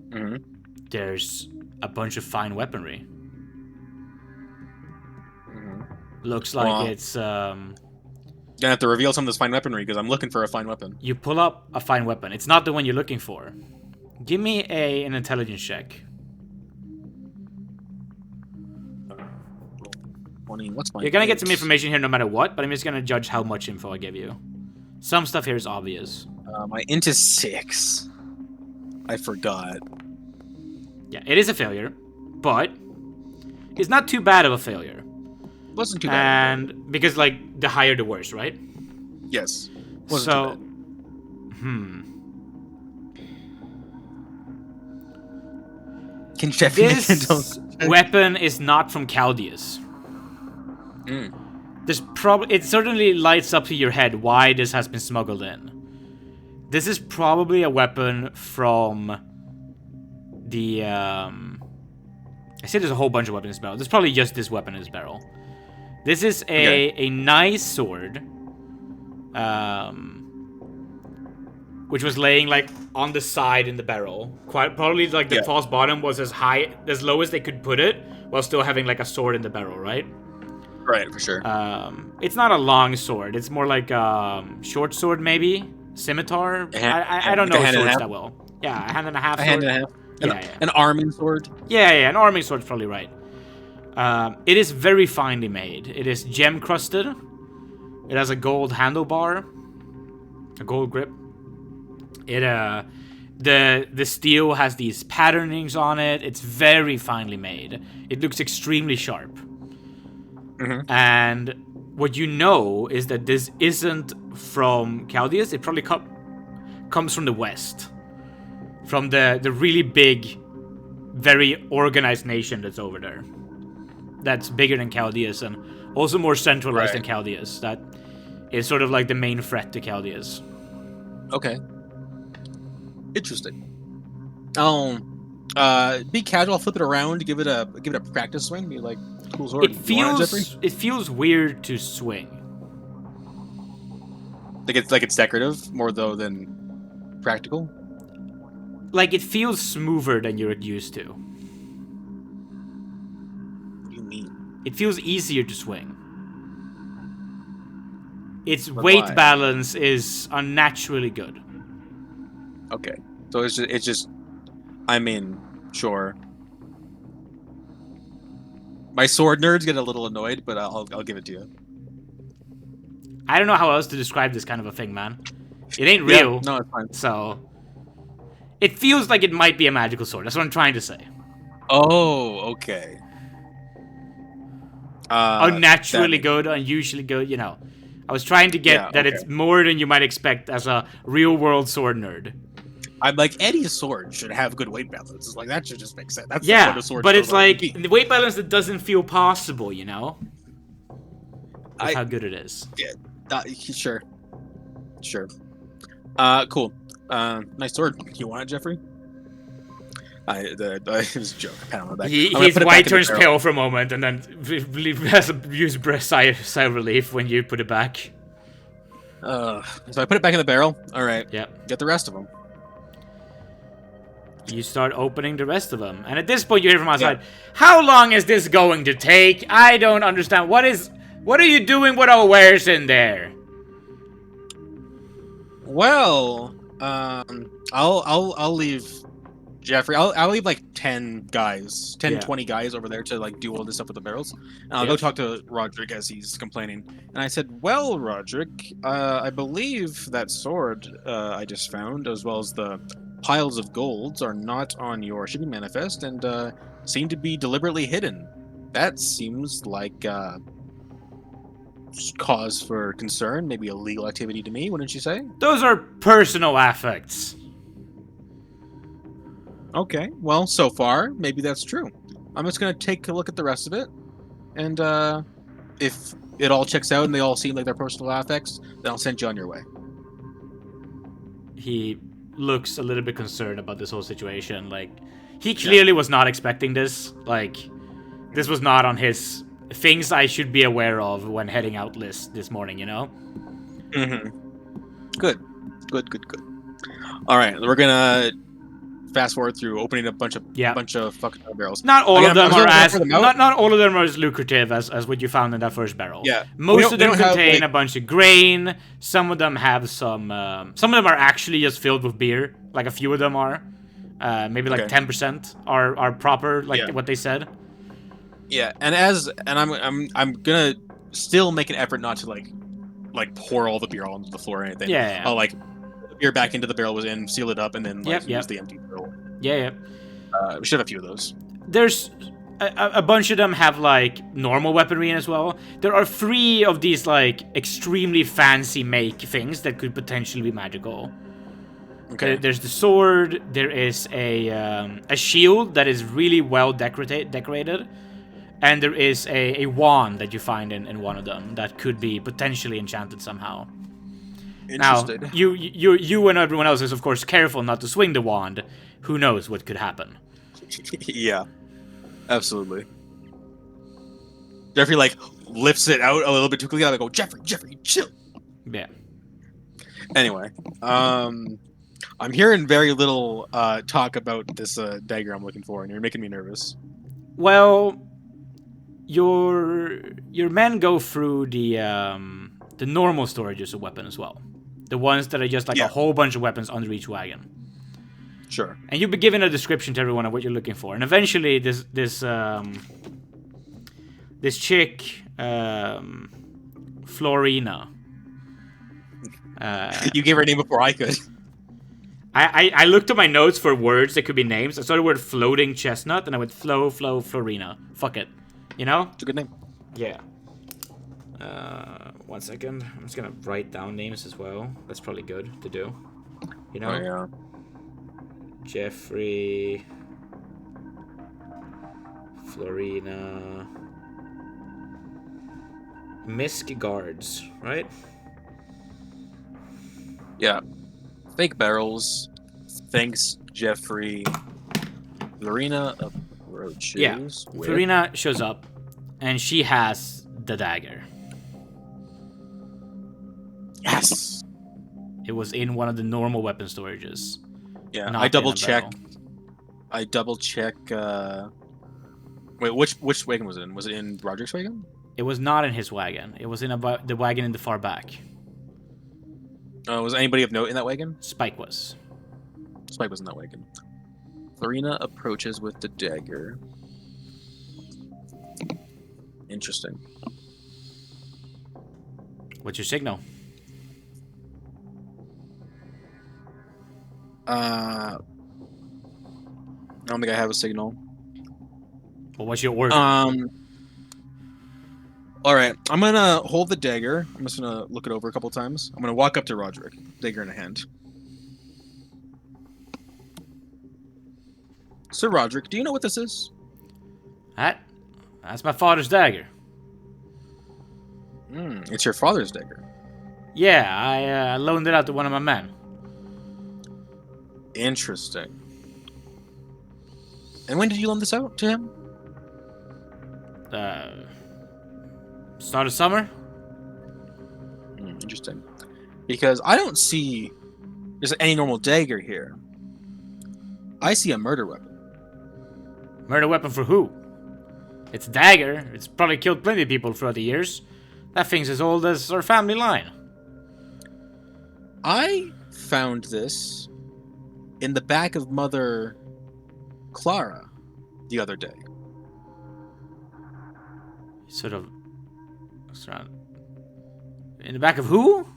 Mm-hmm. There's a bunch of fine weaponry. Mm-hmm. Looks like it's Gonna have to reveal some of this fine weaponry because I'm looking for a fine weapon. You pull up a fine weapon. It's not the one you're looking for. Give me an intelligence check. 20. What's my? You're gonna get some information here no matter what, but I'm just gonna judge how much info I give you. Some stuff here is obvious. My int is 6. I forgot. Yeah, it is a failure, but it's not too bad of a failure. It wasn't too bad. And because like the higher the worse, right? Yes. So, Can Jeffy this weapon is not from Chaldeus. There's it certainly lights up to your head why this has been smuggled in. This is probably a weapon from the I said there's a whole bunch of weapons in this barrel. There's probably just this weapon in this barrel. This is a nice sword, which was laying like on the side in the barrel. Quite probably like the false bottom was as low as they could put it, while still having like a sword in the barrel, right? Right, for sure. It's not a long sword. It's more like short sword, maybe scimitar. I don't know swords that well. Yeah, a hand and a half. A hand and a half. An arming sword. Yeah, an arming sword's probably right. It is very finely made. It is gem crusted. It has a gold handlebar, a gold grip. It the steel has these patternings on it. It's very finely made. It looks extremely sharp. And what you know is that this isn't from Chaldeus. It probably comes from the west, from the really big, very organized nation that's over there. That's bigger than Chaldeus and also more centralized than Chaldeus. That is sort of like the main threat to Chaldeus. Okay. Interesting. Be casual, flip it around, give it a practice swing, be like, cool sword. It feels weird to swing. Like it's decorative more though than practical. Like it feels smoother than you're used to. What do you mean? It feels easier to swing. Its But weight why? balance is unnaturally good. Okay, so it's just. I mean, sure. My sword nerds get a little annoyed, but I'll give it to you. I don't know how else to describe this kind of a thing, man. It ain't real. Yeah, no, it's fine. So it feels like it might be a magical sword. That's what I'm trying to say. Oh, okay. Unnaturally good, unusually good, you know. I was trying to get that it's more than you might expect as a real-world sword nerd. I'm like, Eddie's sword should have good weight balance. It's like, that should just make sense. That's yeah, what a sword but it's like, be. the weight balance that doesn't feel possible, you know? With how good it is. Yeah, sure. Cool. Nice sword. You want it, Jeffrey? It was a joke. Pat on the back. His white turns pale for a moment, and then has a used sigh of relief when you put it back. So I put it back in the barrel. All right. Yep. Get the rest of them. You start opening the rest of them, and at this point you hear from outside, "How long is this going to take? I don't understand. What are you doing with our wares in there?" Well, I'll leave Jeffrey. I'll leave like 10 guys, 20 guys over there to like do all this stuff with the barrels. And I'll go talk to Roderick as he's complaining. And I said, "Well, Roderick, I believe that sword I just found, as well as the piles of golds, are not on your shipping manifest and seem to be deliberately hidden. That seems like cause for concern, maybe illegal activity to me, wouldn't you say?" Those are personal affects. Okay, well, so far, maybe that's true. I'm just gonna take a look at the rest of it, and if it all checks out and they all seem like they're personal affects, then I'll send you on your way. He looks a little bit concerned about this whole situation. Like, he clearly was not expecting this. Like, this was not on his things I should be aware of when heading out list this morning, you know? Good. All right, we're gonna fast forward through opening a bunch of fucking barrels. Not all of them are not all of them are as lucrative as what you found in that first barrel. Yeah, most of them contain a bunch of grain. Some of them have some of them are actually just filled with beer. Like a few of them are, maybe like 10% are proper, like what they said. Yeah, and I'm gonna still make an effort not to like pour all the beer all onto the floor or anything. Yeah. I'll like beer back into the barrel was in, seal it up, and then use the empty barrel. Yeah. We should have a few of those. There's a bunch of them have like normal weaponry in as well. There are 3 of these like extremely fancy make things that could potentially be magical. Okay. There's the sword. There is a shield that is really well decorated. And there is a wand that you find in one of them that could be potentially enchanted somehow. Now, you and everyone else is, of course, careful not to swing the wand. Who knows what could happen? Yeah, absolutely. Jeffrey, like, lifts it out a little bit too quickly. I go, Jeffrey, chill. Yeah. Anyway, I'm hearing very little talk about this dagger I'm looking for, and you're making me nervous. Well, your men go through the normal storages of weapons as well. The ones that are just like a whole bunch of weapons under each wagon. Sure. And you'll be given a description to everyone of what you're looking for. And eventually this chick, Florina, You gave her a name before I could. I looked at my notes for words that could be names. I saw the word floating chestnut, and I went Florina. Fuck it. You know? It's a good name. Yeah. 1 second. I'm just gonna write down names as well. That's probably good to do. You know? Oh, yeah. Jeffrey. Florina. Misk guards, right? Yeah. Fake barrels. Thanks, Jeffrey. Florina approaches. Yeah. With... Florina shows up, and she has the dagger. Yes. It was in one of the normal weapon storages. Yeah, not I in double a check. barrel. I double check. Wait, which wagon was it in? Was it in Roderick's wagon? It was not in his wagon. It was in the wagon in the far back. Was anybody of note in that wagon? Spike was. Spike was in that wagon. Florina approaches with the dagger. Interesting. What's your signal? I don't think I have a signal. Well, what's your order? All right, I'm gonna hold the dagger. I'm just gonna look it over a couple times. I'm gonna walk up to Roderick, dagger in a hand. Sir Roderick, do you know what this is? That's my father's dagger. It's your father's dagger. Yeah, I loaned it out to one of my men. Interesting. And when did you loan this out to him? Start of summer? Interesting. Because I don't see just any normal dagger here. I see a murder weapon. Murder weapon for who? It's a dagger. It's probably killed plenty of people throughout the years. That thing's as old as our family line. I found this in the back of Mother Clara the other day. Sort of... In the back of who?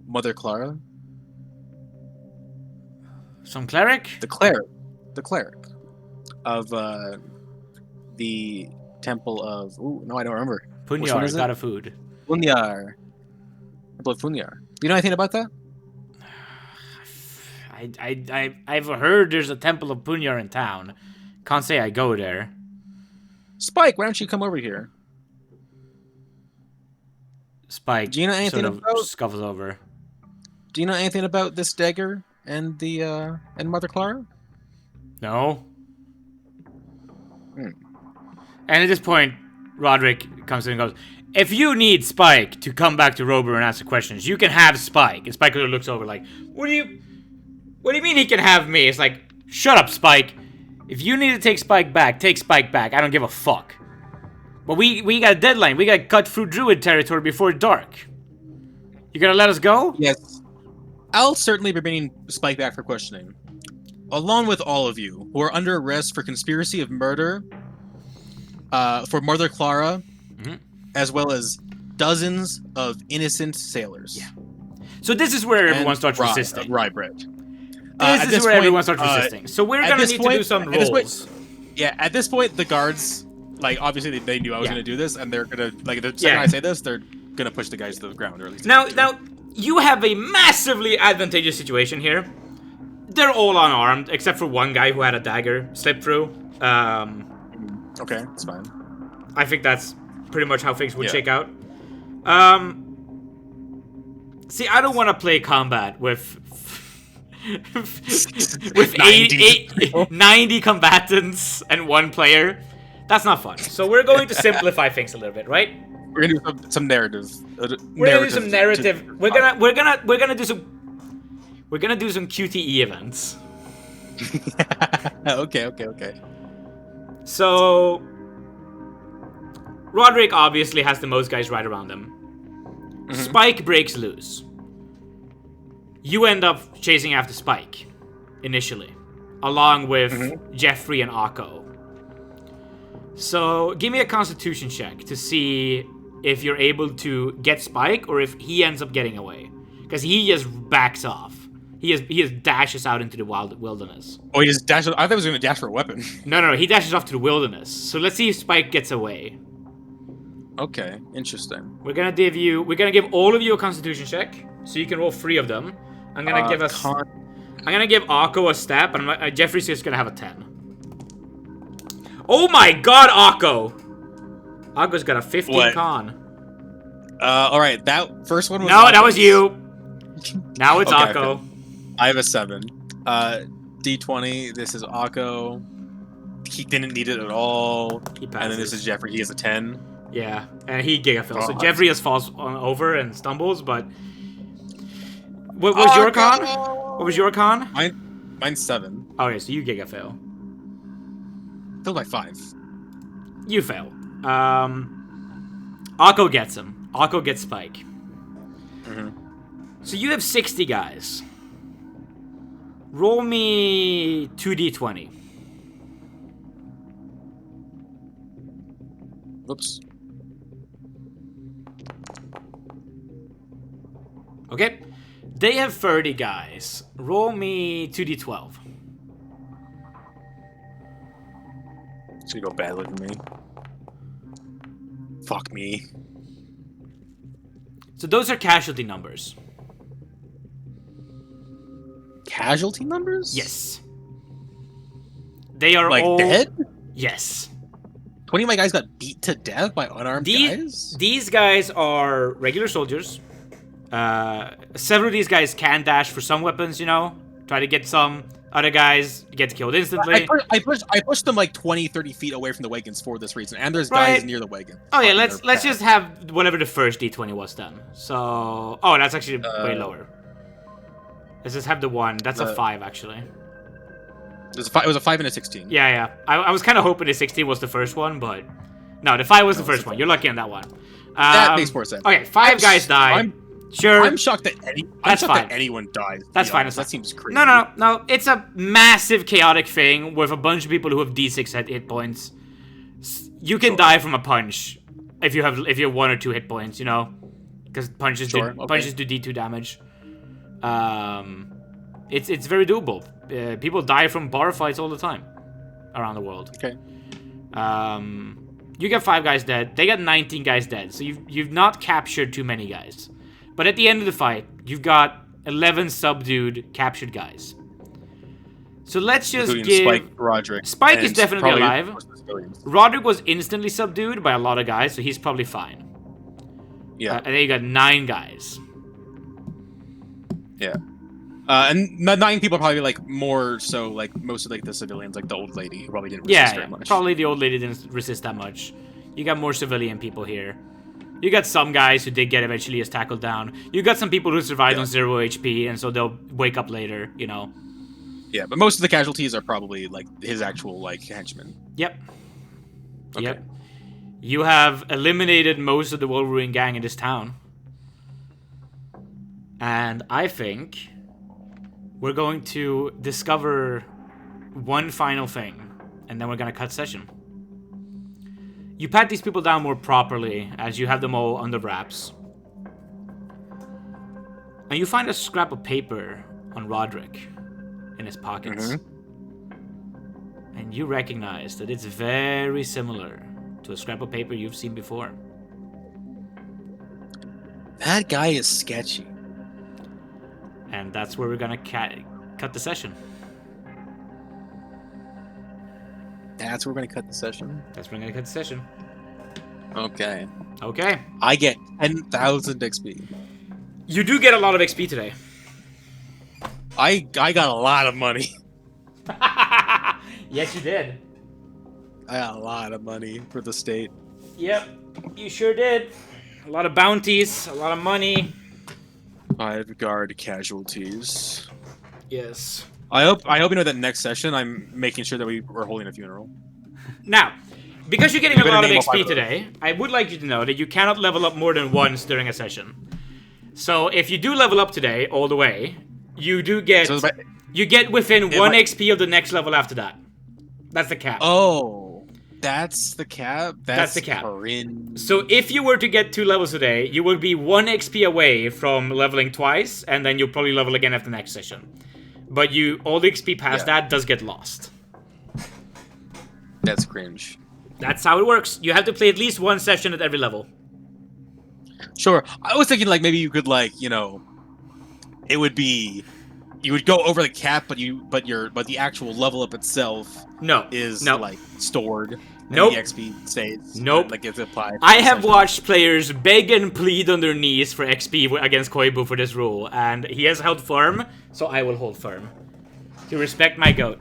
Mother Clara? Some cleric? The cleric of the temple of... Ooh, no, I don't remember. Punyar, god of food. Punyar. Temple of Punyar. Do you know anything about that? I've heard there's a temple of Punyar in town. Can't say I go there. Spike, why don't you come over here? Spike, do you know anything sort of about... scuffles over. Do you know anything about this dagger and the and Mother Clara? No. And at this point, Roderick comes in and goes, "If you need Spike to come back to Rober and answer questions, you can have Spike." And Spike looks over like, What do you mean he can have me? It's like, shut up, Spike. If you need to take Spike back, take Spike back. I don't give a fuck. But we got a deadline. We got to cut through Druid territory before dark. You gonna let us go? Yes. I'll certainly be bringing Spike back for questioning. Along with all of you who are under arrest for conspiracy of murder, for Mother Clara, as well as dozens of innocent sailors. Yeah. So this is where everyone starts resisting. Rye bread. This is where everyone starts resisting. So we're gonna need to do some rolls. At this point, the guards, like, obviously they knew I was gonna do this, and they're gonna, like, the second I say this, they're gonna push the guys to the ground, or at least. Now, you have a massively advantageous situation here. They're all unarmed, except for one guy who had a dagger slip through. Okay, that's fine. I think that's pretty much how things would shake out. See, I don't want to play combat with 90 combatants and one player. That's not fun. So we're going to simplify things a little bit, right? We're gonna do some narrative. We're gonna do some narrative. We're gonna do some QTE events. Okay. So Roderick obviously has the most guys right around him. Spike breaks loose. You end up chasing after Spike initially, along with Jeffrey and Akko. So give me a Constitution check to see if you're able to get Spike or if he ends up getting away. Because he just backs off. He just dashes out into the wilderness. Oh, he just dashes. I thought he was going to dash for a weapon. No, he dashes off to the wilderness. So let's see if Spike gets away. Okay, interesting. We're gonna give all of you a Constitution check, so you can roll 3 of them. I'm gonna give us. I'm gonna give Akko a step, and Jeffrey's just gonna have a 10. Oh my God, Akko! Akko's got a 15 What? con. All right, that first one was. No, that was you. Now it's Okay, Akko. okay. I have a 7. D20. This is Akko. He didn't need it at all. He passes. And then this is Jeffrey. He has a 10. Yeah, and he gigafails. So Oh. Jeffrey just falls over and stumbles, but... What was your con? What was your con? Mine's 7. Oh, yeah, so you gigafail. Failed by 5. You fail. Akko gets him. Akko gets Spike. So you have 60 guys. Roll me 2d20. Oops. Okay. They have 30 guys. Roll me 2d12. It's gonna go badly for me. Fuck me. So those are casualty numbers. Casualty numbers? Yes. They are Like all... dead? Yes. 20 of my guys got beat to death by unarmed guys? These guys are regular soldiers. Several of these guys can dash for some weapons, you know? Try to get some. Other guys get killed instantly. I pushed them like 20, 30 feet away from the wagons for this reason. And there's Right. guys near the wagon. Oh yeah, Fucking let's they're just have whatever the first d20 was then. So... Oh, that's actually way lower. Let's just have the 1. That's a 5, actually. It was a 5 and a 16. Yeah. I was kind of hoping the 16 was the first one, but... No, the 5 was the first one. You're lucky on that one. That makes more sense. Okay, 5 guys die. Sure. I'm shocked that fine. anyone dies. to That's be fine. honest. That seems crazy. No. It's a massive chaotic thing with a bunch of people who have d6 hit points. You can die from a punch if you have 1 or 2 hit points, you know, because punches do d2 damage. It's very doable. People die from bar fights all the time around the world. Okay. You get 5 guys dead. They got 19 guys dead. So you've not captured too many guys. But at the end of the fight, you've got 11 subdued, captured guys. So let's just give... Spike, Roderick. Spike is definitely alive. most of the civilians. Roderick was instantly subdued by a lot of guys, so he's probably fine. Yeah. And then you got 9 guys. Yeah. And 9 people probably like more so like most of like the civilians, like the old lady who probably didn't resist very much. Probably the old lady didn't resist that much. You got more civilian people here. You got some guys who did get eventually just tackled down. You got some people who survived on 0 HP, and so they'll wake up later, you know. Yeah, but most of the casualties are probably like his actual like henchmen. Yep. Okay. Yep. You have eliminated most of the Wolverine gang in this town. And I think we're going to discover one final thing, and then we're going to cut session. You pat these people down more properly as you have them all under wraps. And you find a scrap of paper on Roderick in his pockets. And you recognize that it's very similar to a scrap of paper you've seen before. That guy is sketchy. And that's where we're gonna cut the session. That's where we're gonna cut the session. That's where we're gonna cut the session. Okay. Okay. I get 10,000 XP. You do get a lot of XP today. I got a lot of money. Yes, you did. I got a lot of money for the state. Yep, you sure did. A lot of bounties, a lot of money. 5 guard casualties. Yes. I hope you know that next session I'm making sure that we're holding a funeral. Now, because you're getting a better lot of name all XP 5 today, I would like you to know that you cannot level up more than once during a session. So if you do level up today all the way, you do get you get within 1 XP of the next level after that. That's the cap. Oh. That's the cap? That's the cap. Cringe. So if you were to get 2 levels today, you would be 1 XP away from leveling twice, and then you'll probably level again after the next session. But all the XP past that does get lost. That's cringe. That's how it works. You have to play at least 1 session at every level. Sure. I was thinking like maybe you could like, you know, it would be you would go over the cap, but the actual level up itself is like stored. Nope. The XP stays. Nope. Like it's applied. I have watched players beg and plead on their knees for XP against Koibu for this rule, and he has held firm, so I will hold firm. To respect my goat.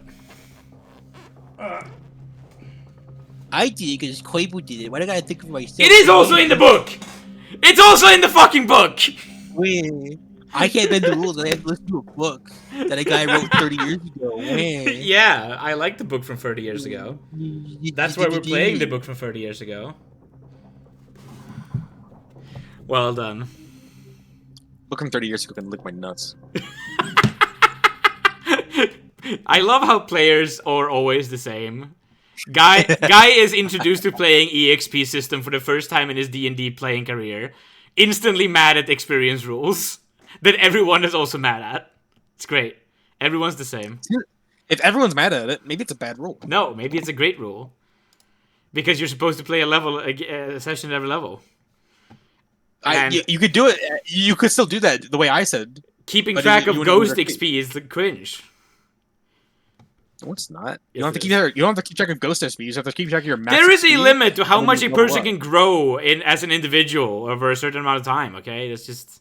I did it because Koibu did it. Why do I gotta think of myself? It is also in the book! It's also in the fucking book! Wait. I can't bend the rules. I have to listen to a book that a guy wrote 30 years ago. Wait. Yeah, I like the book from 30 years ago. That's why we're playing the book from 30 years ago. Well done. Book from 30 years ago can lick my nuts. I love how players are always the same. Guy is introduced to playing EXP system for the first time in his D&D playing career. Instantly mad at experience rules. That everyone is also mad at. It's great. Everyone's the same. If everyone's mad at it, maybe it's a bad rule. No, maybe it's a great rule. Because you're supposed to play a session at every level. You could do it. You could still do that the way I said. Keeping track of ghost XP is the cringe. No, it's not. You don't have to keep track of ghost XP. You just have to keep track of your max. There is XP a limit to how much a person can grow as an individual over a certain amount of time. Okay, that's just.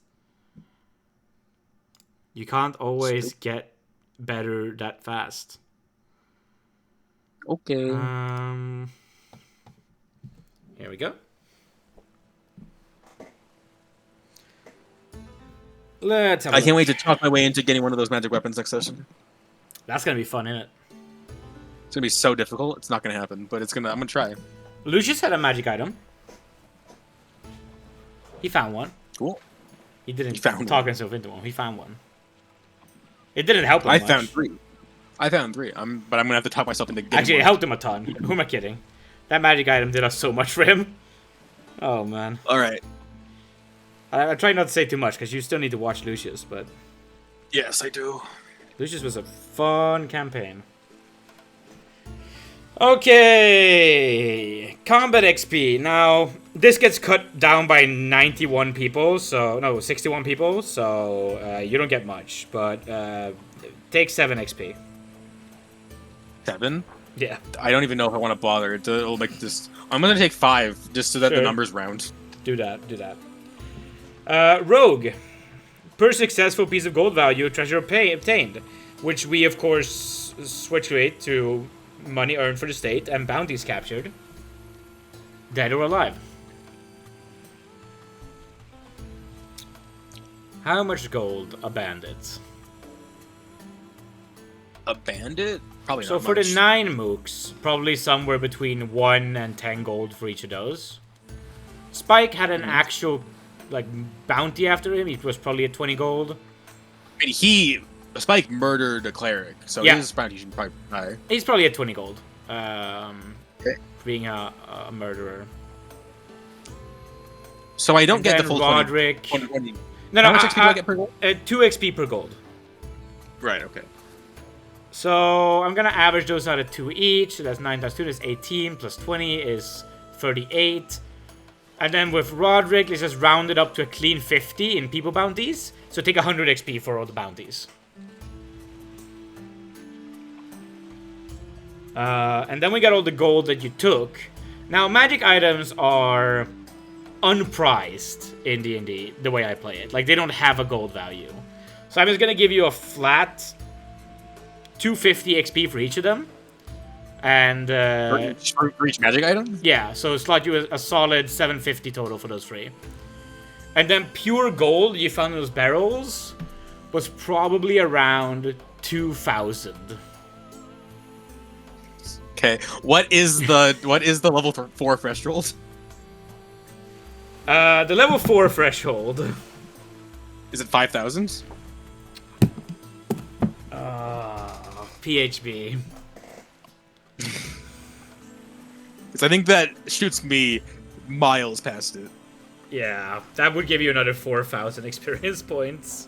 You can't always get better that fast. Okay. Here we go. Let's have I can't wait to talk my way into getting one of those magic weapons next session. That's gonna be fun, isn't it? It's gonna be so difficult. It's not gonna happen, but I'm gonna try. Lucius had a magic item. He found one. Cool. He didn't talk himself into one. He found one. It didn't help him I much. found 3. But I'm gonna have to talk myself into getting Actually, it one. helped him a ton. Who am I kidding? That magic item did us so much for him. Oh, man. Alright. I try not to say too much, because you still need to watch Lucius, but... Yes, I do. Lucius was a fun campaign. Okay, combat XP. Now, this gets cut down by 91 people, 61 people, so you don't get much, but take 7 XP. 7? Yeah. I don't even know if I want to bother. It'll make this. I'm gonna take 5 just so that the numbers round. Do that. Rogue. Per successful piece of gold value, treasure obtained, which we of course switch to money earned for the state and bounties captured, dead or alive. How much gold a bandit? A bandit? Probably so not for much. the 9 mooks, probably somewhere between 1 and 10 gold for each of those. Spike had an actual bounty after him. He was probably at 20 gold. I mean, Spike murdered a cleric, so his bounty should probably be higher. He's probably at 20 gold. Okay. Being a murderer. So I don't get the full Roderick. 20. No, How much XP do I get per gold? 2 XP per gold. Right, okay. So I'm gonna average those out at 2 each. So that's 9 times 2, that's 18, plus 20 is 38. And then with Roderick, let's just round it up to a clean 50 in people bounties. So take 100 XP for all the bounties. And then we got all the gold that you took. Now, magic items are unprized in D&D, the way I play it. Like, they don't have a gold value. So I'm just gonna give you a flat 250 XP for each of them. And for each magic item? Yeah, so slot you a solid 750 total for those 3. And then pure gold you found in those barrels was probably around 2,000. Okay, what is the level 4 threshold? The level 4 threshold. Is it 5,000? PHB. It's I think that shoots me miles past it. Yeah, that would give you another 4,000 experience points.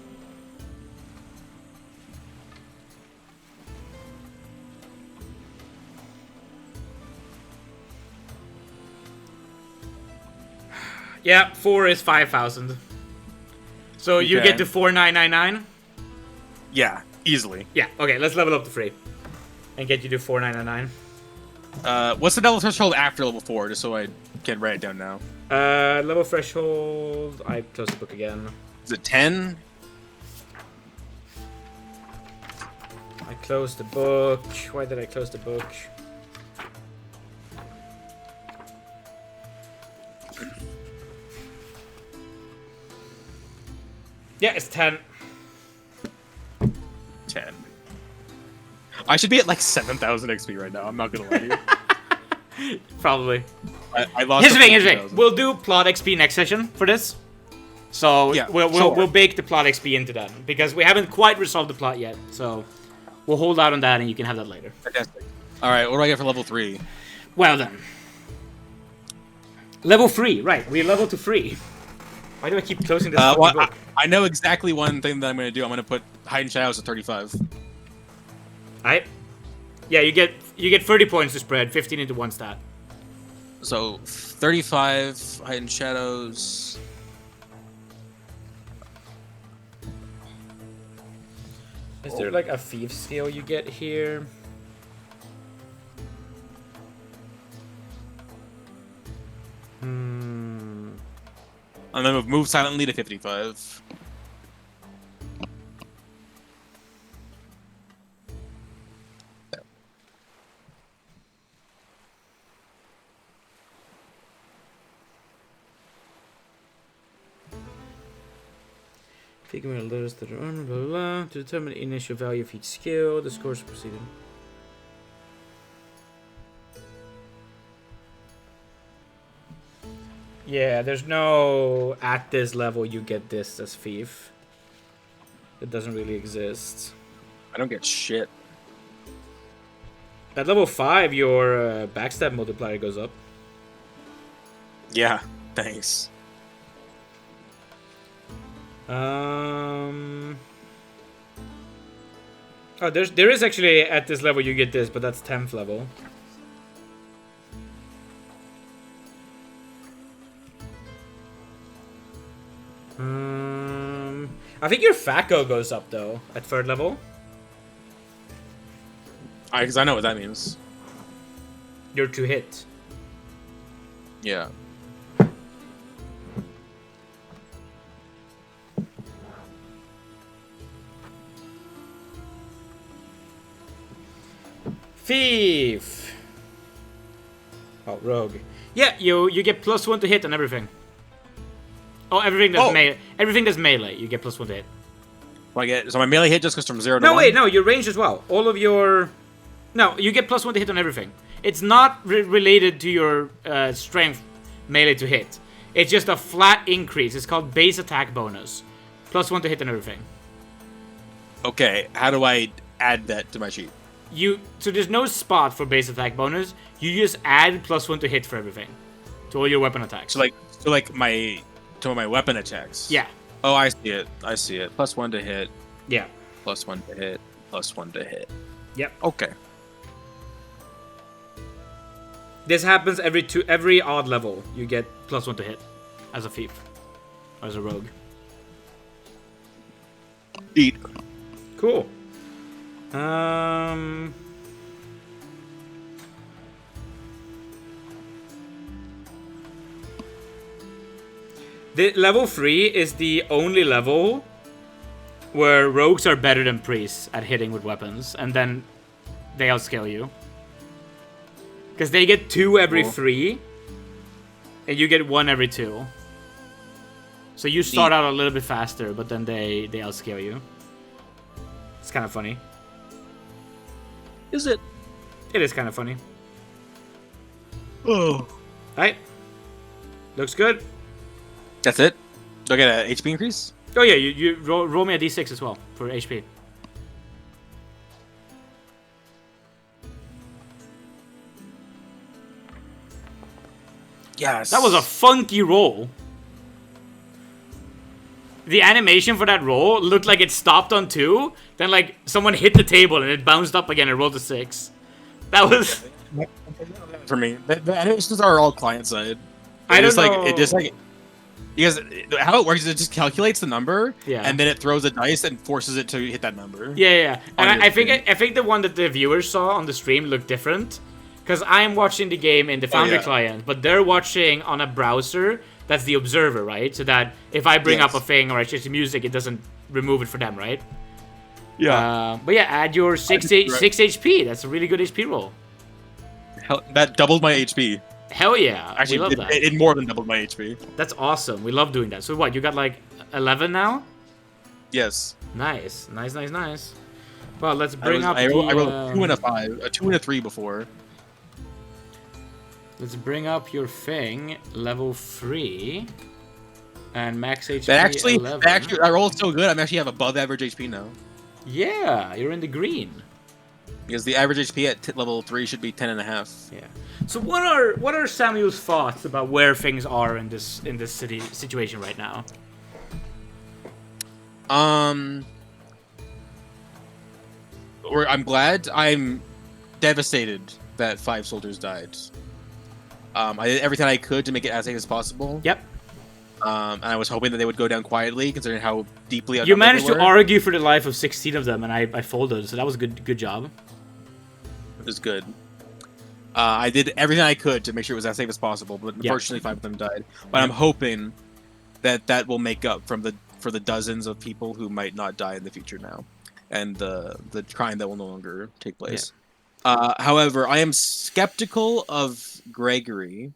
Yeah, 4 is 5,000. So you Okay. get to 4,999? Yeah, easily. Yeah, okay, let's level up to 3. And get you to 4,999. What's the level threshold after level 4, just so I can write it down now? Level threshold. I closed the book again. Is it 10? I closed the book. Why did I close the book? Yeah, it's 10. 10. I should be at like 7,000 XP right now. I'm not gonna lie to you. Probably. I lost. Here's the thing. 14,000. We'll do plot XP next session for this. So Yeah, we'll bake the plot XP into that because we haven't quite resolved the plot yet. So we'll hold out on that, and you can have that later. Fantastic. All right, what do I get for level 3? Well then, level 3. Right, we level to 3. Why do I keep closing this fucking Well, book? I know exactly one thing that I'm gonna do. I'm gonna put hide and shadows at 35. Alright. Yeah, you get 30 points to spread, 15 into one stat. So 35 hide and shadows. Is there like a thief skill you get here? And then move silently to 55. Figure out letters that are on, blah, blah, blah. To determine the initial value of each skill, the scores are proceeded. Yeah, there's no at this level you get this as thief. It doesn't really exist. I don't get shit. At level 5, your backstab multiplier goes up. Yeah, thanks. Oh, there is actually at this level you get this, but that's 10th level. I think your FACO goes up though at 3rd level. Because I know what that means. You're to hit. Yeah. Thief. Oh, rogue. Yeah, you get +1 to hit on everything. Oh, everything that's everything that's melee, you get +1 to hit. Well, I get so my melee hit just goes from 0 to 1. No, wait, no, your range as well. All of your... No, you get +1 to hit on everything. It's not related to your strength melee to hit. It's just a flat increase. It's called base attack bonus. +1 to hit on everything. Okay, how do I add that to my sheet? So there's no spot for base attack bonus. You just add +1 to hit for everything. To all your weapon attacks. So like my weapon attacks. Yeah. Oh, I see it. I see it. +1 to hit. Yeah. +1 to hit. +1 to hit. Yep. Okay. This happens every odd level. You get +1 to hit as a thief. Or as a rogue. Eat. Cool. The level 3 is the only level where rogues are better than priests at hitting with weapons, and then they outscale you. Because they get 2 every 3, and you get 1 every 2. So you start out a little bit faster, but then they outscale you. It's kind of funny. Is it? It is kind of funny. Oh. Right? Looks good. That's it? Do I get an HP increase? Oh yeah, you roll me a d6 as well for HP. Yes. That was a funky roll. The animation for that roll looked like it stopped on 2, then like someone hit the table and it bounced up again and rolled a 6. That was... For me. The animations are all client side. I don't know. Because how it works is it just calculates the number, and then it throws a dice and forces it to hit that number. Yeah. And I think the one that the viewers saw on the stream looked different, because I'm watching the game in the Founder client, but they're watching on a browser that's the observer, right? So that if I bring up a thing or I change the music, it doesn't remove it for them, right? Yeah. But yeah, add your 6 HP. That's a really good HP roll. Hell, that doubled my HP. Hell yeah. Actually, we love that. It more than doubled my HP. That's awesome. We love doing that. So what, you got like 11 now? Yes. Nice. Well, let's bring up I rolled a 2 and a 5. A 2 and a 3 before. Let's bring up your thing, level 3. And max HP Actually, 11. I rolled so good, I'm actually have above average HP now. Yeah, you're in the green. Because the average HP at level 3 should be 10.5. Yeah. So what are Samuel's thoughts about where things are in this situation right now? I'm glad. I'm devastated that 5 soldiers died. I did everything I could to make it as safe as possible. Yep. And I was hoping that they would go down quietly, considering how deeply you managed to argue for the life of 16 of them, and I folded, so that was a good job. It was good. I did everything I could to make sure it was as safe as possible, but unfortunately 5 of them died. But I'm hoping that will make up for the dozens of people who might not die in the future now, and the crime that will no longer take place. However, I am skeptical of Gregory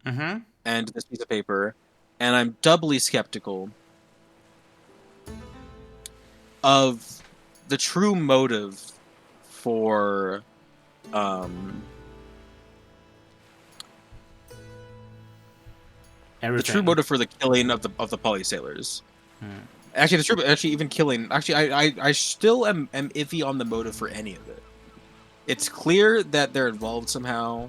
and this piece of paper, and I'm doubly skeptical of the true motive for the true motive for the killing of the poly sailors. Actually, even killing. Actually, I still am iffy on the motive for any of it. It's clear that they're involved somehow,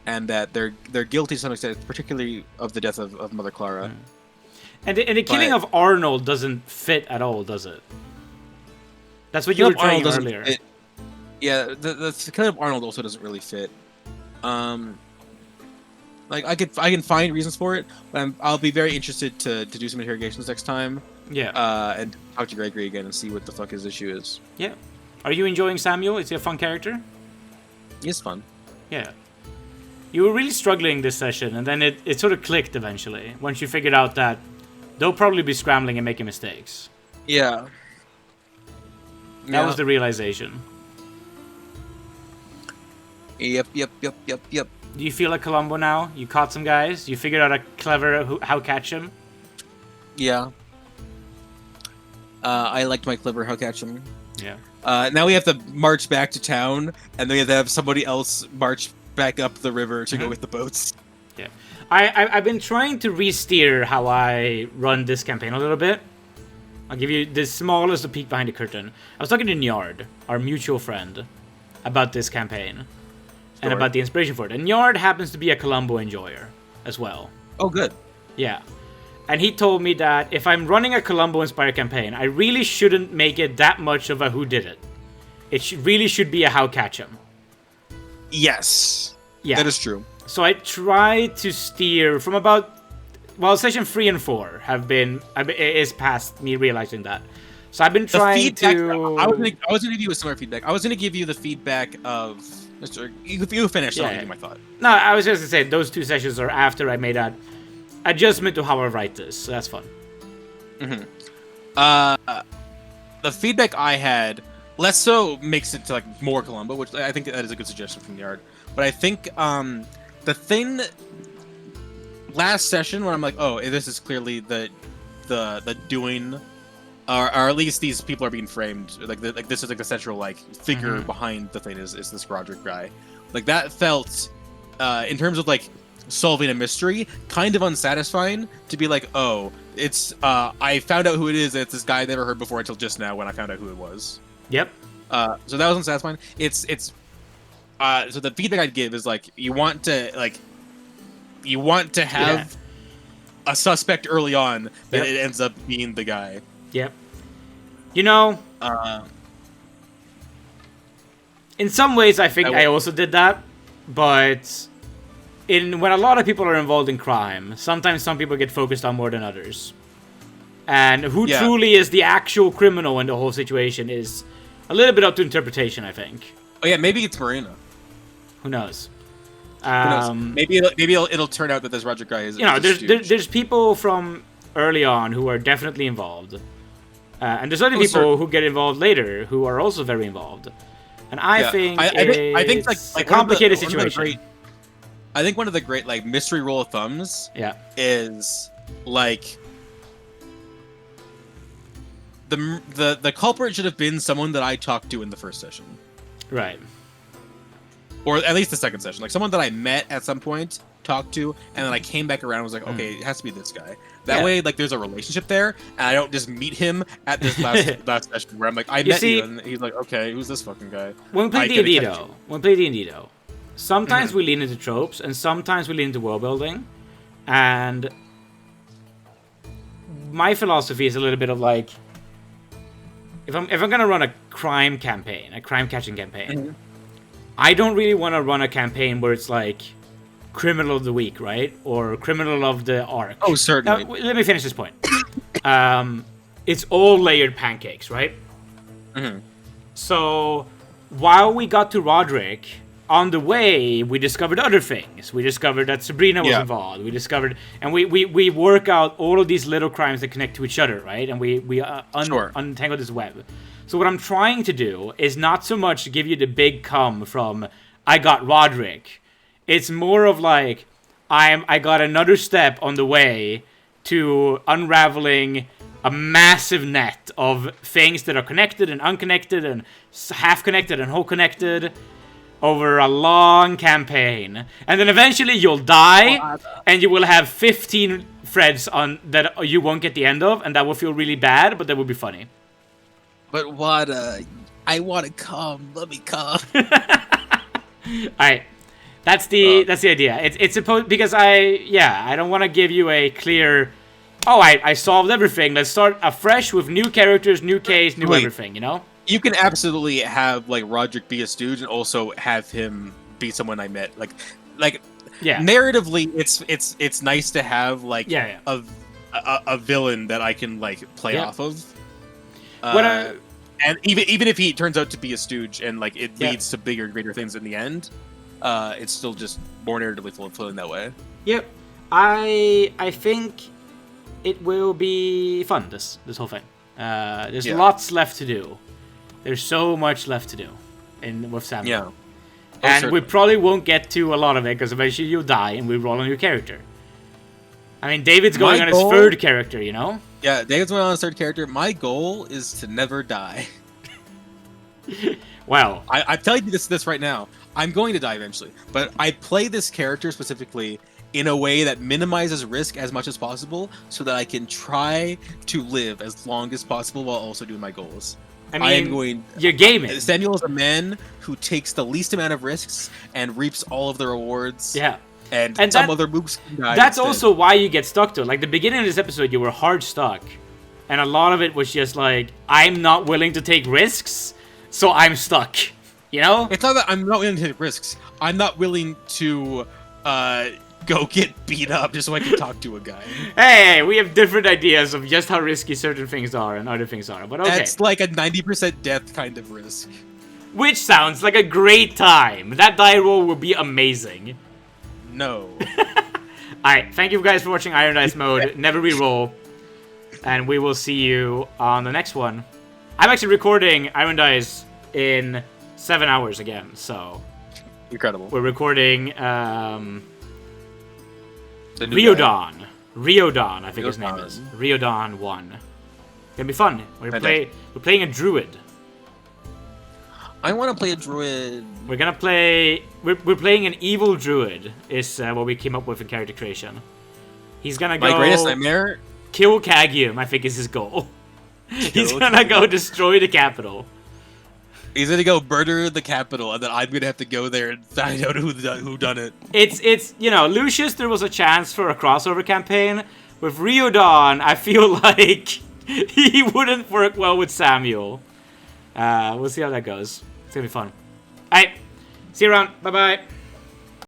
and that they're guilty to some extent, particularly of the death of Mother Clara. And the killing of Arnold doesn't fit at all, does it? That's what you were saying earlier. Yeah, the killing of Arnold also doesn't really fit. Like I can find reasons for it, but I'll be very interested to do some interrogations next time. Yeah. And talk to Gregory again and see what the fuck his issue is. Yeah. Are you enjoying Samuel? Is he a fun character? He's fun. Yeah. You were really struggling this session, and then it sort of clicked eventually once you figured out that they'll probably be scrambling and making mistakes. Yeah. That was the realization. Yep. Do you feel like Columbo now? You caught some guys? You figured out a clever how catch him? Yeah. I liked my clever how catch him. Yeah. Now we have to march back to town, and then we have to have somebody else march back up the river to go with the boats. Yeah. I've been trying to re-steer how I run this campaign a little bit. I'll give you the smallest peek behind the curtain. I was talking to Njard, our mutual friend, about this campaign. And about the inspiration for it. And Njard happens to be a Columbo enjoyer as well. Oh, good. Yeah. And he told me that if I'm running a Columbo-inspired campaign, I really shouldn't make it that much of a whodidit. It really should be a how catch him. Yes. Yeah. That is true. So I try to steer from about... Well, session 3 and 4 is past me realizing that. So I've been trying to... I was going to give you a similar feedback. I was going to give you the feedback of... You finish, I'll give you my thought. No, I was just going to say, those 2 sessions are after I made that adjustment to how I write this, so that's fun. The feedback I had, less so makes it to like more Columbo, which I think that is a good suggestion from Yard. But I think the thing last session when I'm like, oh, this is clearly the doing, or at least these people are being framed. Like this is like the central like figure behind the thing is this Roderick guy. Like that felt in terms of like solving a mystery kind of unsatisfying to be like, oh, it's I found out who it is. It's this guy I never heard before until just now when I found out who it was. Yep. So that was unsatisfying. It's so the feedback I'd give is like you want to like you want to have a suspect early on that it ends up being the guy. Yep. You know, in some ways, I think I also did that, but when a lot of people are involved in crime, sometimes some people get focused on more than others. And who truly is the actual criminal in the whole situation is a little bit up to interpretation, I think. Oh yeah, maybe it's Marina. Who knows? Maybe it'll turn out that this Roger guy is. You know, there's people from early on who are definitely involved, and there's other people who get involved later who are also very involved. And I think it's like a complicated situation. I think one of the great like mystery rule of thumbs is like the culprit should have been someone that I talked to in the first session. Right. Or at least the second session. Like someone that I met at some point, talked to, and then I came back around and was like, okay, it has to be this guy. That way, like, there's a relationship there, and I don't just meet him at this last session where I'm like, I met you, and he's like, okay, who's this fucking guy? When we play D&D though, sometimes we lean into tropes, and sometimes we lean into world building, and my philosophy is a little bit of like, if I'm gonna run a crime campaign, a crime catching campaign, I don't really want to run a campaign where it's like criminal of the week, right? Or criminal of the arc. Oh, certainly. Let me finish this point. It's all layered pancakes, right? So while we got to Roderick, on the way, we discovered other things. We discovered that Sabrina was involved. We discovered, and we work out all of these little crimes that connect to each other, right? And we untangle this web. So what I'm trying to do is not so much give you the big come from I got Roderick. It's more of like I got another step on the way to unraveling a massive net of things that are connected and unconnected and half connected and whole connected over a long campaign. And then eventually you'll die and you will have 15 threads on that you won't get the end of, and that will feel really bad, but that will be funny. But Wada, I want to come. Let me come. Alright. That's the idea. It's supposed, because I don't want to give you a clear, I solved everything. Let's start afresh with new characters, new case, new everything, you know? You can absolutely have like Roderick be a stooge and also have him be someone I met. Like narratively, it's nice to have like a villain that I can like play off of. And even if he turns out to be a stooge and like it leads to bigger, greater things in the end, it's still just more narratively fulfilling that way. Yep, I think it will be fun. This whole thing. There's lots left to do. There's so much left to do with Samuel. Yeah. And we probably won't get to a lot of it because eventually you'll die and we roll on your character. I mean, David's going on his third character, you know? Yeah, David's going on his third character. My goal is to never die. Well, I'm telling you this right now. I'm going to die eventually, but I play this character specifically in a way that minimizes risk as much as possible so that I can try to live as long as possible while also doing my goals. I mean, you're gaming. Samuel is a man who takes the least amount of risks and reaps all of the rewards. Yeah. And some other mooks can die That's instead. also why you get stuck to it. Like, the beginning of this episode, you were hard stuck. And a lot of it was just like, I'm not willing to take risks, so I'm stuck. You know? It's not that I'm not willing to take risks. I'm not willing to go get beat up just so I can talk to a guy. Hey, we have different ideas of just how risky certain things are and other things are. But okay. That's like a 90% death kind of risk. Which sounds like a great time. That die roll will be amazing. No. Alright, thank you guys for watching Irondice mode. Never reroll. And we will see you on the next one. I'm actually recording Irondice in 7 hours again, so... Incredible. We're recording, Riodon. Riodon, I think his name is. Riodon 1. Gonna be fun. We're playing a druid. I want to play a druid. We're gonna play... We're playing an evil druid, is what we came up with in character creation. He's gonna go... My greatest nightmare? Kill Kagium, I think is his goal. He's gonna go destroy the capital. He's gonna go murder the capital, and then I'm gonna have to go there and find out who done it. It's you know, Lucius, there was a chance for a crossover campaign. With Riordan, I feel like he wouldn't work well with Samuel. We'll see how that goes. It's gonna be fun. Alright, see you around. Bye bye.